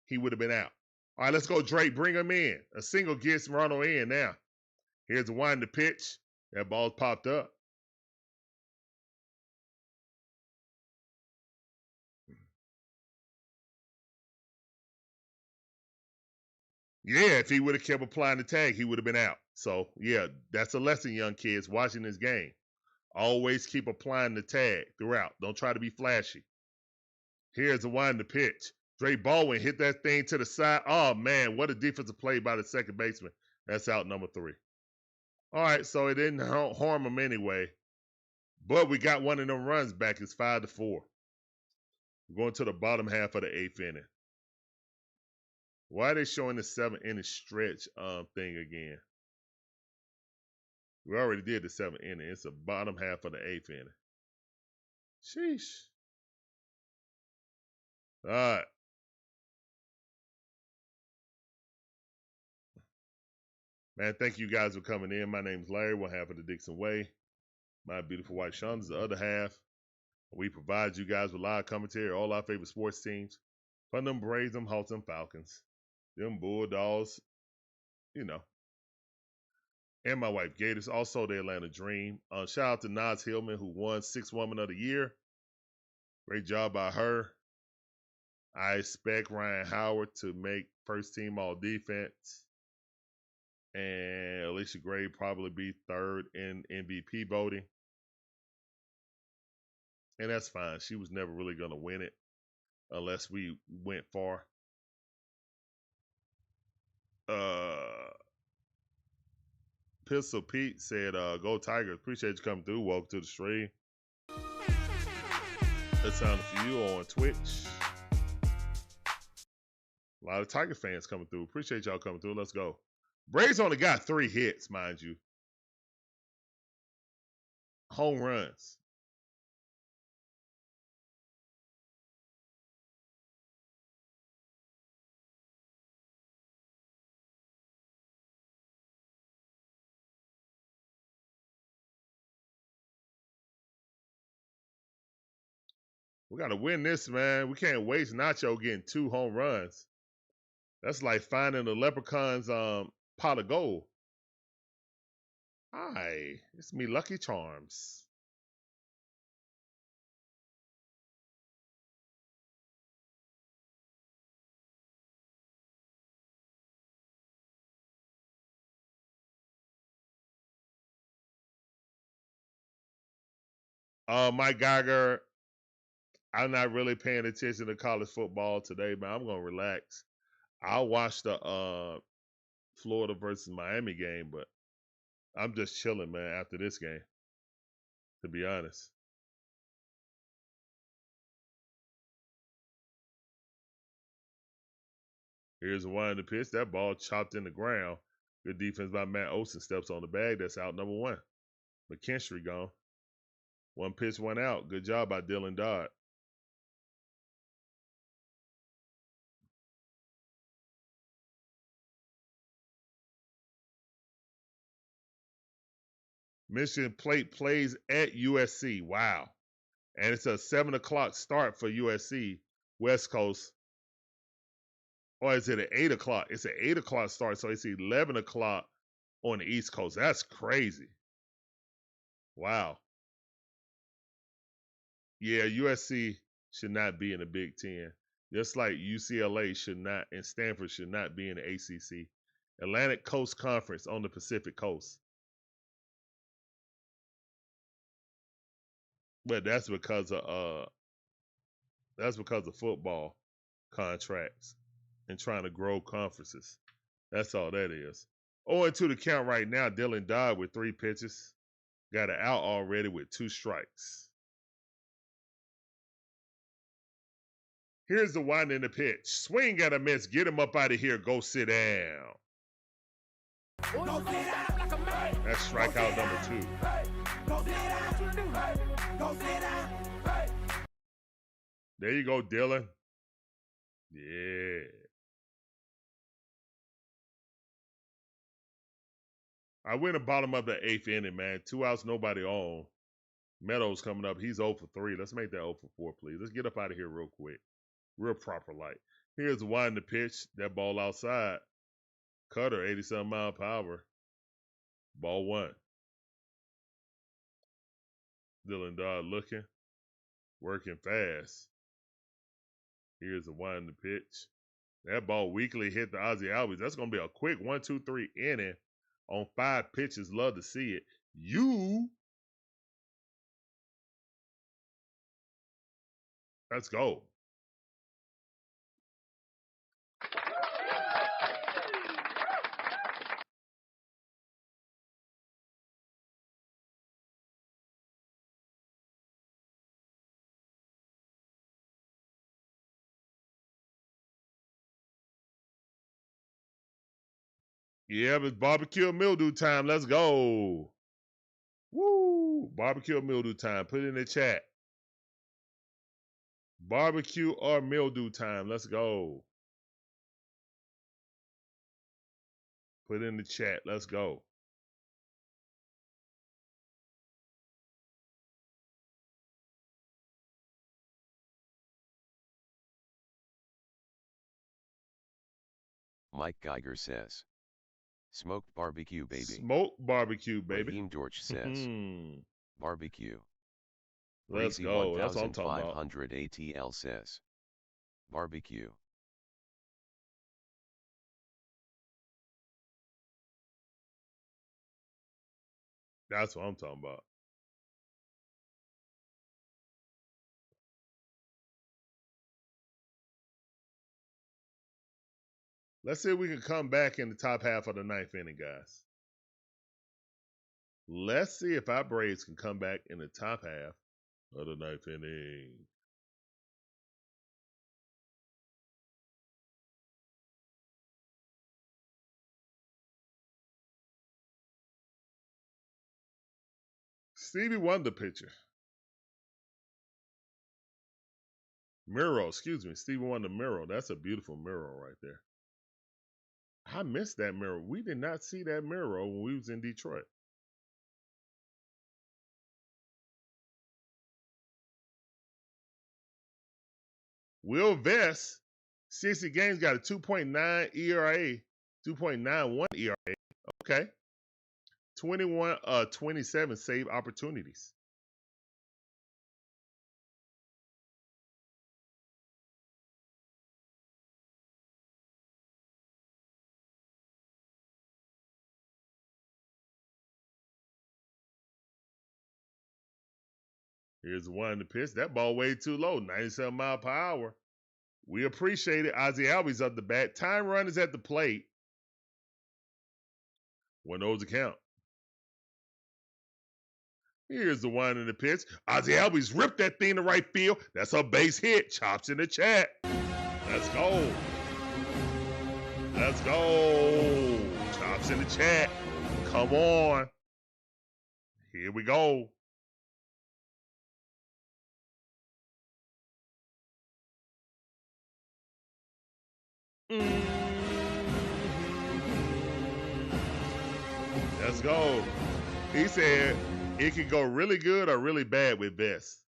he would have been out. All right, let's go, Drake. Bring him in. A single gets Ronald in now. Here's the wind to pitch. That ball's popped up. Yeah, if he would have kept applying the tag, he would have been out. So, yeah, that's a lesson, young kids, watching this game. Always keep applying the tag throughout. Don't try to be flashy. Here's the wind to pitch. Drake Baldwin hit that thing to the side. Oh, man, what a defensive play by the second baseman. That's out number 3. All right, so it didn't harm him anyway. But we got one of them runs back. It's 5-4. We're going to the bottom half of the 8th inning. Why are they showing the 7-inning stretch thing again? We already did the 7th inning. It's the bottom half of the 8th inning. Sheesh. All right. Man, thank you guys for coming in. My name's Larry, one half of the DIXON Way. My beautiful wife, Sean, is the other half. We provide you guys with live commentary, all our favorite sports teams. From them Braves, them Hawks, them Falcons, them Bulldogs, you know. And my wife, Gators, also the Atlanta Dream. Shout out to Naz Hillman, who won 6th Woman of the Year. Great job by her. I expect Ryan Howard to make first team all defense. And Alicia Gray probably be 3rd in MVP voting. And that's fine. She was never really going to win it unless we went far. Pistol Pete said, go Tigers. Appreciate you coming through. Welcome to the stream. That's sounded for you on Twitch. A lot of Tiger fans coming through. Appreciate y'all coming through. Let's go. Braves only got 3 hits, mind you. Home runs. We got to win this, man. We can't waste Nacho getting 2 home runs. That's like finding the leprechaun's pot of gold. Hi, it's me, Lucky Charms. Mike Geiger, I'm not really paying attention to college football today, man. I'm gonna relax. I'll watch the Florida versus Miami game, but I'm just chilling, man, after this game, to be honest. Here's a wind pitch. That ball chopped in the ground. Good defense by Matt Olson. Steps on the bag. That's out number 1. McKinstry gone. 1 pitch, 1 out. Good job by Dylan Dodd. Michigan Plate plays at USC. Wow. And it's a 7 o'clock start for USC, West Coast. Or is it at 8 o'clock? It's an 8 o'clock start, so it's 11 o'clock on the East Coast. That's crazy. Wow. Yeah, USC should not be in the Big Ten. Just like UCLA should not and Stanford should not be in the ACC. Atlantic Coast Conference on the Pacific Coast. But that's because of football contracts and trying to grow conferences. That's all that is. 0-2 the count right now. Dylan Dodd with 3 pitches. Got it out already with 2 strikes. Here's the wind in the pitch. Swing at a miss. Get him up out of here. Go sit down. That's strikeout number 2. There you go, Dylan. Yeah. I went and bottom of the 8th inning, man. 2 outs, nobody on. Meadows coming up. He's 0 for 3. Let's make that 0 for 4, please. Let's get up out of here real quick. Real proper light. Here's the wind the pitch. That ball outside. Cutter, 87 mile per hour. Ball 1. Dylan Dodd looking. Working fast. Here's the wind the pitch. That ball weakly hit the Ozzie Albies. That's going to be a quick 1-2-3 inning on 5 pitches. Love to see it. Let's go. Yeah, it's barbecue or mildew time. Let's go. Woo! Barbecue or mildew time. Put it in the chat. Barbecue or mildew time. Let's go. Put it in the chat. Let's go. Mike Geiger says, smoked barbecue, baby. Smoked barbecue, baby. Raheem George says, barbecue. Let's Breezy go. That's what I'm talking about. 1500 ATL says, barbecue. That's what I'm talking about. Let's see if we can come back in the top half of the ninth inning, guys. Let's see if our Braves can come back in the top half of the ninth inning. Stevie Wonder picture. Miro, excuse me. Stevie Wonder Miro. That's a beautiful Miro right there. I missed that Miro. We did not see that Miro when we was in Detroit. Will Vest, 60 games, got a 2.9 ERA, 2.91 ERA. Okay. 27 save opportunities. Here's one to pitch. That ball way too low, 97 mile per hour. We appreciate it. Ozzie Albies up the bat. Time run is at the plate. One knows the count. Here's the one in the pitch. Ozzie Albies ripped that thing to right field. That's a base hit. Chops in the chat. Let's go. Let's go. Chops in the chat. Come on. Here we go. Let's go. He said it could go really good or really bad with Vest.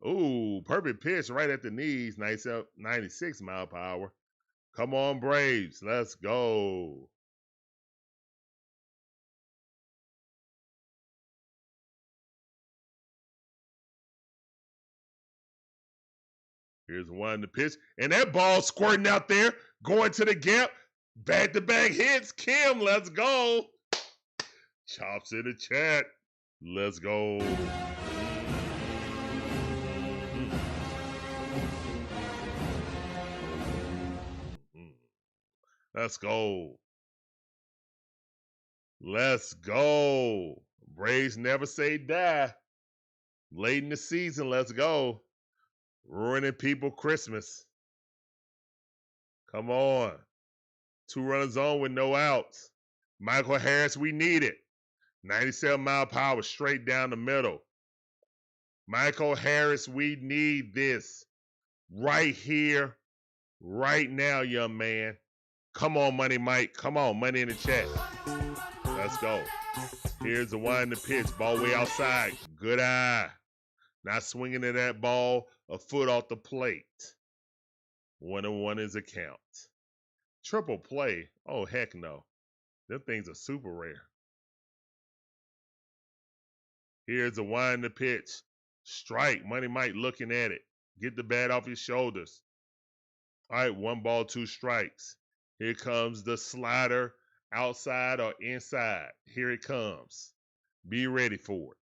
Ooh, perfect pitch right at the knees. 96 mile per hour. Come on, Braves. Let's go. Here's one to pitch. And that ball squirting out there, going to the gap. Back-to-back hits. Kim, let's go. Chops in the chat. Let's go. Let's go. Let's go. Braves never say die. Late in the season, let's go. Ruining people Christmas. Come on. 2 runners on with no outs. Micheal Harris, we need it. 97 mile per hour straight down the middle. Micheal Harris, we need this. Right here, right now, young man. Come on, Money Mike. Come on, money in the chat. Let's go. Here's the one in the pitch. Ball way outside. Good eye. Not swinging at that ball a foot off the plate. 1-1 is a count. Triple play. Oh, heck no. Them things are super rare. Here's the one in the pitch. Strike. Money Mike looking at it. Get the bat off his shoulders. All right, 1 ball, 2 strikes. Here comes the slider, outside or inside. Here it comes. Be ready for it.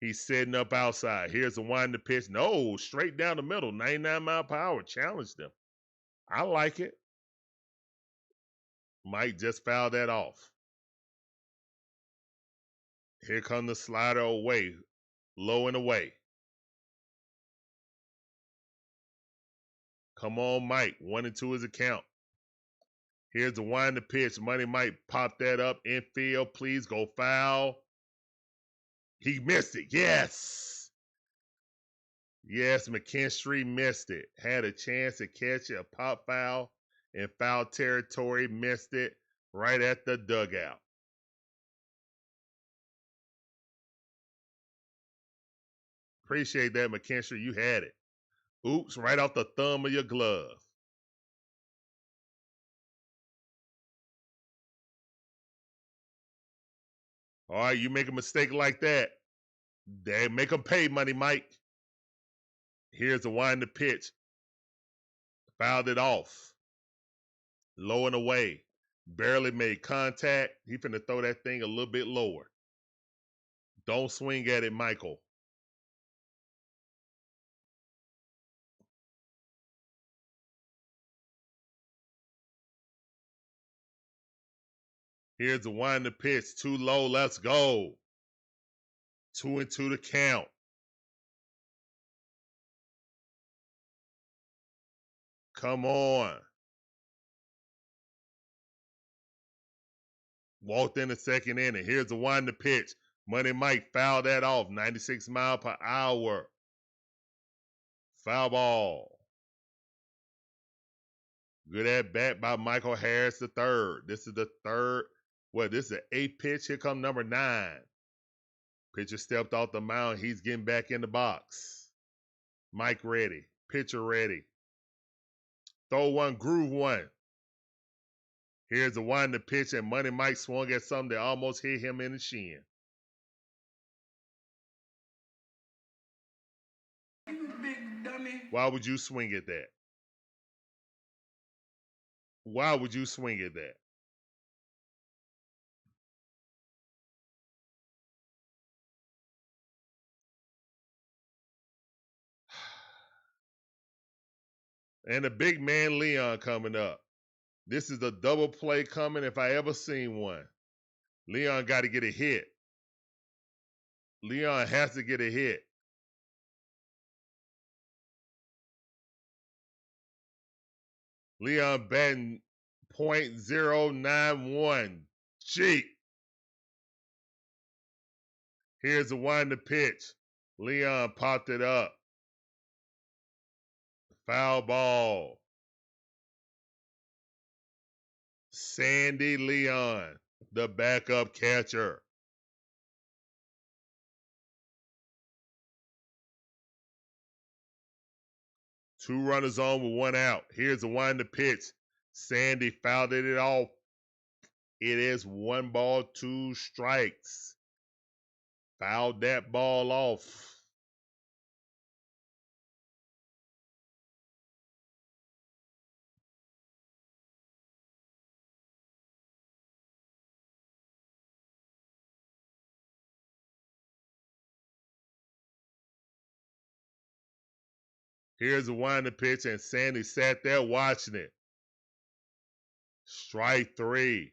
He's setting up outside. Here's the one to pitch. No, straight down the middle. 99 mile per hour. Challenged them. I like it. Mike just fouled that off. Here comes the slider away. Low and away. Come on, Mike. 1-2 is a count. Here's the wind the pitch. Money might pop that up. Infield, please go foul. He missed it. Yes. Yes, McKinstry missed it. Had a chance to catch a pop foul in foul territory. Missed it right at the dugout. Appreciate that, McKinstry. You had it. Oops, right off the thumb of your glove. All right, you make a mistake like that, they make them pay, Money Mike. Here's the wind the pitch. Fouled it off. Low and away. Barely made contact. He finna throw that thing a little bit lower. Don't swing at it, Michael. Here's the wind the pitch. Too low. Let's go. 2-2 to count. Come on. Walked in the second inning. Here's the wind the pitch. Money Mike fouled that off. 96 miles per hour. Foul ball. Good at bat by Micheal Harris III. This is the third. This is the 8th pitch. Here come number 9. Pitcher stepped off the mound. He's getting back in the box. Mike ready. Pitcher ready. Throw one, groove one. Here's the wind the pitch, and Money Mike swung at something that almost hit him in the shin. Why would you swing at that? Why would you swing at that? And the big man Leon coming up. This is a double play coming if I ever seen one. Leon got to get a hit. Leon has to get a hit. Leon batting .091. Gee. Here's the wind the pitch. Leon popped it up. Foul ball. Sandy Leon, the backup catcher. Two runners on with one out. Here's the wind the pitch. Sandy fouled it off. It is 1 ball, 2 strikes. Fouled that ball off. Here's the wind the pitch, and Sandy sat there watching it. Strike 3.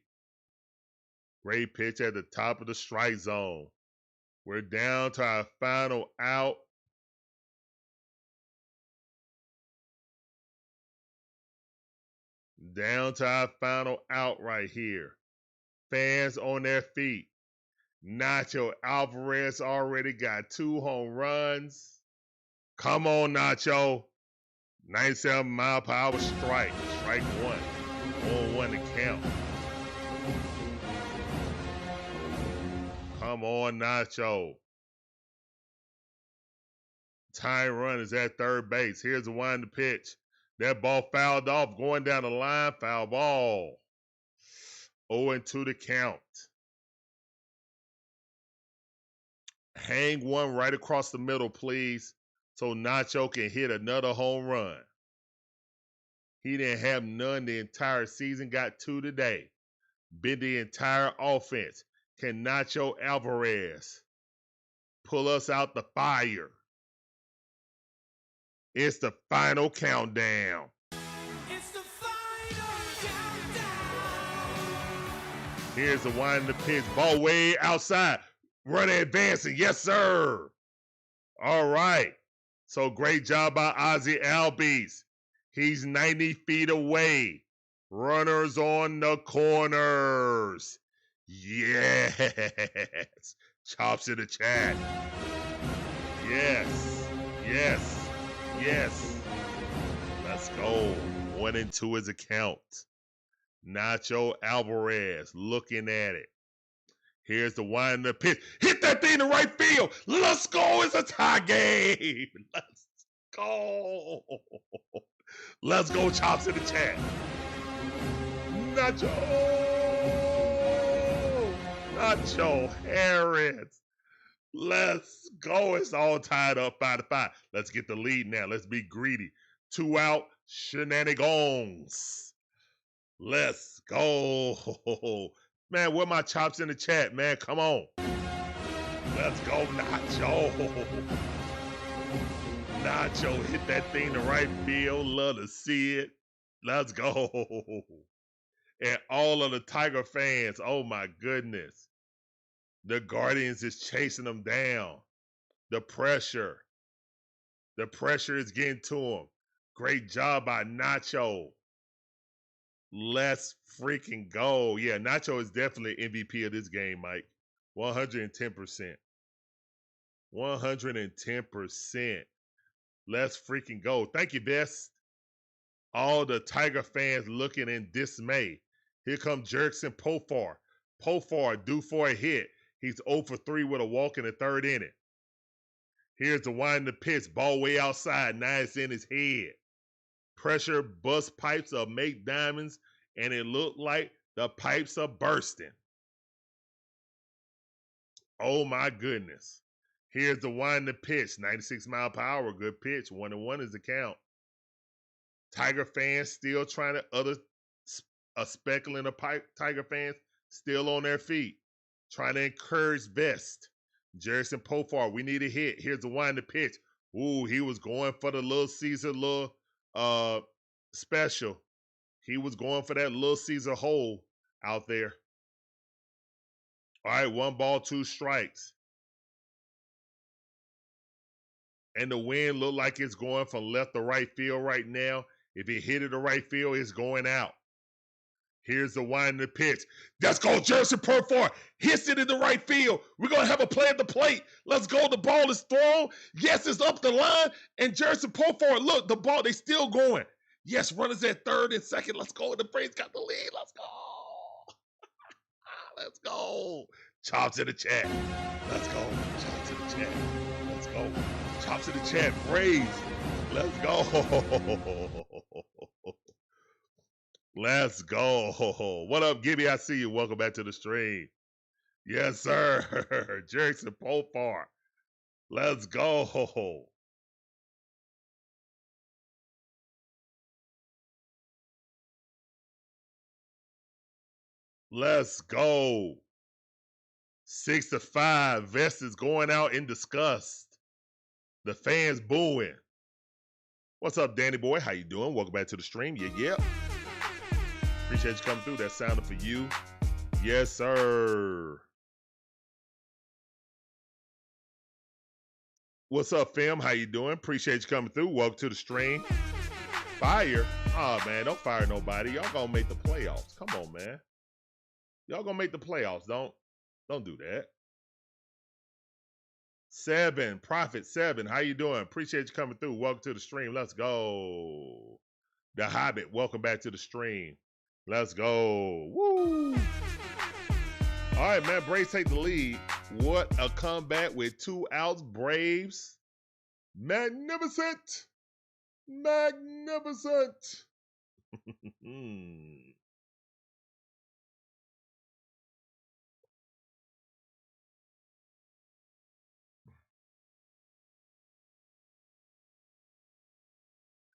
Great pitch at the top of the strike zone. We're down to our final out. Down to our final out right here. Fans on their feet. Nacho Alvarez already got 2 home runs. Come on, Nacho. 97 mile per hour strike. Strike 1. 1-1 to count. Come on, Nacho. Tying run is at third base. Here's the wind the pitch. That ball fouled off. Going down the line. Foul ball. 0-2 to count. Hang one right across the middle, please, so Nacho can hit another home run. He didn't have none the entire season, got 2 today. Been the entire offense. Can Nacho Alvarez pull us out the fire? It's the final countdown. It's the final countdown. Here's the wind the pitch. Ball way outside. Runner advancing. Yes, sir. All right. So great job by Ozzie Albies. He's 90 feet away. Runners on the corners. Yes. Chops in the chat. Yes. Yes. Yes. Let's go. 1-2 is a count. Nacho Alvarez looking at it. Here's the wind the pitch. Hit that thing in right field. Let's go. It's a tie game. Let's go. Let's go. Chops in the chat. Nacho Harris. Let's go. It's all tied up 5-5. Let's get the lead now. Let's be greedy. 2 out. Shenanigans. Let's go. Man, where my chops in the chat, man? Come on. Let's go, Nacho. Nacho hit that thing to right field. Love to see it. Let's go. And all of the Tiger fans, oh my goodness. The Guardians is chasing them down. The pressure is getting to them. Great job by Nacho. Let's freaking go. Yeah, Nacho is definitely MVP of this game, Mike. 110%. 110%. Let's freaking go. Thank you, Best. All the Tiger fans looking in dismay. Here comes Jurickson Profar. Profar due for a hit. He's 0 for 3 with a walk in the third inning. Here's the wind the pitch. Ball way outside. Now it's in his head. Pressure bust pipes of make diamonds, and it looked like the pipes are bursting. Oh my goodness. Here's the wind the pitch. 96 mile per hour. Good pitch. 1-1 is the count. Tiger fans still trying to speckling of Tiger fans still on their feet. Trying to encourage Vest. Jurickson Profar, we need a hit. Here's the wind the pitch. Ooh, he was going for the Little Caesar special. He was going for that Little Caesar hole out there. All right, 1 ball, 2 strikes. And the wind looked like it's going from left to right field right now. If it hit it to right field, it's going out. Here's the wind the pitch. Let's go, Jurickson Profar. Hits it in the right field. We're going to have a play at the plate. Let's go. The ball is thrown. Yes, it's up the line. And Jurickson Profar, look, the ball, they still going. Yes, runners at third and second. Let's go. The Braves got the lead. Let's go. Let's go. Chops in the chat. Let's go. Chops in the chat. Let's go. Chops in the chat. Braves. Let's go. Let's go. What up, Gibby? I see you. Welcome back to the stream. Yes, sir. Jurickson Profar. Let's go. Let's go. 6-5. Vest is going out in disgust. The fans booing. What's up, Danny boy? How you doing? Welcome back to the stream. Yeah. Appreciate you coming through. That sounded for you. Yes, sir. What's up, fam? How you doing? Appreciate you coming through. Welcome to the stream. Fire? Oh, man, don't fire nobody. Y'all gonna make the playoffs. Come on, man. Y'all gonna make the playoffs. Don't do that. 7, Prophet 7. How you doing? Appreciate you coming through. Welcome to the stream. Let's go. The Hobbit, welcome back to the stream. Let's go. Woo! All right, man. Braves take the lead. What a comeback with 2 outs. Braves. Magnificent. Magnificent.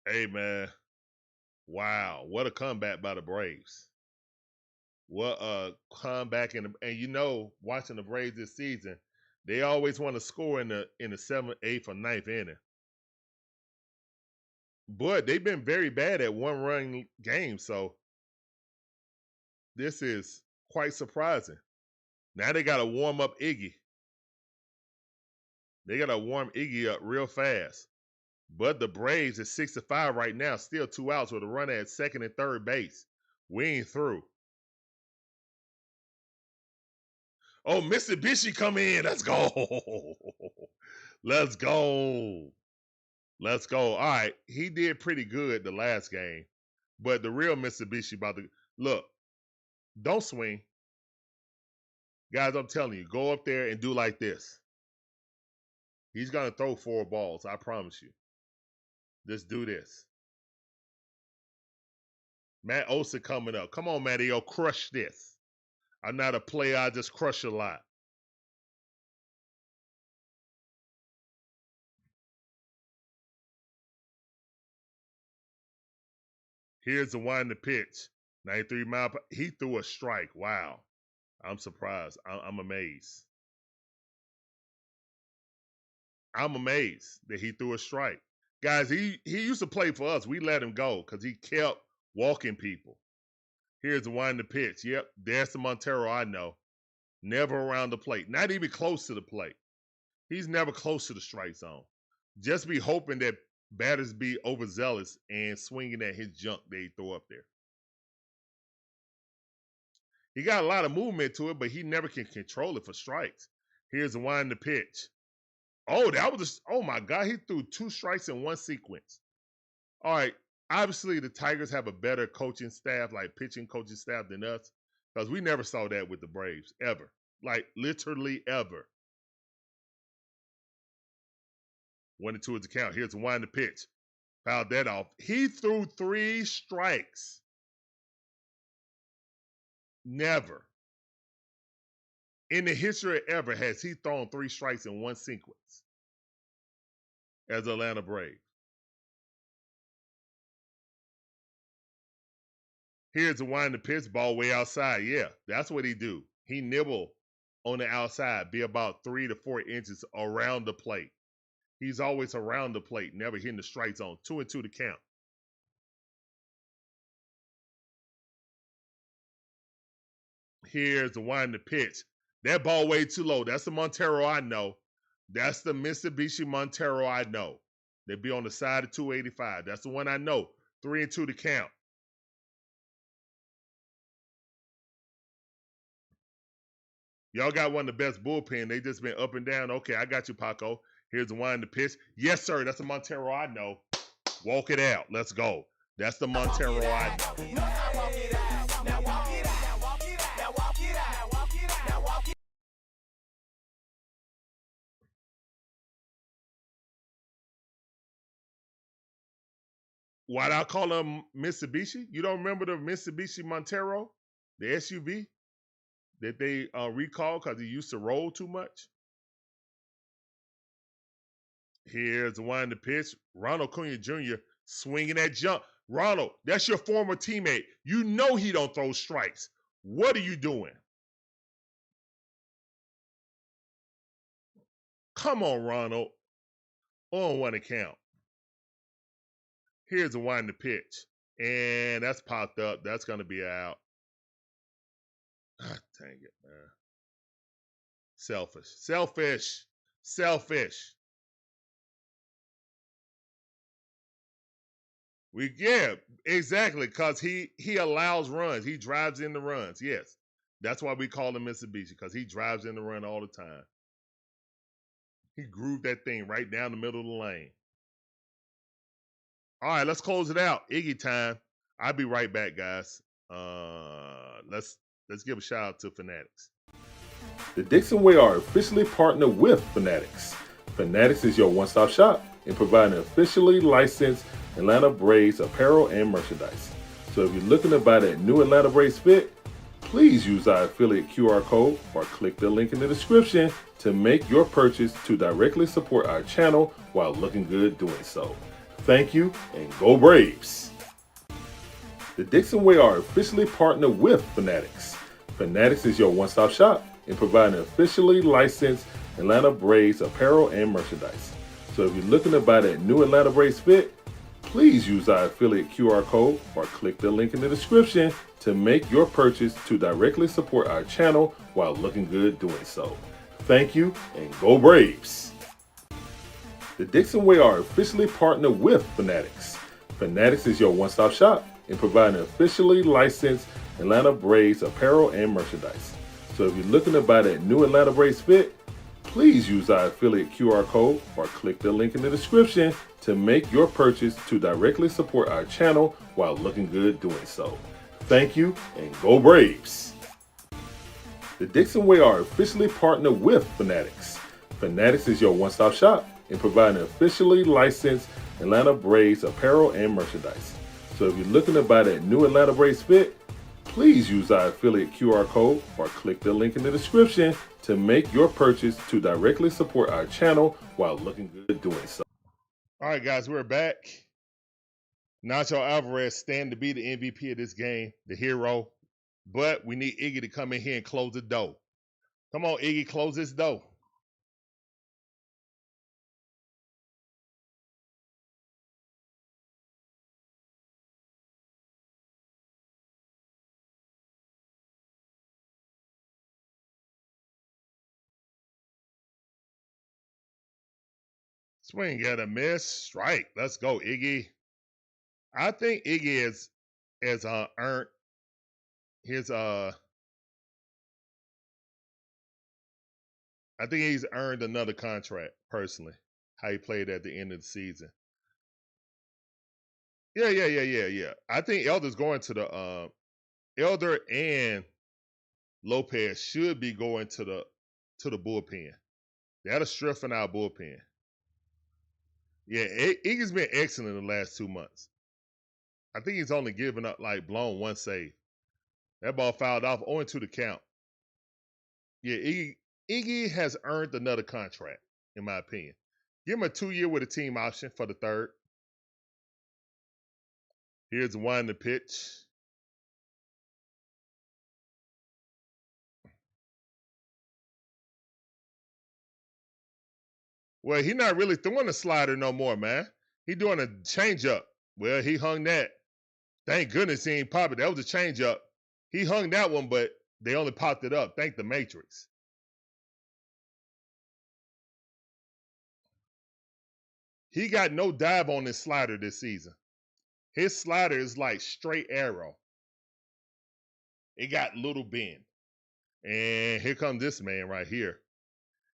Hey, man. Wow. What a comeback by the Braves. What a comeback. And you know, watching the Braves this season, they always want to score in the 7th, 8th, or 9th inning. But they've been very bad at 1-run games, so this is quite surprising. Now they got to warm up Iggy. They got to warm Iggy up real fast. But the Braves is 6-5 right now, still 2 outs with a runner at second and third base. We ain't through. Oh, Mitsubishi come in. Let's go. Let's go. Let's go. All right. He did pretty good the last game. But the real Mitsubishi about to look. Don't swing. Guys, I'm telling you, go up there and do like this. He's going to throw 4 balls. I promise you. Just do this. Matt Olson coming up. Come on, Matty. Crush this. I'm not a player. I just crush a lot. Here's the wind the pitch. 93 mile per. He threw a strike. Wow. I'm surprised. I'm amazed. I'm amazed that he threw a strike. Guys, he used to play for us. We let him go because he kept walking people. Here's the wind the pitch. Yep, there's the Montero I know. Never around the plate. Not even close to the plate. He's never close to the strike zone. Just be hoping that batters be overzealous and swinging at his junk that he throw up there. He got a lot of movement to it, but he never can control it for strikes. Here's the wind the pitch. Oh, that was just, oh my God, he threw 2 strikes in one sequence. All right, obviously the Tigers have a better coaching staff, like pitching coaching staff than us, because we never saw that with the Braves, ever. Like, literally ever. 1-2 is the count. Here's the wind the pitch. Fouled that off. He threw 3 strikes. Never. In the history of ever has he thrown 3 strikes in one sequence as Atlanta Brave. Here's the wind the pitch, ball way outside. Yeah, that's what he do. He nibble on the outside, be about 3 to 4 inches around the plate. He's always around the plate, never hitting the strike zone. 2-2 to count. Here's the wind the pitch. That ball way too low. That's the Montero I know. That's the Mitsubishi Montero I know. They be on the side of 285. That's the one I know. 3-2 to count. Y'all got one of the best bullpen. They just been up and down. Okay, I got you, Paco. Here's the wind the pitch. Yes, sir. That's the Montero I know. Walk it out. Let's go. That's the Montero I know. Why'd I call him Mitsubishi? You don't remember the Mitsubishi Montero, the SUV that they recalled because he used to roll too much? Here's the wind the pitch. Ronald Acuña Jr. swinging that jump. Ronald, that's your former teammate. You know he don't throw strikes. What are you doing? Come on, Ronald. On 1 account. Here's the wind the pitch. And that's popped up. That's going to be out. Ah, dang it, man. Selfish. Selfish. Selfish. Yeah, exactly. Because he allows runs. He drives in the runs. Yes. That's why we call him Mitsubishi, because he drives in the run all the time. He grooved that thing right down the middle of the lane. All right, let's close it out. Iggy time. I'll be right back, guys. Let's give a shout out to Fanatics. The DIXON Way are officially partnered with Fanatics. Fanatics is your one-stop shop in providing officially licensed Atlanta Braves apparel and merchandise. So if you're looking to buy that new Atlanta Braves fit, please use our affiliate QR code or click the link in the description to make your purchase to directly support our channel while looking good doing so. Thank you, and go Braves! The DIXON Way are officially partnered with Fanatics. Fanatics is your one-stop shop in providing officially licensed Atlanta Braves apparel and merchandise. So if you're looking to buy that new Atlanta Braves fit, please use our affiliate QR code or click the link in the description to make your purchase to directly support our channel while looking good doing so. Thank you, and go Braves! The DIXON Way are officially partnered with Fanatics. Fanatics is your one-stop shop in providing officially licensed Atlanta Braves apparel and merchandise. So if you're looking to buy that new Atlanta Braves fit, please use our affiliate QR code or click the link in the description to make your purchase to directly support our channel while looking good doing so. Thank you, and go Braves! The DIXON Way are officially partnered with Fanatics. Fanatics is your one-stop shop in providing officially licensed Atlanta Braves apparel and merchandise. So if you're looking to buy that new Atlanta Braves fit, please use our affiliate QR code or click the link in the description to make your purchase to directly support our channel while looking good doing so. All right, guys, we're back. Nacho Alvarez stand to be the MVP of this game, the hero. But we need Iggy to come in here and close the door. Come on, Iggy, close this door. Swing at a miss. Strike. Let's go, Iggy. I think Iggy has earned his I think he's earned another contract, personally. How he played at the end of the season. Yeah. I think Elder's going to the Elder and Lopez should be going to the bullpen. That'll strengthen our bullpen. Yeah, Iggy's been excellent in the last 2 months. I think he's only given up, blown one save. That ball fouled off, 0-2 the count. Yeah, Iggy has earned another contract, in my opinion. Give him a 2-year with a team option for the third. Here's one to pitch. Well, he's not really throwing a slider no more, man. He doing a changeup. Well, he hung that. Thank goodness he ain't popped it. That was a changeup. He hung that one, but they only popped it up. Thank the Matrix. He got no dive on his slider this season. His slider is like straight arrow. It got little bend. And here comes this man right here.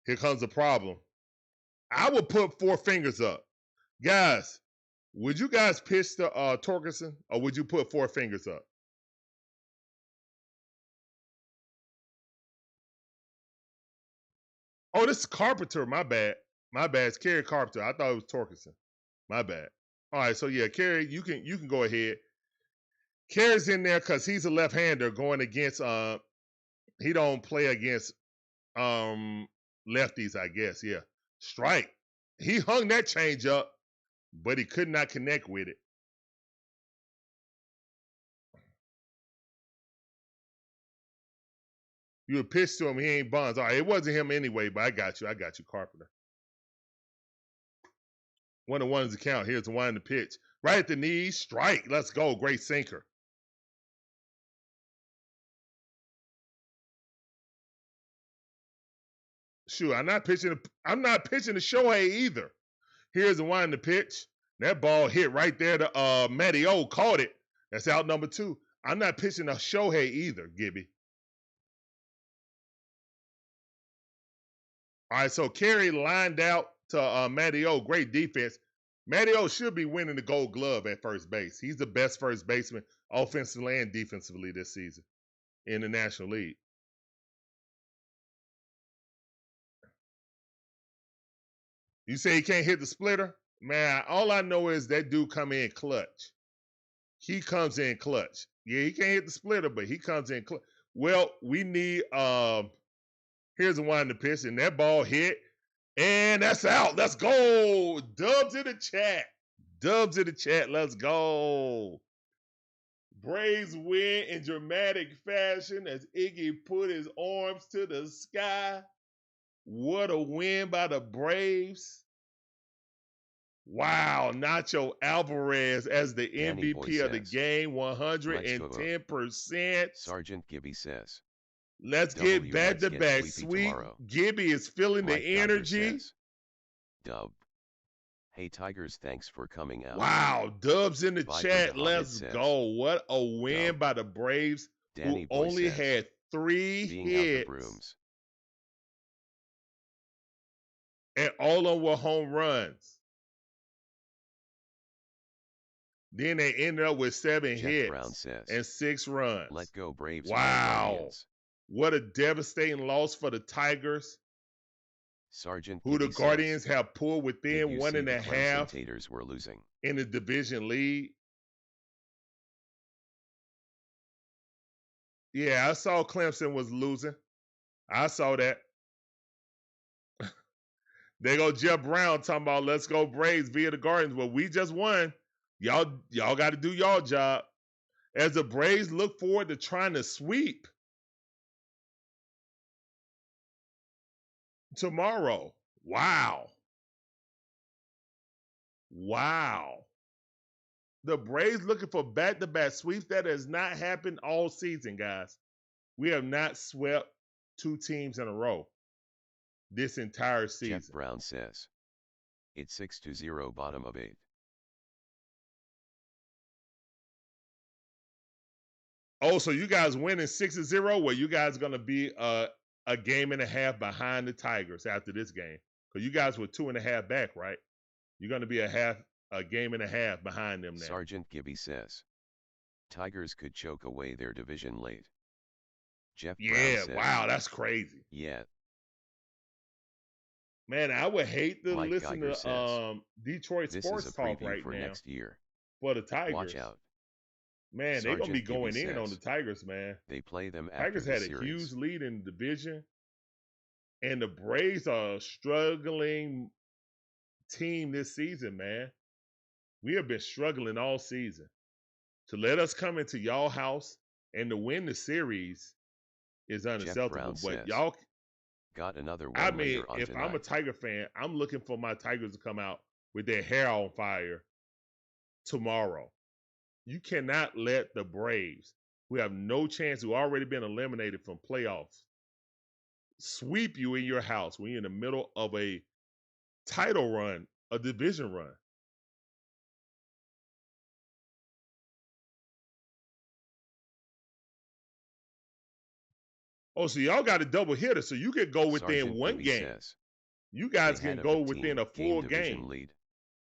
Here comes the problem. I would put 4 fingers up. Guys, would you guys pitch to Torkelson, or would you put 4 fingers up? Oh, this is Carpenter. My bad. My bad. It's Kerry Carpenter. I thought it was Torkelson. My bad. All right, so yeah, Kerry, you can go ahead. Kerry's in there because he's a left-hander going against he don't play against lefties, I guess. Yeah. Strike. He hung that change up, but he could not connect with it. You would pitch to him, he ain't buns. All right, it wasn't him anyway, but I got you, Carpenter. 1-1 is the count. Here's the one to pitch. Right at the knees, strike. Let's go. Great sinker. Shoot, I'm not pitching to Shohei either. Here's the one to pitch. That ball hit right there to Matty O. Caught it. That's out number 2. I'm not pitching to Shohei either, Gibby. All right, so Kerry lined out to Matty O. Great defense. Matty O should be winning the Gold Glove at first base. He's the best first baseman offensively and defensively this season in the National League. You say he can't hit the splitter? Man, all I know is that dude come in clutch. He comes in clutch. Yeah, he can't hit the splitter, but he comes in clutch. Well, we need here's the one to pitch, and that ball hit, and that's out. Let's go. Dubs in the chat. Dubs in the chat. Let's go. Braves win in dramatic fashion as Iggy put his arms to the sky. What a win by the Braves. Wow, Nacho Alvarez as the MVP of the game, 110%. Sergeant Gibby says. Let's get back-to-back sweep. Tomorrow. Gibby is feeling Mike the energy. Dub. Hey Tigers, thanks for coming out. Wow, Dubs in the Viper chat. the Let's Hobbit go. What a win Dub. by the Braves, Danny who Boy only says, had 3 being out the hits, brooms. and all of them were home runs. Then they ended up with 7 Jeff hits Brown says, and 6 runs. let go Braves. Wow. Guardians. What a devastating loss for the Tigers, Sergeant who the Gibby Guardians says, have pulled did within you one see and the a Clemson half Taters were losing? in the division lead. Yeah, I saw Clemson was losing. I saw that. They go Jeff Brown talking about let's go Braves via the Guardians. Well, we just won. Y'all got to do y'all job. As the Braves look forward to trying to sweep tomorrow. Wow. Wow. The Braves looking for back-to-back sweeps. That has not happened all season, guys. We have not swept 2 teams in a row this entire season. Jeff Brown says, it's 6-0 bottom of 8. Oh, so you guys winning 6-0? Well, you guys going to be a game and a half behind the Tigers after this game. Because you guys were 2.5 back, right? You're going to be a game and a half behind them now. Sergeant Gibby says, Tigers could choke away their division late. Jeff Brown says, wow, that's crazy. Yeah. Man, I would hate to Mike listen Geiger to says, Detroit this sports is a talk preview right for now next year. for the Tigers. Watch out. Man, they're going to be Sergeant Gibby going in on says, the Tigers, man. they play them after Tigers the had a series. huge lead in the division, and the Braves are a struggling team this season, man. We have been struggling all season. To let us come into y'all house and to win the series is unacceptable. But y'all got another one. I mean, later on if tonight. I'm a Tiger fan, I'm looking for my Tigers to come out with their hair on fire tomorrow. You cannot let the Braves, who have no chance, who already been eliminated from playoffs, sweep you in your house when you're in the middle of a title run, a division run. Oh, so y'all got a double hitter, so you could go within Sergeant one Gibby game. says, You guys they can had go 15 within a full division game. lead.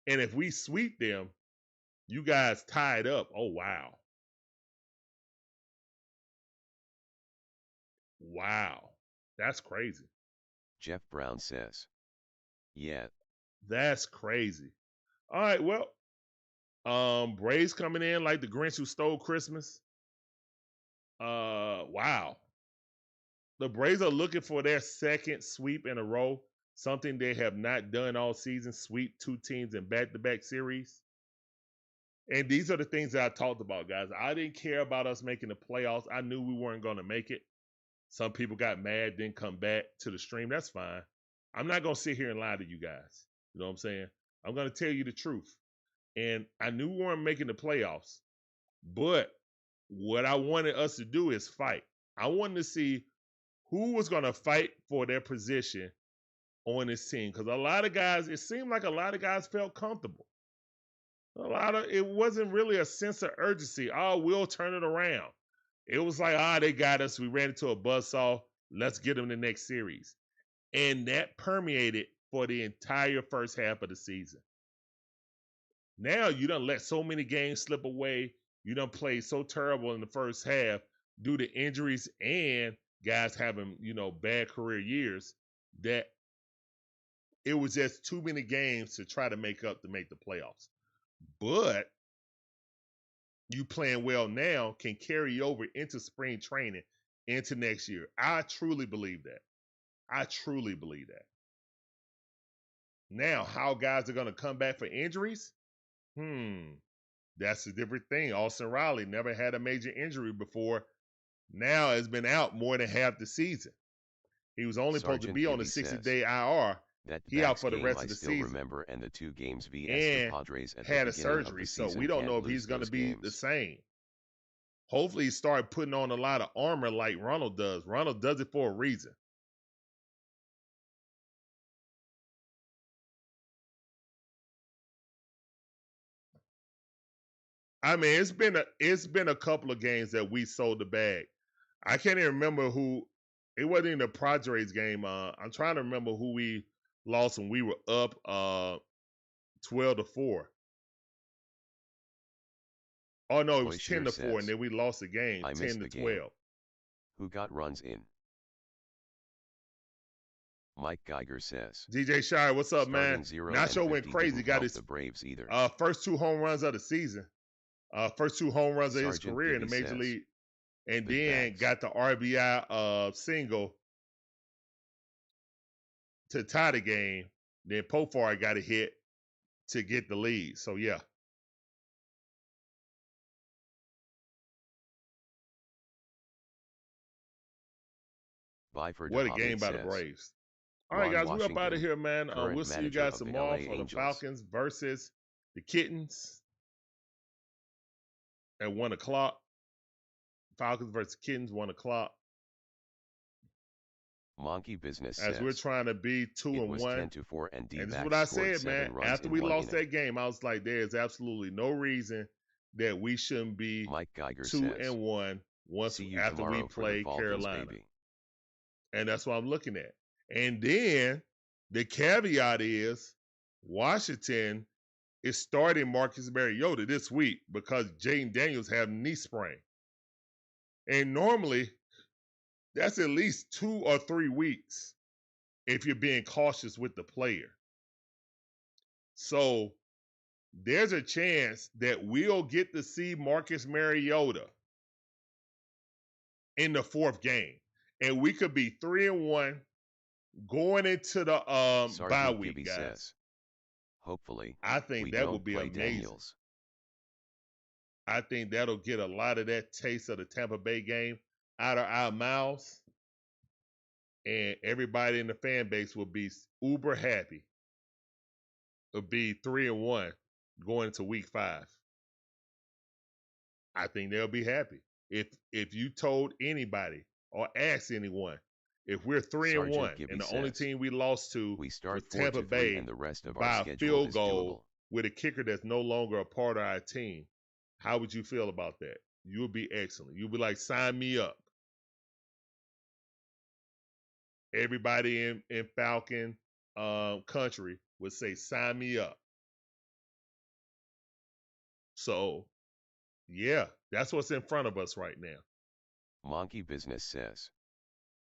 And if we sweep them, you guys tied up. Oh, wow. Wow. That's crazy. Jeff Brown says, yeah. That's crazy. All right, well, Braves coming in like the Grinch who stole Christmas. Wow. The Braves are looking for their second sweep in a row, something they have not done all season, sweep 2 teams in back-to-back series. And these are the things that I talked about, guys. I didn't care about us making the playoffs. I knew we weren't going to make it. Some people got mad, didn't come back to the stream. That's fine. I'm not going to sit here and lie to you guys. You know what I'm saying? I'm going to tell you the truth. And I knew we weren't making the playoffs. But what I wanted us to do is fight. I wanted to see who was going to fight for their position on this team. Because a lot of guys, it seemed like a lot of guys felt comfortable. It wasn't really a sense of urgency. Oh, we'll turn it around. It was like, they got us. We ran into a buzzsaw. Let's get them the next series. And that permeated for the entire first half of the season. Now you done let so many games slip away. You done played so terrible in the first half due to injuries and guys having, bad career years that it was just too many games to try to make up to make the playoffs. But you playing well now can carry over into spring training into next year. I truly believe that. Now, how guys are going to come back for injuries? That's a different thing. Austin Riley never had a major injury before. Now has been out more than half the season. He was only supposed to be on a 60-day IR. He out for the rest of the season. Remember, and the 2 games vs and the Padres at had the a surgery, so we don't know if he's going to be the same. Hopefully, he started putting on a lot of armor like Ronald does. Ronald does it for a reason. I mean, it's been a couple of games that we sold the bag. I can't even remember who. It wasn't in the Padres game. I'm trying to remember who we lost when we were up 12-4. Oh no, it was 10-4, and then we lost the game 10-12. Who got runs in? Mike Geiger says. DJ Shire, what's up, man? Nacho went crazy. Got his the Braves either. First 2 home runs of the season. First 2 home runs of his career in the major league. And then got the RBI single to tie the game. Then Pofar got a hit to get the lead. So yeah. What a game by the Braves. All right, guys, we're up out of here, man. We'll see you guys tomorrow for the Falcons versus the Kittens at 1 o'clock. Falcons versus Kittens, 1 o'clock. Monkey Business as says, we're trying to be 2-1. 10-4 and this is what I said, man. After we lost that game, I was like, there is absolutely no reason that we shouldn't be 2-1 once after we play Carolina. Baby. And that's what I'm looking at. And then the caveat is Washington is starting Marcus Mariota this week because Jaden Daniels have knee sprain. And normally that's at least 2 or 3 weeks if you're being cautious with the player. So there's a chance that we'll get to see Marcus Mariota in the 4th game. And we could be 3-1 going into the bye week, guys. Says, hopefully, I think that would be amazing. Daniels. I think that'll get a lot of that taste of the Tampa Bay game out of our mouths, and everybody in the fan base will be uber happy. It'll be 3-1 going into week 5. I think they'll be happy. If you told anybody or asked anyone, if we're 3-1 and the only team we lost to was Tampa Bay and the rest of by a field goal with a kicker that's no longer a part of our team, how would you feel about that? You would be excellent. You'd be like, sign me up. Everybody in Falcon country would say, sign me up. So, yeah, that's what's in front of us right now. Monkey Business says,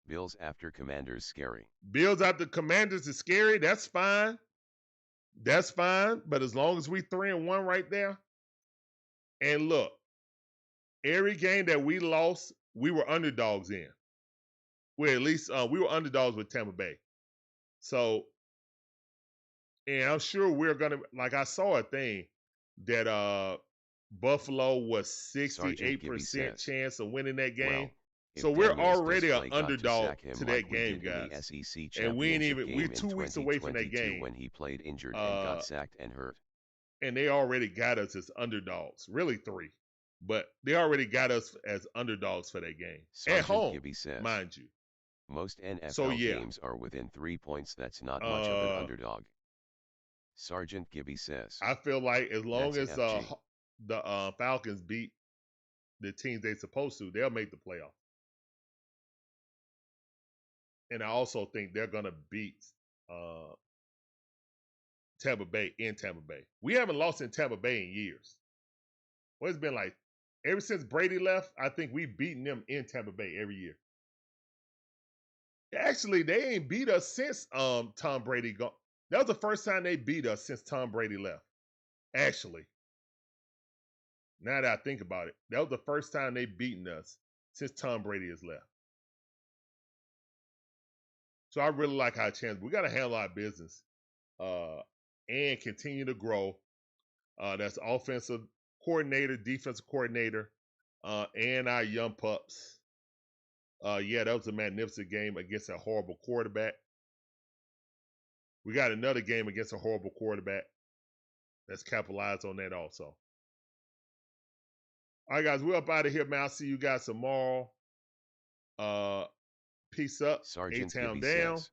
Bills after Commanders scary. Bills after Commanders is scary. That's fine. That's fine. But as long as we 3-1 right there. And look, every game that we lost, we were underdogs in. Well, at least we were underdogs with Tampa Bay. So, and I'm sure we're going to, like I saw a thing that Buffalo was 68% chance of winning that game. Well, so we're already an underdog to that game, guys. And we're 2 weeks away from that game. When he played injured and got sacked and hurt. And they already got us as underdogs. Really 3. But they already got us as underdogs for that game. At home, mind you. Most NFL games are within 3 points. That's not much of an underdog. Sergeant Gibby says. I feel like as long as the Falcons beat the teams they're supposed to, they'll make the playoff. And I also think they're going to beat Tampa Bay in Tampa Bay. We haven't lost in Tampa Bay in years. Well, it's been like, ever since Brady left, I think we've beaten them in Tampa Bay every year. Actually, they ain't beat us since Tom Brady gone. That was the first time they beat us since Tom Brady left. Actually. Now that I think about it, that was the first time they've beaten us since Tom Brady has left. So I really like our chance. We got to handle our business and continue to grow. That's offensive coordinator, defensive coordinator, and our young pups. Yeah, that was a magnificent game against a horrible quarterback. We got another game against a horrible quarterback. Let's capitalize on that also. All right, guys, we're up out of here, man. I'll see you guys tomorrow. Peace up. Sergeant A-Town Gibby down. Says,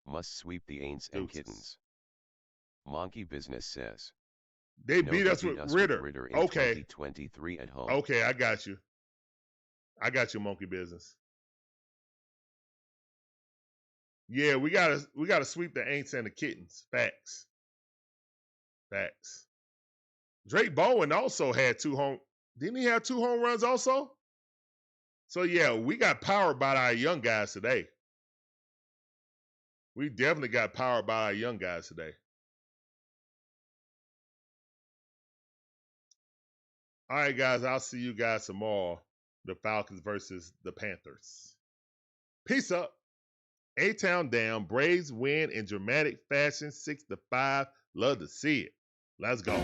must sweep the Aints and Kittens. Monkey Business says. They beat us with Ritter. In Okay. 2023 at home. Okay, I got you. I got your monkey business. Yeah, we gotta sweep the Aints and the Kittens. Facts. Facts. Drake Bowen also had didn't he have 2 home runs also? So yeah, we got powered by our young guys today. We definitely got powered by our young guys today. All right, guys, I'll see you guys tomorrow. The Falcons versus the Panthers. Peace up. A-Town down. Braves win in dramatic fashion, 6-5. Love to see it. Let's go.